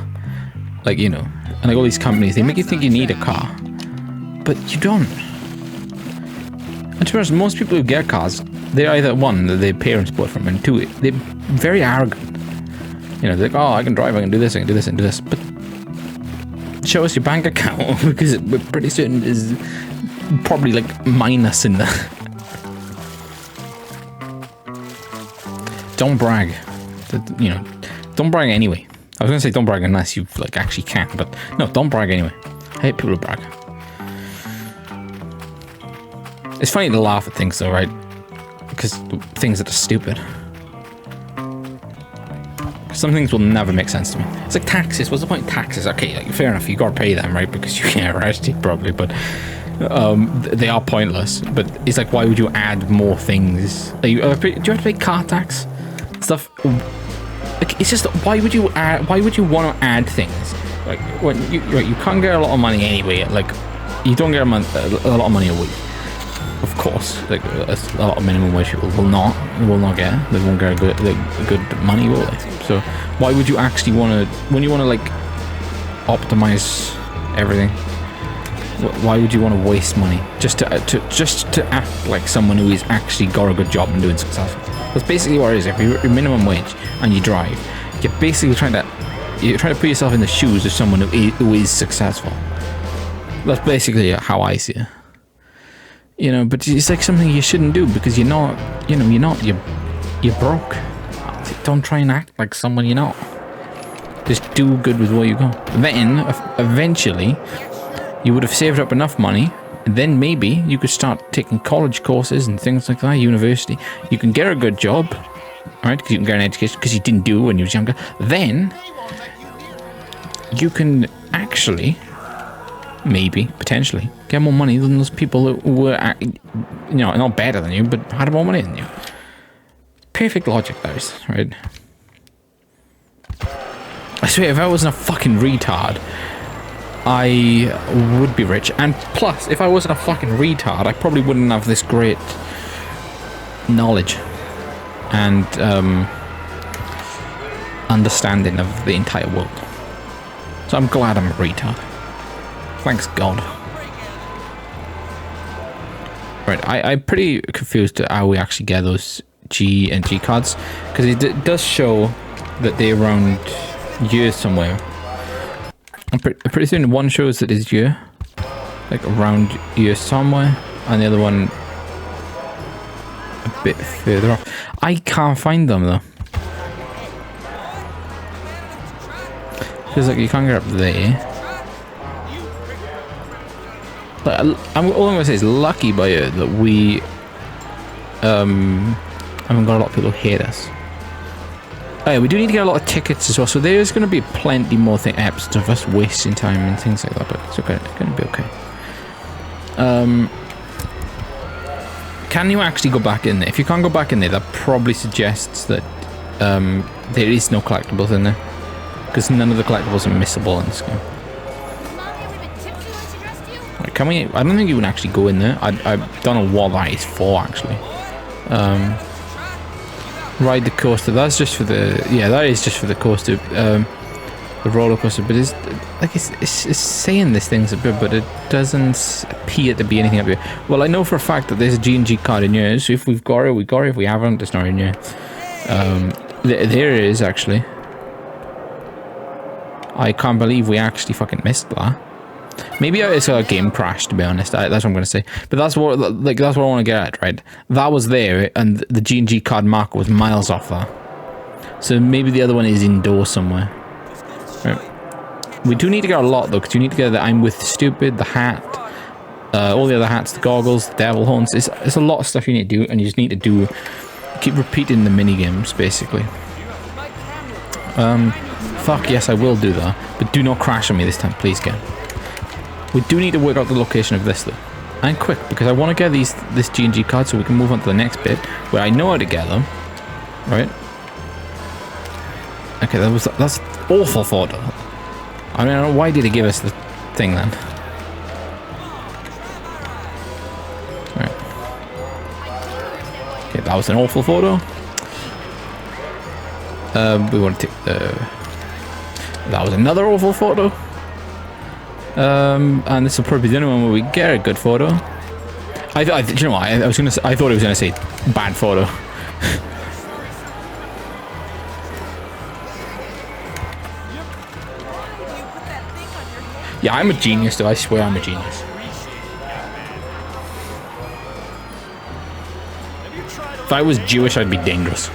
like, you know, and like all these companies, they make you think you need a car, but you don't. And to be honest, most people who get cars, they're either one, that their parents bought from, and two, they're very arrogant. You know, they're like, oh, I can drive, I can do this, I can do this, and do this. But show us your bank account, because we're pretty certain is probably like minus in there. Don't brag. You know, don't brag anyway. I was gonna say don't brag unless you like actually can, but no, don't brag anyway. I hate people who brag. It's funny to laugh at things though, right? Because things that are stupid. Some things will never make sense to me. It's like taxes. What's the point of taxes? Okay, like, fair enough, you gotta pay them, right? Because you get arrested probably, but they are pointless. But it's like, why would you add more things? Like, do you have to pay car tax? Stuff. Like, like, it's just, why would you want to add things? Like, when you can't get a lot of money anyway. Like, you don't get a lot of money a week. Of course, like a lot of minimum wage people will not get. They won't get good money, will they? So why would you actually want to, when you want to like optimize everything? Why would you want to waste money just to act like someone who is actually got a good job and doing successful? That's basically what it is. If you're minimum wage and you drive, you're basically trying to put yourself in the shoes of someone who is successful. That's basically how I see it. You know, but it's like something you shouldn't do because you're not, you're broke. Don't try and act like someone you're not. Just do good with what you got. Then, eventually, you would have saved up enough money, and then maybe you could start taking college courses and things like that, university. You can get a good job, right? Because you can get an education because you didn't do it when you was younger. Then, you can actually, maybe, potentially, get more money than those people who were, not better than you, but had more money than you. Perfect logic, that is, right? I swear, if I wasn't a fucking retard, I would be rich. And plus, if I wasn't a fucking retard, I probably wouldn't have this great knowledge and understanding of the entire world. So I'm glad I'm a retard. Thanks God. Right, I'm pretty confused at how we actually get those G and G cards, because it does show that they're around year somewhere. I'm pretty soon one shows that it's year, like around year somewhere, and the other one a bit further off. I can't find them though. Feels like you can't get up there. But all I'm gonna say is lucky by it that we haven't got a lot of people who hate us. Oh yeah, we do need to get a lot of tickets as well, so there's going to be plenty more episodes of us wasting time and things like that, but it's okay, it's going to be okay. Can you actually go back in there? If you can't go back in there, that probably suggests that there is no collectibles in there, because none of the collectibles are missable in this game. Right, can we? I don't think you can actually go in there. I don't know what that is for actually. Ride the coaster. That's just for the that is just for the coaster, the roller coaster. But it's like it's saying these things a bit, but it doesn't appear to be anything up here. Well, I know for a fact that there's a G&G card in here. So if we've got it, we got it. If we haven't, it's not in here. There it is actually. I can't believe we actually fucking missed that. Maybe it's a game crash, to be honest. That's what I'm going to say. But that's what I want to get at, right? That was there, and the G&G card marker was miles off that. So maybe the other one is indoors somewhere. Right. We do need to get a lot, though, because you need to get the I'm with Stupid, the hat, all the other hats, the goggles, the devil horns. It's a lot of stuff you need to do, and you just need to keep repeating the mini games, basically. Fuck yes, I will do that. But do not crash on me this time, please, again. We do need to work out the location of this though, and quick, because I want to get this G&G card so we can move on to the next bit where I know how to get them. Right? Okay, that's awful photo. I mean, I don't know, why did he give us the thing then? Right. Okay, that was an awful photo. We want to take the. That was another awful photo. And this will probably be the only one where we get a good photo. Do you know what? I thought it was gonna say bad photo. Yeah, I'm a genius, though. I swear I'm a genius. If I was Jewish, I'd be dangerous.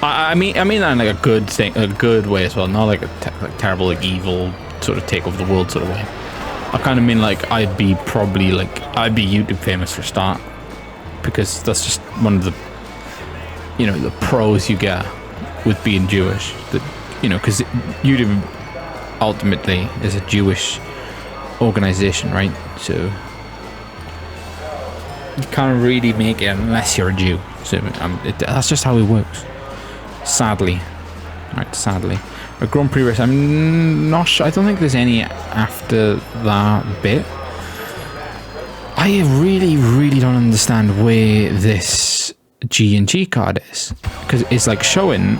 I mean that in like a good thing, a good way as well, not like a terrible, like evil sort of take over the world sort of way. I kind of mean like I'd be YouTube famous for a start, because that's just one of the, the pros you get with being Jewish. That because YouTube ultimately is a Jewish organization, right? So you can't really make it unless you're a Jew. So that's just how it works. Sadly. Right, sadly. A Grand Prix race, I'm not sure. I don't think there's any after that bit. I really, really don't understand where this G&G card is. Because it's like showing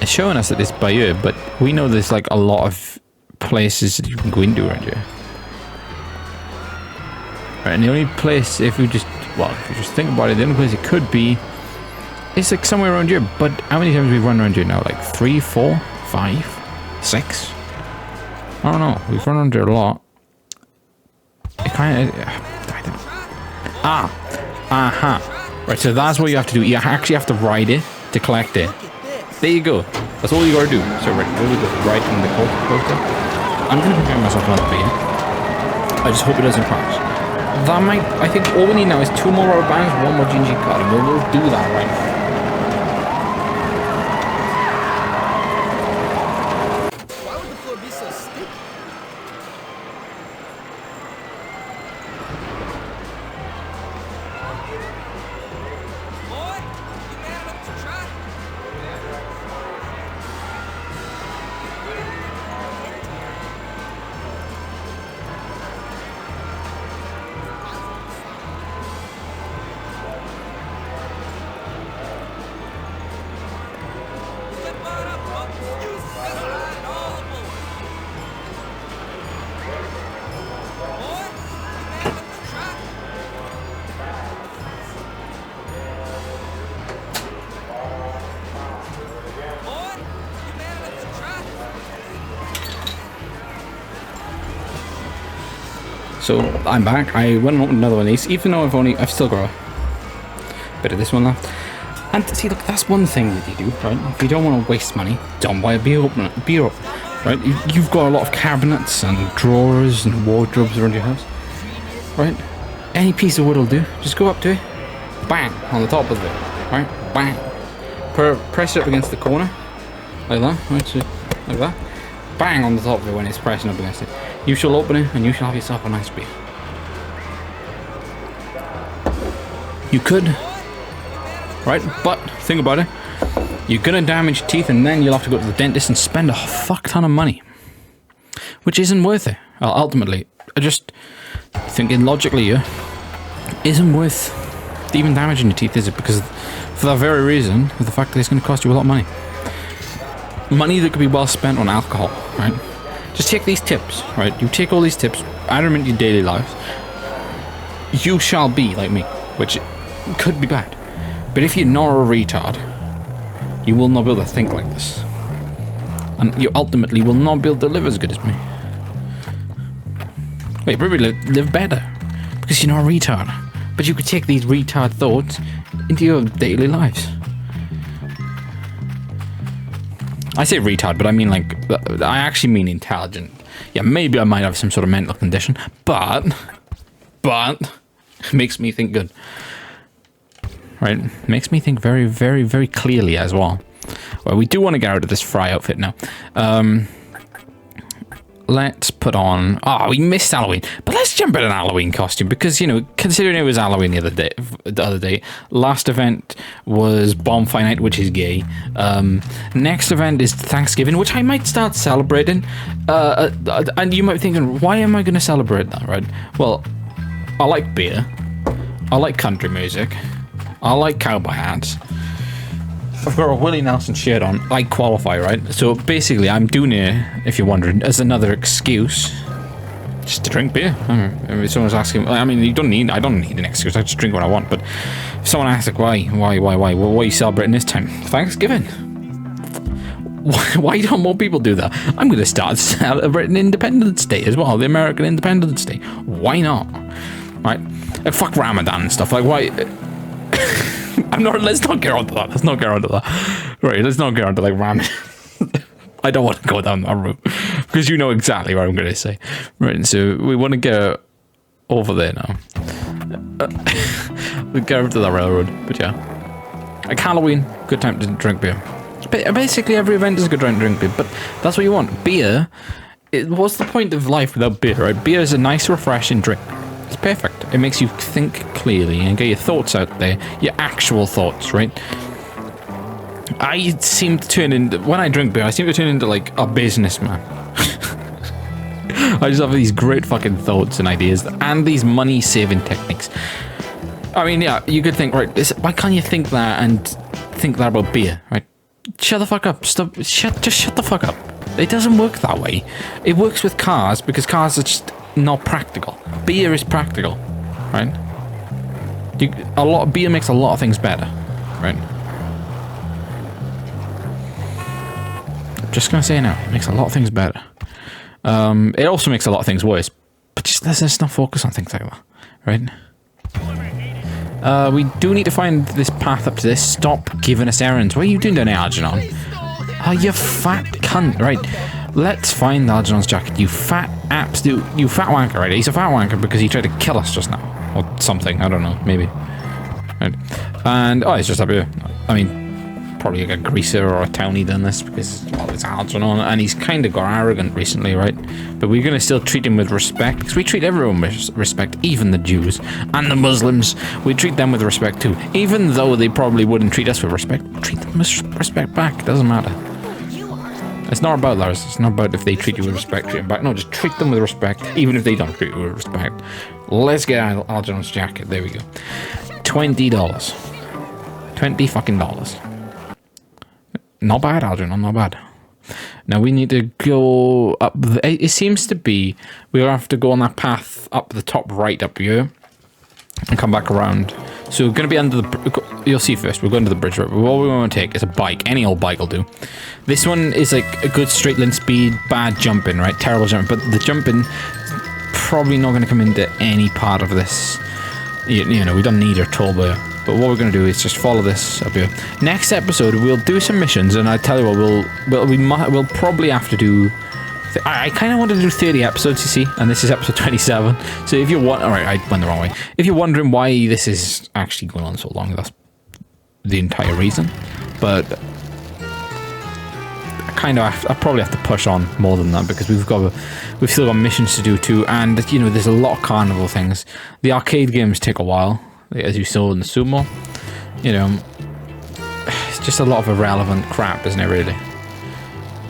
us that it's by here, but we know there's like a lot of places that you can go into around here. Right, and the only place, if you just think about it, the only place it could be is like somewhere around here. But how many times have we run around here now? Like 3, 4, 5, 6? I don't know. We've run around here a lot. It kind of... Right, so that's what you have to do. You actually have to ride it to collect it. There you go. That's all you gotta do. So right, there we go. Right in the coaster. I'm gonna prepare myself another beer. I just hope it doesn't crash. That might... I think all we need now is 2 more rubber bands, 1 more G&G card, and we'll do that right now. Why would the floor be so sticky? Boy, you man enough to try? Step on up, folks. You better ride all aboard. Boy, you man enough to try? Boy, you man enough to try? So I'm back. I went and opened another one of these, even though I've still got a bit of this one left. And see, look, that's one thing that you do, right? If you don't want to waste money, don't buy a beer opener, right? You've got a lot of cabinets and drawers and wardrobes around your house, right? Any piece of wood will do. Just go up to it, bang, on the top of it, right? Bang. Press it up against the corner, like that, right? So, like that. Bang on the top of it when it's pressing up against it. You shall open it and you shall have yourself a nice beer. You could, right? But think about it. You're gonna damage your teeth and then you'll have to go to the dentist and spend a fuck ton of money, which isn't worth it. Ultimately, I just thinking logically here, isn't worth even damaging your teeth, is it? Because for that very reason, of the fact that it's going to cost you a lot of money. Money that could be well spent on alcohol, right? Just take these tips, right? You take all these tips, add them into your daily lives. You shall be like me, which could be bad. But if you're not a retard, you will not be able to think like this. And you ultimately will not be able to live as good as me. Wait, probably live better. Because you're not a retard. But you could take these retard thoughts into your daily lives. I say retard, but I mean like, I actually mean intelligent. Yeah, maybe I might have some sort of mental condition, but it makes me think good. Right? Makes me think very, very, very clearly as well. Well, we do want to get out of this Fry outfit now. Let's put on... Oh, we missed Halloween. But let's jump in an Halloween costume because, you know, considering it was Halloween the other day, last event was Bonfire Night, which is gay. Next event is Thanksgiving, which I might start celebrating. And you might be thinking, why am I going to celebrate that, right? Well, I like beer. I like country music. I like cowboy hats. I've got a Willie Nelson shirt on. I qualify, right? So basically, I'm doing it, if you're wondering, as another excuse just to drink beer. If someone's asking, I mean, I don't need an excuse. I just drink what I want. But if someone asks, like, why? Well, why are you celebrating this time? Thanksgiving. Why don't more people do that? I'm going to start celebrating Independence Day as well, the American Independence Day. Why not? Right? Fuck Ramadan and stuff. Like, why? Let's not get onto that. Right, let's not get onto like Ramadan. I don't want to go down that route because you know exactly what I'm going to say. Right, so we want to get over there now. We get over to the railroad, but yeah. Like Halloween, good time to drink beer. Basically, every event is a good time to drink beer, but that's what you want. Beer, what's the point of life without beer, right? Beer is a nice, refreshing drink. It's perfect. It makes you think clearly and get your thoughts out there, your actual thoughts, right? I seem to turn into, when I drink beer, I seem to turn into like a businessman. I just have these great fucking thoughts and ideas and these money saving techniques. I mean, yeah, you could think, right, why can't you think that and think that about beer, right? Shut the fuck up. Just shut the fuck up. It doesn't work that way. It works with cars because cars are just not practical. Beer is practical, right? Beer makes a lot of things better, right? Just gonna say now, it makes a lot of things better. It also makes a lot of things worse, but let's just not focus on things like that, right? We do need to find this path up to this. Stop giving us errands. What are you doing down there, Algernon? Oh, you fat cunt. Right. Let's find Algernon's jacket. You fat absolute... You fat wanker, right? He's a fat wanker because he tried to kill us just now. Or something. I don't know. Maybe. Right. And... Oh, he's just up here. I mean... Probably like a greaser or a townie done this because, well, it's Algernon and he's kind of got arrogant recently, right? But we're going to still treat him with respect because we treat everyone with respect, even the Jews and the Muslims. We treat them with respect too, even though they probably wouldn't treat us with respect. Treat them with respect back. It doesn't matter. It's not about Lars. It's not about if they treat you with respect, treat them back. No, just treat them with respect, even if they don't treat you with respect. Let's get Algernon's jacket. There we go. $20. $20 fucking dollars. Not bad, Algernon, not bad. Now we need to go up. It seems to be we'll have to go on that path up the top right up here and come back around. So we're going to be under the... You'll see first. We're going to the bridge. Right? What we want to take is a bike. Any old bike will do. This one is like a good straight line speed, bad jumping, right? Terrible jumping. But the jumping probably not going to come into any part of this. You know, we don't need our toll bar. But what we're going to do is just follow this up here. Next episode, we'll do some missions, and I tell you what, we'll probably have to do... I kind of wanted to do 30 episodes, you see, and this is episode 27. So if you're alright, I went the wrong way. If you're wondering why this is actually going on so long, that's the entire reason. But I probably have to push on more than that because we've still got missions to do too, and you know, there's a lot of carnival things. The arcade games take a while. As you saw in the sumo, you know, it's just a lot of irrelevant crap, isn't it? Really,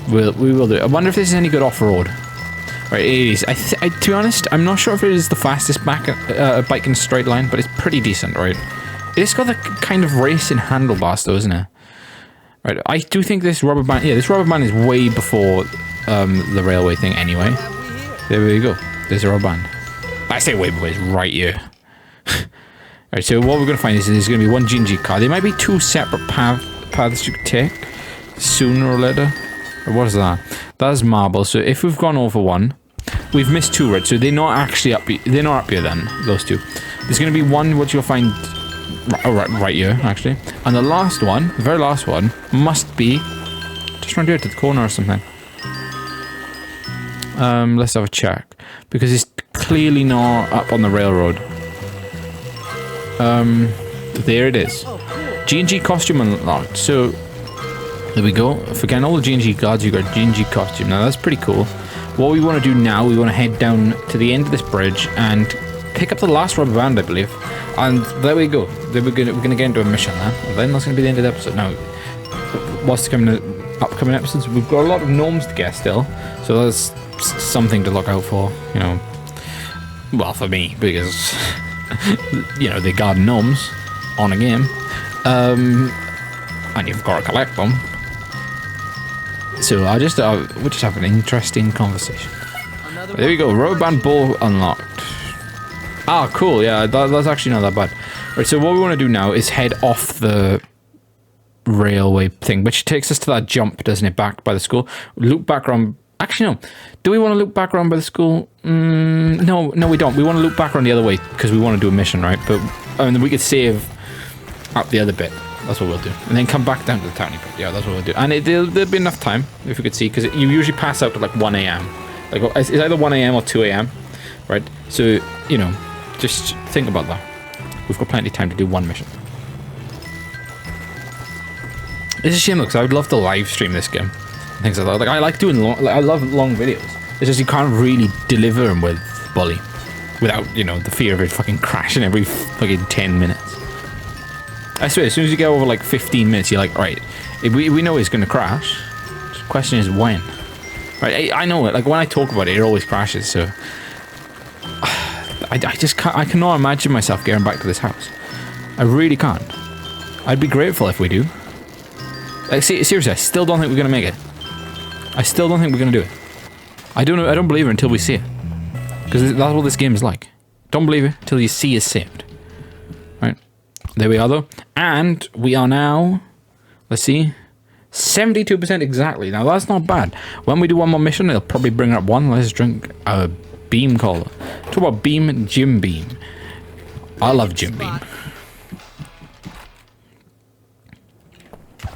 we will do it. I wonder if this is any good off-road. Right, it is. To be honest, I'm not sure if it is the fastest bike in a straight line, but it's pretty decent, right? It's got the kind of racing handlebars, though, isn't it? Right, I do think this rubber band. Yeah, this rubber band is way before the railway thing, anyway. There we go. There's a rubber band. I say way before. It's right here. Alright, so what we're going to find is there's going to be one G&G car. There might be two separate paths you could take sooner or later. Or what is that? That's marble. So if we've gone over one, we've missed two, right? So they're not actually up. They're not up here then. Those two. There's going to be one which you'll find right here actually, and the last one, the very last one, must be just around here to the corner or something. Let's have a check because it's clearly not up on the railroad. There it is. G&G costume unlocked. So there we go. For getting all the G&G guards, you got G&G costume. Now that's pretty cool. What we want to do now, we want to head down to the end of this bridge and pick up the last rubber band, I believe. And there we go. Then we're gonna get into a mission there. And then that's gonna be the end of the episode. Now, what's coming upcoming episodes? We've got a lot of gnomes to get still, so that's something to look out for. You know, well, for me, because you know, they guard gnomes on a game, and you've got to collect them. So we'll just have an interesting conversation. There we go. Rubber band bow unlocked. Ah, cool. Yeah, that's actually not that bad. Right. So what we want to do now is head off the railway thing, which takes us to that jump, doesn't it? Back by the school. Loop back around. Actually, no. Do we want to loop back around by the school? No, we don't. We want to loop back around the other way because we want to do a mission, right? But we could save up the other bit. That's what we'll do. And then come back down to the townie bit. Yeah, that's what we'll do. And there'll be enough time, if we could see, because you usually pass out at like 1 AM. Like, it's either 1 AM or 2 AM, right? So, you know, just think about that. We've got plenty of time to do one mission. It's a shame, because I would love to live stream this game. Things like that. Like, I like doing I love long videos. It's just you can't really deliver them with Bully. without, you know, the fear of it fucking crashing every fucking 10 minutes. I swear, as soon as you get over like 15 minutes, you're like, right, we know it's going to crash. The question is when. Right, I know it. Like when I talk about it, it always crashes. So I just can't. I cannot imagine myself getting back to this house. I really can't. I'd be grateful if we do. Like seriously, I still don't think we're gonna make it. I still don't think we're gonna do it. I don't know. I don't believe it until we see it. Because that's what this game is like. Don't believe it till you see it's saved. Right. There we are though. And we are now, let's see, 72% exactly. Now that's not bad. When we do one more mission, it'll probably bring up one. Let's drink a beam cola. Talk about Beam and Jim Beam. I love Jim Beam.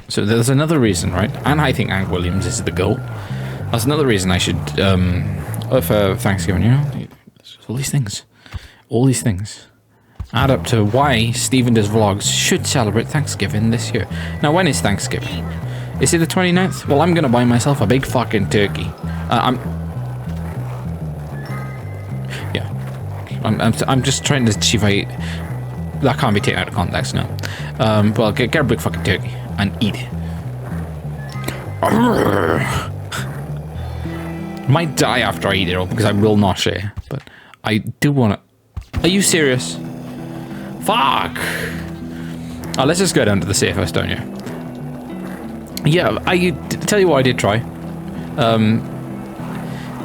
So there's another reason, right? And I think Hank Williams is the goal. That's another reason I should, for Thanksgiving, you know? All these things. All these things add up to why Steven Does Vlogs should celebrate Thanksgiving this year. Now, when is Thanksgiving? Is it the 29th? Well, I'm gonna buy myself a big fucking turkey. I'm just trying to see if that can't be taken out of context now. Well, get a big fucking turkey and eat it. Might die after I eat it all because I will not share. But I do want to. Are you serious? Fuck! Oh, let's just go down to the safe house down here. Yeah, I tell you what I did try.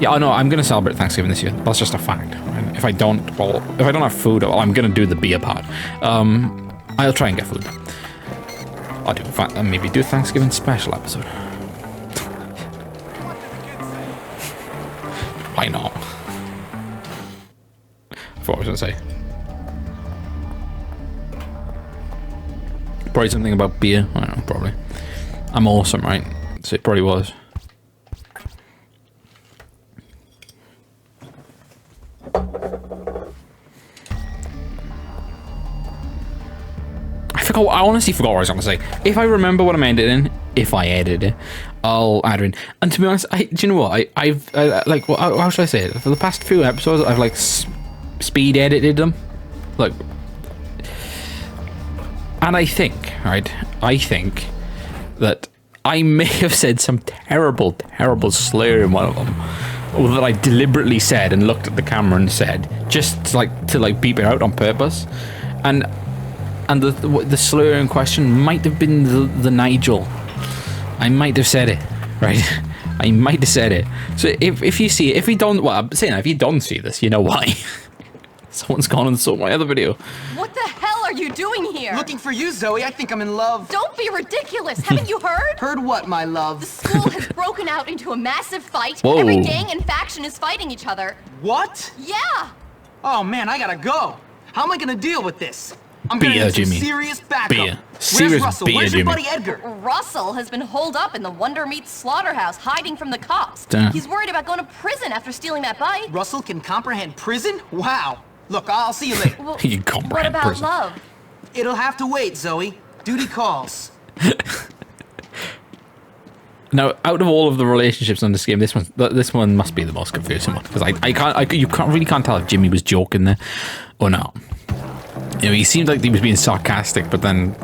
Yeah, I know I'm gonna celebrate Thanksgiving this year. That's just a fact. If I don't, well, if I don't have food, well, I'm gonna do the beer part. I'll try and get food. I'll do maybe do a Thanksgiving special episode. Why not? I forgot what I was gonna say. Probably something about beer. I don't know, probably. I'm awesome, right? So it probably was. I honestly forgot what I was going to say. If I remember what I'm editing, if I edit it, I'll add it in. And to be honest, do you know what? I've like, well, how should I say it? For the past few episodes, I've like speed edited them, like, and I think, right? I think that I may have said some terrible, terrible slur in one of them, or that I deliberately said and looked at the camera and said, just to beep it out on purpose, and the slur in question might have been the Nigel. I might have said it, right? I might have said it. So if you see it, if you don't, well, I'm saying if you don't see this, you know why. Someone's gone and saw my other video. What the hell are you doing here? Looking for you, Zoe. I think I'm in love. Don't be ridiculous. Haven't you heard? Heard what, my love? The school has broken out into a massive fight. Whoa. Every gang and faction is fighting each other. What? Yeah. Oh, man, I gotta go. How am I gonna deal with this? I'm Beer, gonna need some Jimmy. serious backup. Beer. Where's Serious Russell? beer, Where's your Jimmy. buddy Edgar? Russell has been holed up in the Wonder Meat slaughterhouse, hiding from the cops. Damn. He's worried about going to prison after stealing that bike. Russell can comprehend prison? Wow. Look, I'll see you later. Well, You can what comprehend about prison. love? It'll have to wait, Zoe. Duty calls. Now, out of all of the relationships on this game, this one must be the most confusing one, because you really can't tell if Jimmy was joking there or not. You know, he seemed like he was being sarcastic, but then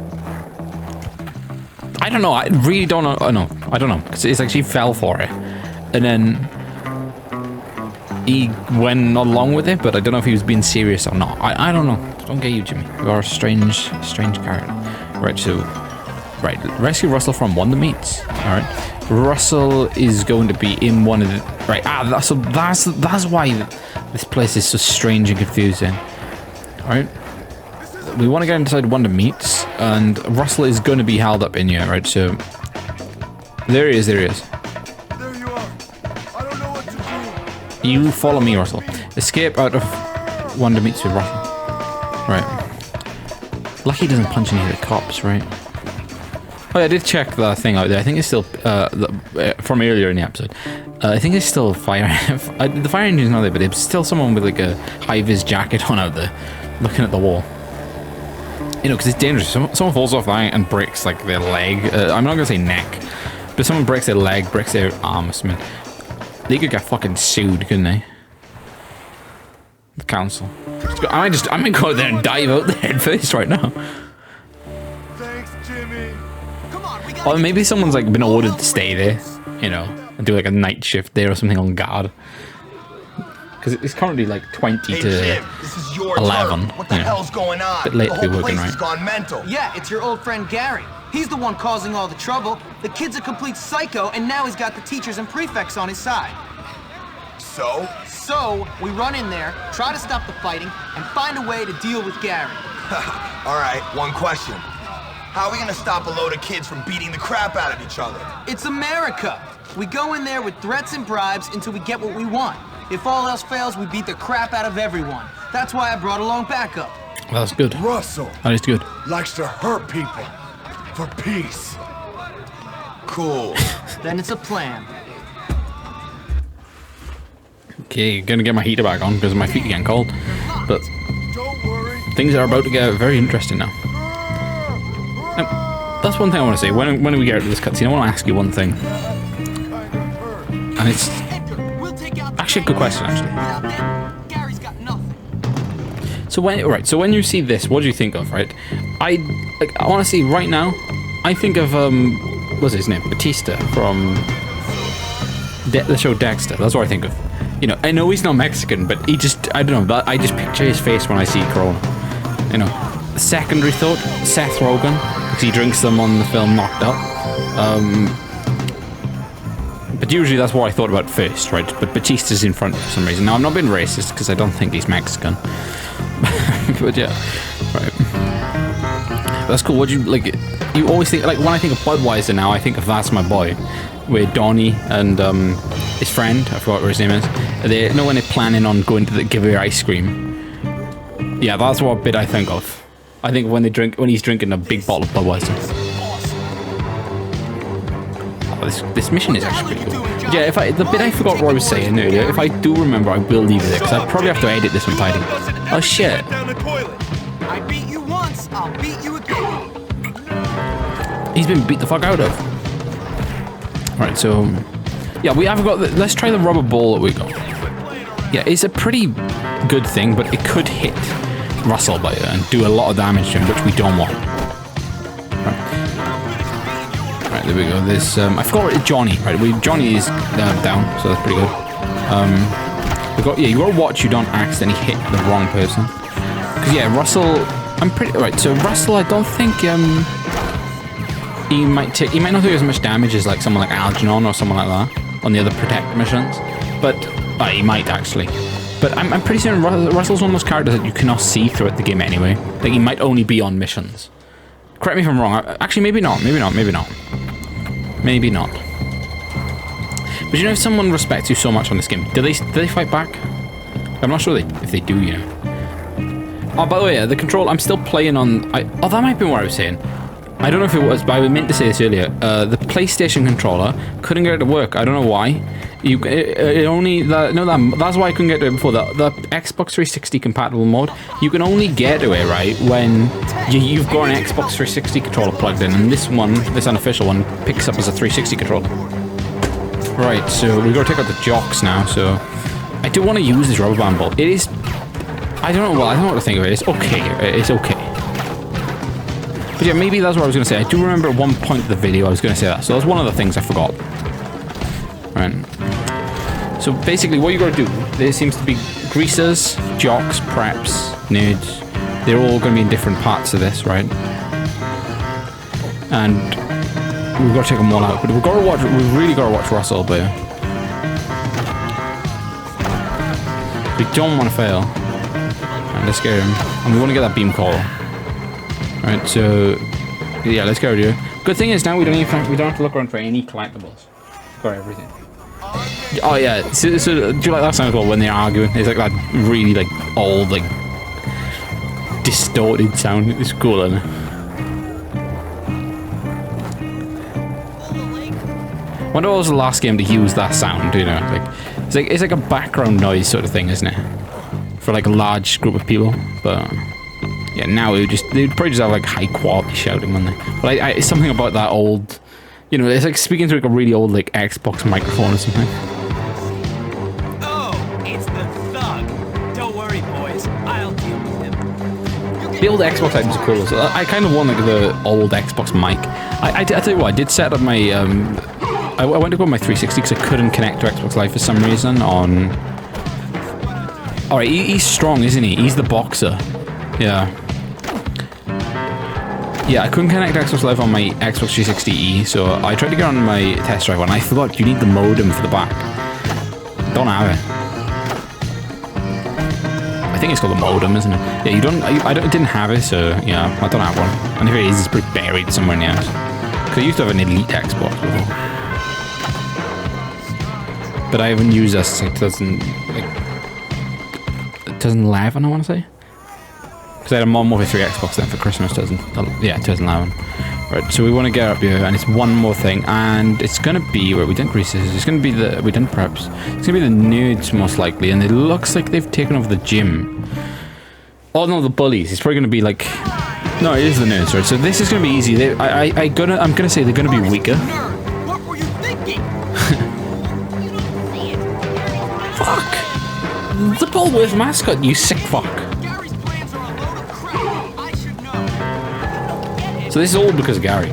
I don't know. I really don't know. Oh, no, I don't know, because it's like she fell for it, and then he went along with it. But I don't know if he was being serious or not. I don't know. Don't get you, Jimmy. You are a strange character. Right. So, right. Rescue Russell from Wonder Meats. All right. Russell is going to be in one of the right. So that's why this place is so strange and confusing. All right. We want to get inside Wonder Meats, and Russell is going to be held up in here, right? So there he is. There you are. I don't know what to do. You follow me, Russell. Escape out of Wonder Meats with Russell. Right. Lucky he doesn't punch any of the cops, right? Oh, yeah, I did check the thing out there. I think it's still from earlier in the episode. I think it's still fire. The fire engine's not there, but there's still someone with like a high-vis jacket on out there, looking at the wall. You know, because it's dangerous. Someone falls off that and breaks like their leg. I'm not gonna say neck, but someone breaks their leg, breaks their arm. I mean, they could get fucking sued, couldn't they? The council. I might go out there and dive out there at first right now. Thanks, Jimmy. Come on, we gotta Or get maybe you someone's like been all ordered to the stay way. there, you know, and do like a night shift there or something on guard. Because it's currently like 20 Hey, to Jim, this is your 11. turn. What the you know. hell's going on? Bit late the to be whole working, place right? has gone mental. Yeah, it's your old friend Gary. He's the one causing all the trouble. The kid's a complete psycho, and now he's got the teachers and prefects on his side. So, we run in there, try to stop the fighting, and find a way to deal with Gary. All right, one question. How are we gonna stop a load of kids from beating the crap out of each other? It's America. We go in there with threats and bribes until we get what we want. If all else fails, we beat the crap out of everyone. That's why I brought along backup. Well, that's good. Russell That is good. likes to hurt people for peace. Cool. Then it's a plan. Okay, gonna get my heater back on because my feet are getting cold. But Don't worry. things are about to get very interesting now. That's one thing I want to say. When we get out of this cutscene, I want to ask you one thing. And it's Edgar, we'll take out the actually a good question, actually. Without them, Gary's got nothing. So when you see this, what do you think of, right? I want to see right now. I think of what's his name, Batista from the show Dexter. That's what I think of. You know, I know he's not Mexican, but I don't know. But I just picture his face when I see Corona. You know, secondary thought, Seth Rogen, because he drinks them on the film Knocked Up. But usually that's what I thought about first, right? But Batista's in front for some reason. Now I'm not being racist because I don't think he's Mexican. But yeah, right. That's cool. What do you like? You always think like when I think of Budweiser now, I think of That's My Boy, where Donnie and his friend, I forgot what his name is. They know when they're planning on going to give her ice cream. Yeah, that's what bit I think of. I think when he's drinking a big bottle of Budweiser. Oh, this mission is actually pretty cool. Yeah, the bit I forgot what I was saying earlier, if I do remember, I will leave it there because I probably have to edit this one tidy. Oh shit. Down the toilet. I beat you once, I'll beat you again. He's been beat the fuck out of. Right, so yeah, we have got. Let's try the rubber ball that we got. Yeah, it's a pretty good thing, but it could hit Russell by and do a lot of damage to him, which we don't want. Right, there we go. There's I forgot Johnny. Right, Johnny is down, so that's pretty good. You gotta watch you don't accidentally hit the wrong person. Because yeah, Russell. I'm pretty right. So Russell, I don't think he might not do as much damage as like someone like Algernon or someone like that on the other Protect missions, but he might actually. But I'm pretty certain Russell's one of those characters that you cannot see throughout the game anyway. Like he might only be on missions. Correct me if I'm wrong. Actually, maybe not. Maybe not. But you know, if someone respects you so much on this game, do they fight back? I'm not sure if they do. You know. Oh, by the way, the control. I'm still playing on. That might be what I was saying. I don't know if it was, but I meant to say this earlier. The PlayStation controller couldn't get it to work. I don't know why. That's why I couldn't get to it before. The Xbox 360 compatible mode, you can only get to it right when you've got an Xbox 360 controller plugged in, and this unofficial one, picks up as a 360 controller. Right, so we've got to take out the jocks now. So I do want to use this rubber band ball. It is. I don't know. Well, I don't know what to think of it. It's okay. It's okay. But yeah, maybe that's what I was going to say. I do remember at one point in the video I was going to say that. So that's one of the things I forgot. Right. So basically what you got to do, there seems to be greasers, jocks, preps, nerds. They're all going to be in different parts of this, right? And we've got to take them all out. But we've really got to watch Russell, but we don't want to fail. And let's scare him. And we want to get that beam call. Right, so yeah, let's go, dude. Good thing is now we don't have to look around for any collectibles. Got everything. Oh yeah, so do you like that sound as well when they're arguing? It's like that really like old, like distorted sound. It's cool, isn't it? I wonder what was the last game to use that sound, you know? Like it's like a background noise sort of thing, isn't it? For like a large group of people, but yeah, now they'd probably just have like high quality shouting, wouldn't they? But it's something about that old, you know, it's like speaking through like a really old like Xbox microphone or something. Oh, it's the thug. Don't worry, boy. The old Xbox items are cool. So I kind of want like the old Xbox mic. I tell you what, I did set up my I went to go on my 360 because I couldn't connect to Xbox Live for some reason on... Alright, he's strong, isn't he? He's the boxer. Yeah. Yeah, I couldn't connect to Xbox Live on my Xbox 360E, so I tried to get on my test drive one. I forgot you need the modem for the back. Don't have it. I think it's called the modem, isn't it? Yeah, you don't... I didn't have it, so yeah, I don't have one. And if it is, it's pretty buried somewhere in the house. Because I used to have an Elite Xbox before. But I haven't used that since 2011, I want to say. Because I had a Modern Warfare 3 Xbox then for Christmas, 2011. Right, so we want to get up here, and it's one more thing, and it's going to be, where we done greases, it's going to be we done preps, it's going to be the nerds most likely, and it looks like they've taken over the gym. Oh no, the bullies, it's probably going to be like, no, it is the nerds, right, so this is going to be easy. I'm going to say they're going to be weaker. What were you thinking? Fuck! The Bullworth mascot, you sick fuck. Gary's plans are a load of crap. I should know. So this is all because of Gary.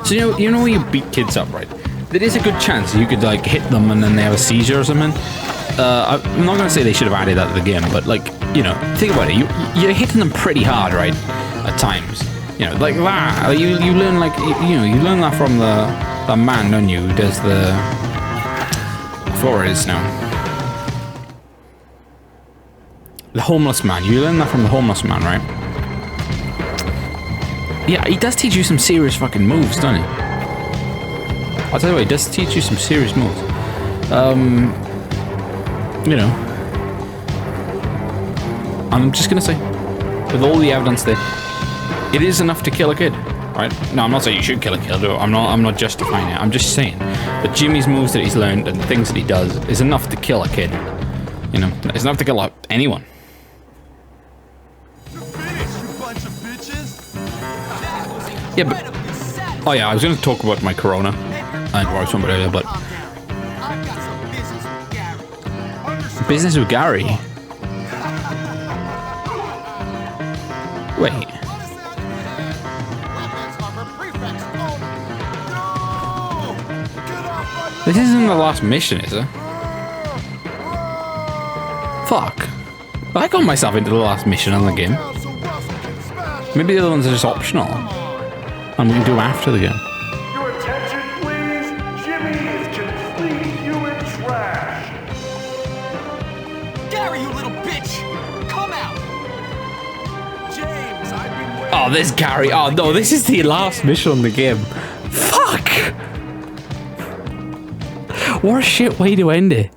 So you know when you beat kids up, right? There is a good chance you could like hit them and then they have a seizure or something. I'm not gonna say they should have added that to the game, but like, you know, think about it. You're hitting them pretty hard, right? At times, you know, like that. You learn like you learn that from the man, don't you? Who does the Flores now? The homeless man. You learn that from the homeless man, right? Yeah, he does teach you some serious fucking moves, doesn't he? I'll tell you what, he does teach you some serious moves. You know. I'm just gonna say, with all the evidence there, it is enough to kill a kid, right? No, I'm not saying you should kill a kid. I'm not justifying it. I'm just saying that Jimmy's moves that he's learned and things that he does is enough to kill a kid. You know, it's enough to kill anyone. Yeah, but... Oh yeah, I was going to talk about my Corona. I wrote somebody earlier, but... I've got some business with Gary. Business with Gary? Wait. This isn't the last mission, is it? Fuck. I got myself into the last mission in the game. Maybe the other ones are just optional. And we can do them after the game. Your attention, please. Jimmy is complete human trash. Gary, you little bitch! Come out! James, I've been waiting. Oh, there's Gary. Oh no, this is the last mission in the game. Fuck! What a shit way to end it.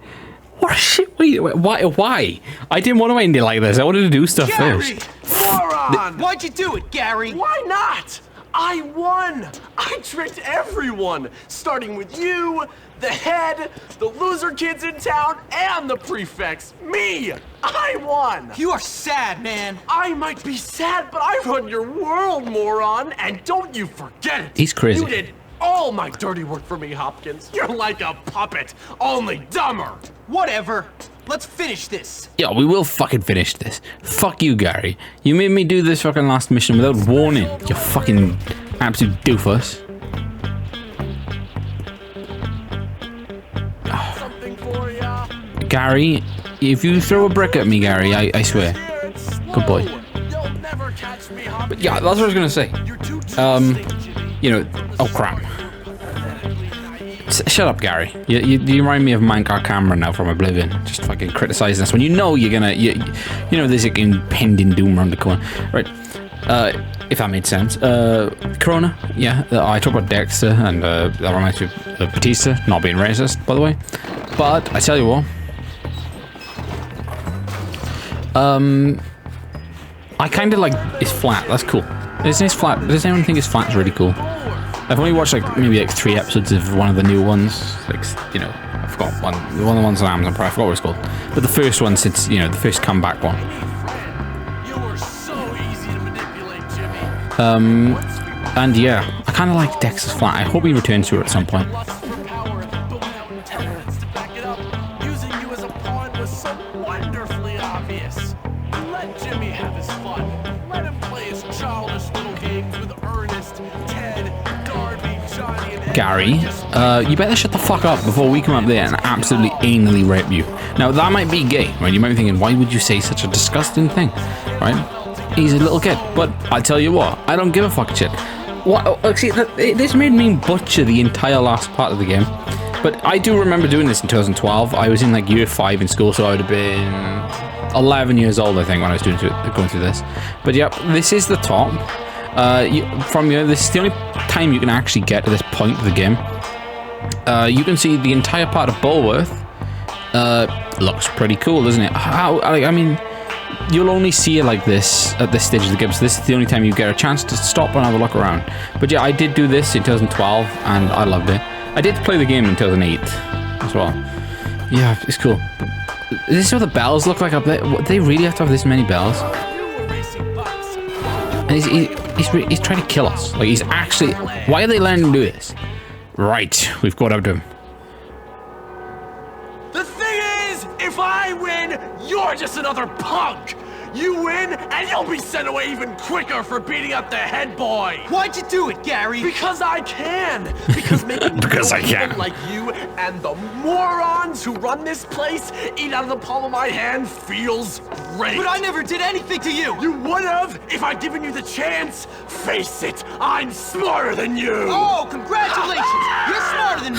What a shit way to end it. Why? I didn't want to end it like this. I wanted to do stuff first. Moron! Why'd you do it, Gary? Why not? I won! I tricked everyone! Starting with you, the head, the loser kids in town, and the prefects. Me! I won! You are sad, man. I might be sad, but I run your world, moron! And don't you forget it! He's crazy. You did all my dirty work for me, Hopkins. You're like a puppet, only dumber! Whatever. Let's finish this. Yeah, we will fucking finish this. Fuck you, Gary. You made me do this fucking last mission without warning. You fucking absolute doofus. Something for ya. Gary, if you throw a brick at me, Gary, I swear. Good boy. You'll never catch me, Hopkins. But yeah, that's what I was gonna say. You know, oh crap. Shut up, Gary. You remind me of Minecraft Cameron now from Oblivion. Just fucking criticizing us when you know you're gonna, you know there's like impending doom around the corner. Right. If that made sense. Corona, yeah. I talked about Dexter, and that reminds me of Batista, not being racist, by the way. But, I tell you what. I kind of like his flat, that's cool. Does anyone think his flat's really cool? I've only watched like maybe like 3 episodes of one of the new ones, like, you know, I forgot one of the ones on Amazon Prime, I forgot what it's called. But the first one since, you know, the first comeback one. You were so easy to manipulate, Jimmy. And yeah, I kind of like Dexter's flat. I hope he returns to it at some point. have his fun. Let him play his childish little games with Ernest, Ted, Darby, Johnny, and Gary, you better shut the fuck up before we come up there and absolutely anally rape you. Now, that might be gay, right? You might be thinking, why would you say such a disgusting thing, right? He's a little kid, but I tell you what, I don't give a fuck shit. What? See, this made me butcher the entire last part of the game. But I do remember doing this in 2012. I was in like year 5 in school, so I would have been 11 years old, I think, when I was going through this. But yep, this is the top. This is the only time you can actually get to this point of the game. You can see the entire part of Bulworth. Looks pretty cool, doesn't it? I mean, you'll only see it like this at this stage of the game, so this is the only time you get a chance to stop and have a look around. But yeah, I did do this in 2012, and I loved it. I did play the game in 2008 as well. Yeah, it's cool. Is this what the bells look like up there? What, they really have to have this many bells? And he's trying to kill us. Like, he's actually... Why are they letting him do this? Right, we've got up to him. The thing is, if I win, you're just another punk. You win, and you'll be sent away even quicker for beating up the head boy. Why'd you do it, Gary? Because I can. Because making Because I can. people like you and the morons who run this place eat out of the palm of my hand feels great. But I never did anything to you. You would have if I'd given you the chance. Face it, I'm smarter than you. Oh, congratulations! You're smarter than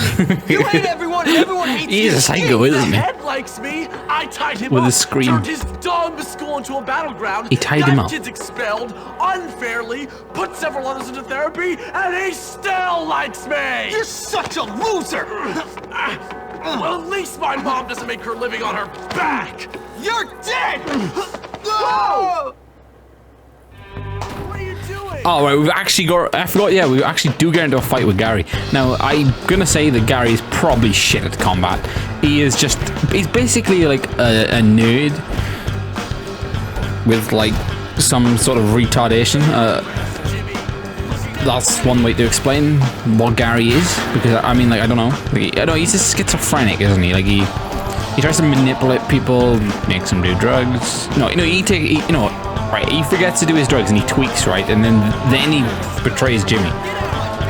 me. You hate everyone, and everyone hates you. He's a psycho, isn't The he? head likes me. I tied him With up, a scream. turned his dumb school into a battleground. He tied got him up. kids expelled unfairly, put several others into therapy, and he still likes me. You're such a loser. Well, at least my mom doesn't make her living on her back. You're dead. Whoa! What are you doing? Oh, right, we've actually got... I forgot, yeah, we actually do get into a fight with Gary. Now, I'm gonna say that Gary is probably shit at combat. He is just... He's basically like a nerd with, like, some sort of retardation. That's one way to explain what Gary is. Because, I mean, like, I don't know. Like, I know he's just schizophrenic, isn't he? Like, he tries to manipulate people, makes them do drugs. Right, he forgets to do his drugs and he tweaks, right? And then he betrays Jimmy.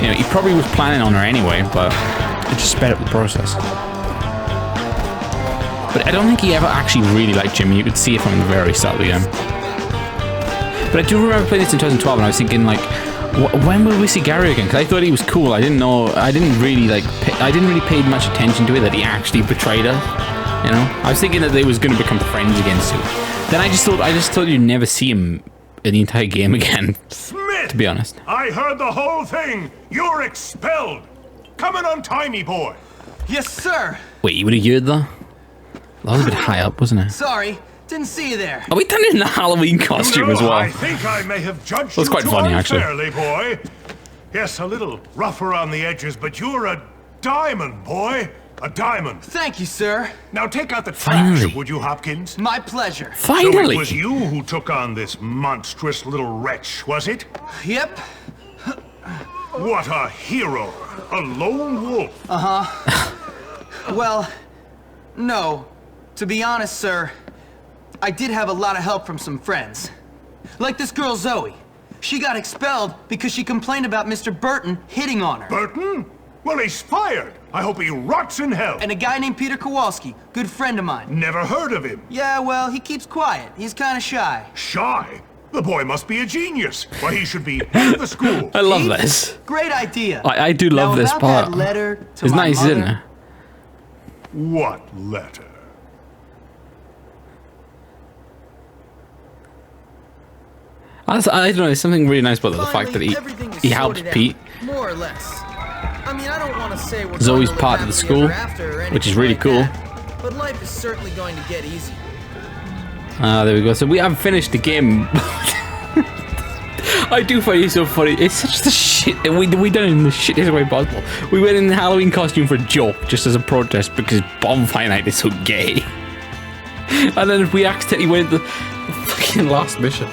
You know, he probably was planning on her anyway, but it just sped up the process. But I don't think he ever actually really liked Jimmy. You could see it from the very start of the game. But I do remember playing this in 2012 and I was thinking, like, when will we see Gary again? Because I thought he was cool. I didn't really pay much attention to it, that he actually betrayed us. You know? I was thinking that they was going to become friends again soon. Then I just thought you'd never see him in the entire game again. Smith! To be honest. I heard the whole thing! You're expelled! Come and untie me, boy! Yes, sir. Wait, you would have heard that? That was a bit high up, wasn't it? Sorry, didn't see you there. Oh, we done it in the Halloween costume as well. I think I may have judged That's you quite too funny, actually. unfairly, boy. Yes, a little rough around the edges, but you're a diamond, boy. A diamond. Thank you, sir. Now take out the trash, Finally. would you, Hopkins? My pleasure. So Finally! it was you who took on this monstrous little wretch, was it? Yep. What a hero! A lone wolf! Well, no. To be honest, sir, I did have a lot of help from some friends. Like this girl, Zoe. She got expelled because she complained about Mr. Burton hitting on her. Burton? Well, he's fired. I hope he rots in hell. And a guy named Peter Kowalski, good friend of mine. Never heard of him. Yeah, well, he keeps quiet. He's kind of shy. Shy? The boy must be a genius. Why, he should be head of the school. I love this. Great idea. I do love now, this about part. That letter to It's my nice, mother, isn't it? What letter? I don't know, there's something really nice about the fact that Everything is he helped sorted out, Pete. more or less. I mean, I don't want to say we're Zoe's going to part live of the happily school, ever after or which is anything really like cool. that, but life is certainly going to get easier. There we go. So we have finished the game. I do find it so funny. It's such the shit. We done it in the shittiest way possible. We went in the Halloween costume for a joke, just as a protest, because Bonfire Night is so gay. And then we accidentally went to the fucking last mission.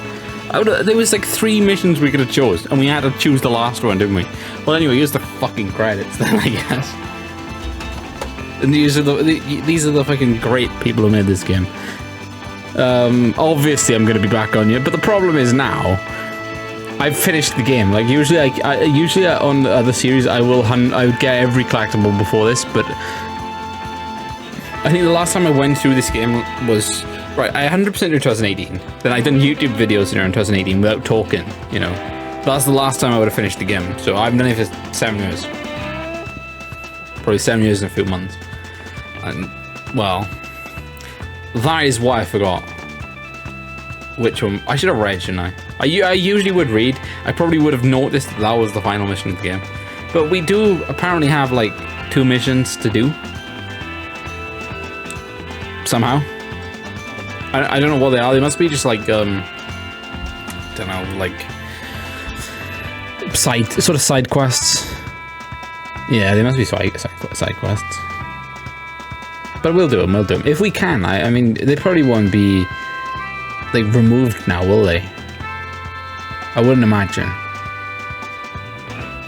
There was like 3 missions we could have chose, and we had to choose the last one, didn't we? Well, anyway, here's the fucking credits then, I guess. And these are the fucking great people who made this game. Obviously I'm going to be back on you, but the problem is now I've finished the game. Like usually, usually on other series I would get every collectible before this, but I think the last time I went through this game was right. I 100% in 2018. Then I done YouTube videos in 2018 without talking. You know, that's the last time I would have finished the game. So I've done it for 7 years, probably 7 years and a few months, and well. That is why I forgot which one. I should have read, shouldn't I? I usually would read. I probably would have noticed that was the final mission of the game. But we do apparently have like 2 missions to do. Somehow. I don't know what they are. They must be just like, don't know, like side quests. Yeah, they must be side quests. But we'll do them, If we can, I mean, they probably won't be, like, removed now, will they? I wouldn't imagine.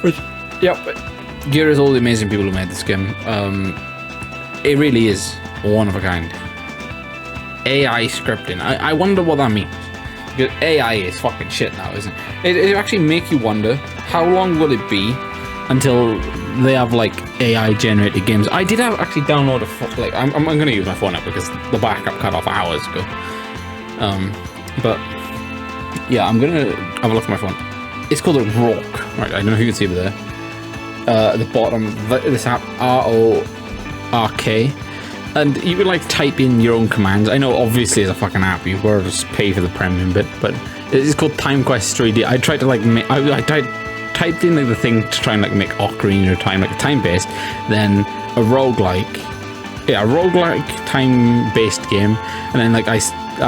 But, yep, here is all the amazing people who made this game. It really is one of a kind. AI scripting. I wonder what that means. Because AI is fucking shit now, isn't it? It actually make you wonder, how long will it be until they have like AI generated games? I did actually download a I'm gonna use my phone app because the backup cut off hours ago. But yeah, I'm gonna have a look at my phone. It's called a Rock. Right, I don't know if you can see it there. At the bottom, this app RORK, and you can like type in your own commands. I know obviously it's a fucking app. You gotta just pay for the premium bit, but it's called Time Quest 3D. I tried to like typed in like the thing to try and like make Ocarina of Time, like a time-based, then a roguelike, yeah, a roguelike time-based game, and then like I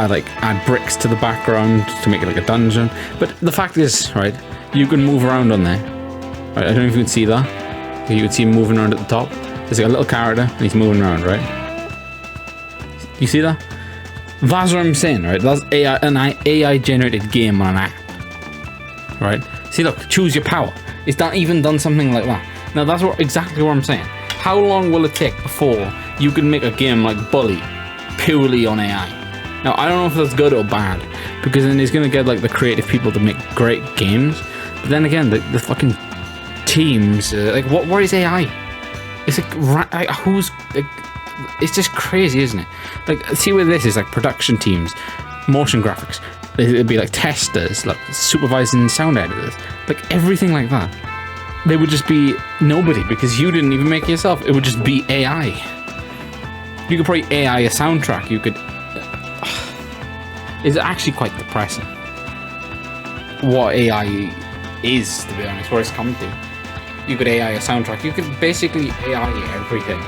like add bricks to the background to make it like a dungeon. But the fact is, right, you can move around on there. Right, I don't know if you can see that. You can see him moving around at the top. There's like a little character and he's moving around, right? You see that? That's what I'm saying, right? That's an AI generated game on an app, right? See, look, choose your power. Is that even done something like that? Now, that's exactly what I'm saying. How long will it take before you can make a game like Bully purely on AI? Now, I don't know if that's good or bad, because then he's going to get like the creative people to make great games. But then again, the fucking teams, like what is AI? It's like, who's, like, it's just crazy, isn't it? Like, see where this is, like production teams, motion graphics. It'd be like testers, like supervising sound editors, like everything like that. They would just be nobody because you didn't even make it yourself. It would just be AI. You could probably AI a soundtrack. You could. It's actually quite depressing what AI is, to be honest, where it's come to. You could AI a soundtrack. You could basically AI everything,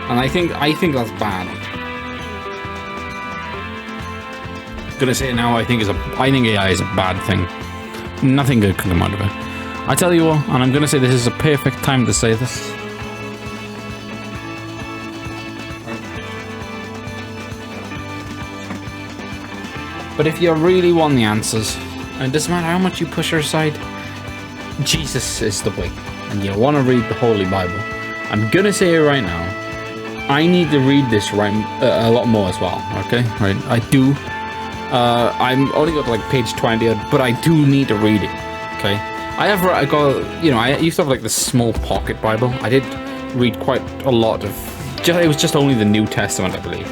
and I think that's bad. Gonna say it now. I think AI is a bad thing. Nothing good can come out of it. I tell you what, and I'm gonna say this is a perfect time to say this. But if you really want the answers, and it doesn't matter how much you push her aside, Jesus is the way, and you want to read the Holy Bible. I'm gonna say it right now. I need to read this a lot more as well. Okay, right? I do. I'm only got to like page 20, but I do need to read it. Okay, I got, you know, I used to have like this small pocket Bible. I did read quite a lot of. It was just only the New Testament, I believe,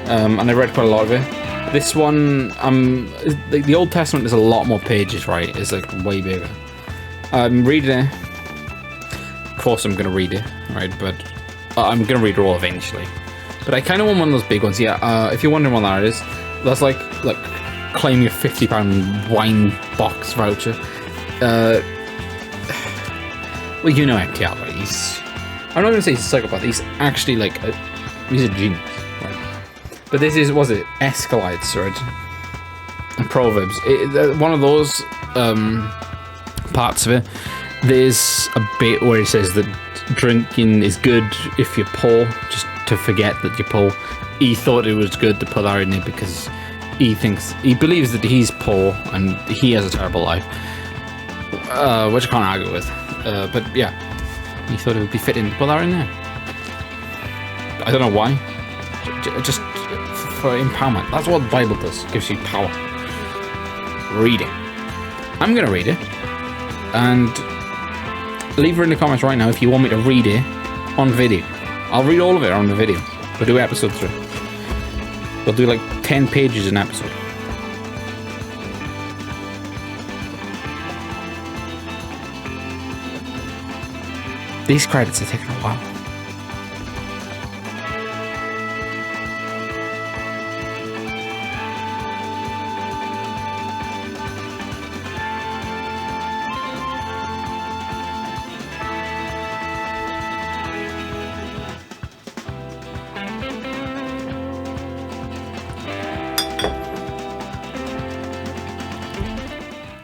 and I read quite a lot of it. This one, the Old Testament is a lot more pages, right? It's like way bigger. I'm reading it. Of course, I'm gonna read it, right? But I'm gonna read it all eventually. But I kind of want one of those big ones. Yeah. If you're wondering what that is. That's like claiming a £50 wine box voucher. Well, you know MTR, right? I'm not gonna say he's a psychopath. He's actually like he's a genius, right? But this is, was it Escalites, right? And Proverbs. One of those parts of it. There's a bit where it says that drinking is good if you're poor, just to forget that you're poor. He thought it was good to put that in there because he believes that he's poor and he has a terrible life, which I can't argue with. But yeah, he thought it would be fitting to put that in there. I don't know why. Just for empowerment. That's what the Bible does. It gives you power. Read it. I'm gonna read it. And leave it in the comments right now if you want me to read it on video. I'll read all of it on the video. We'll do episode 3. We'll do like 10 pages an episode. These credits are taking a while.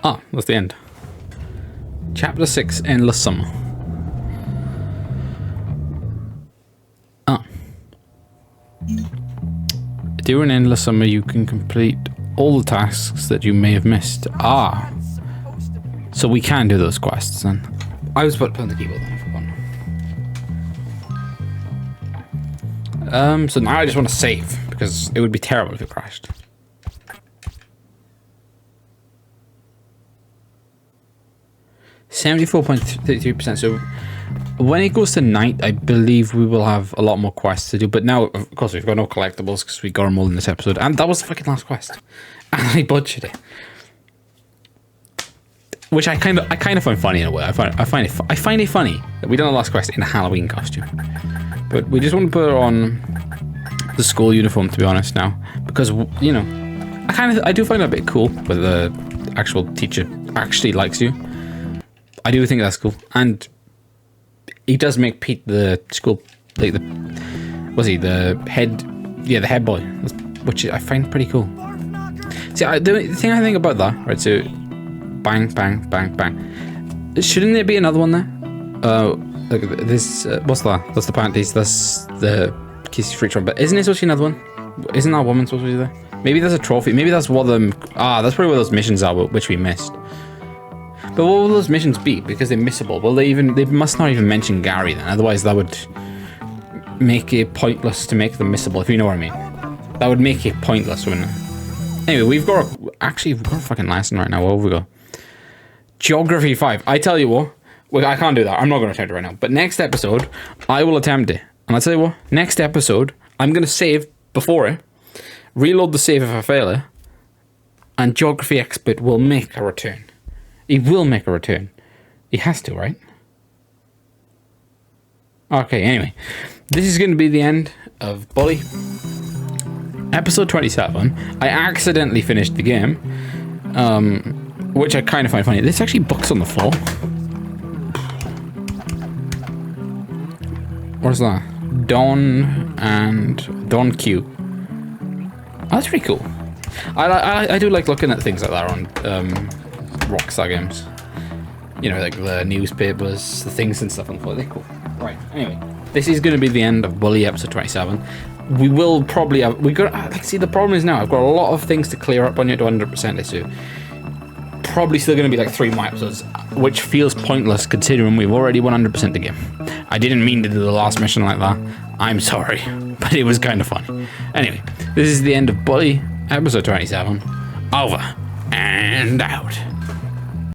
Ah, that's the end. Chapter 6, Endless Summer. Ah. During Endless Summer, you can complete all the tasks that you may have missed. Ah. So we can do those quests then. I was about to play on the keyboard then, I forgot. So now I just want to save, because it would be terrible if it crashed. %74.33%. So when it goes to night, I believe we will have a lot more quests to do. But now, of course, we've got no collectibles because we got them all in this episode, and that was the freaking last quest, and I butchered it, which I kind of find funny in a way. I find it funny that we done the last quest in a Halloween costume, but we just want to put on the school uniform, to be honest, now, because you know, I do find it a bit cool where the actual teacher actually likes you. I do think that's cool, and he does make Pete the school, like the head, yeah, the head boy, which I find pretty cool. See, the thing I think about that, right? So, bang, bang, bang, bang. Shouldn't there be another one there? Like this. What's that? That's the panties. That's the Kissy Freak Trump. But isn't there supposed to be another one? Isn't that woman supposed to be there? Maybe there's a trophy. Maybe that's what them. That's probably where those missions are, which we missed. But what will those missions be? Because they're missable. Well, they must not even mention Gary then. Otherwise, that would make it pointless to make them missable, if you know what I mean. That would make it pointless, wouldn't it? Anyway, we've got a fucking lesson right now. What have we got? Geography 5. I tell you what. Well, I can't do that. I'm not going to attempt it right now. But next episode, I will attempt it. And I'll tell you what. Next episode, I'm going to save before it. Reload the save if I fail it. And Geography Expert will make a return. He will make a return. He has to, right? Okay, anyway. This is going to be the end of Bully. Episode 27. I accidentally finished the game. Which I kind of find funny. There's actually books on the floor. What's that? Don Q. Oh, that's pretty cool. I do like looking at things like that on Rockstar games. You know, like the newspapers, the things and stuff on the floor. They're cool. Right, anyway. This is going to be the end of Bully episode 27. We will probably have... see, the problem is now I've got a lot of things to clear up on you to 100% this too. Probably still going to be like 3 more episodes, which feels pointless considering we've already 100% the game. I didn't mean to do the last mission like that. I'm sorry, but it was kind of funny. Anyway, this is the end of Bully, episode 27. Over and out.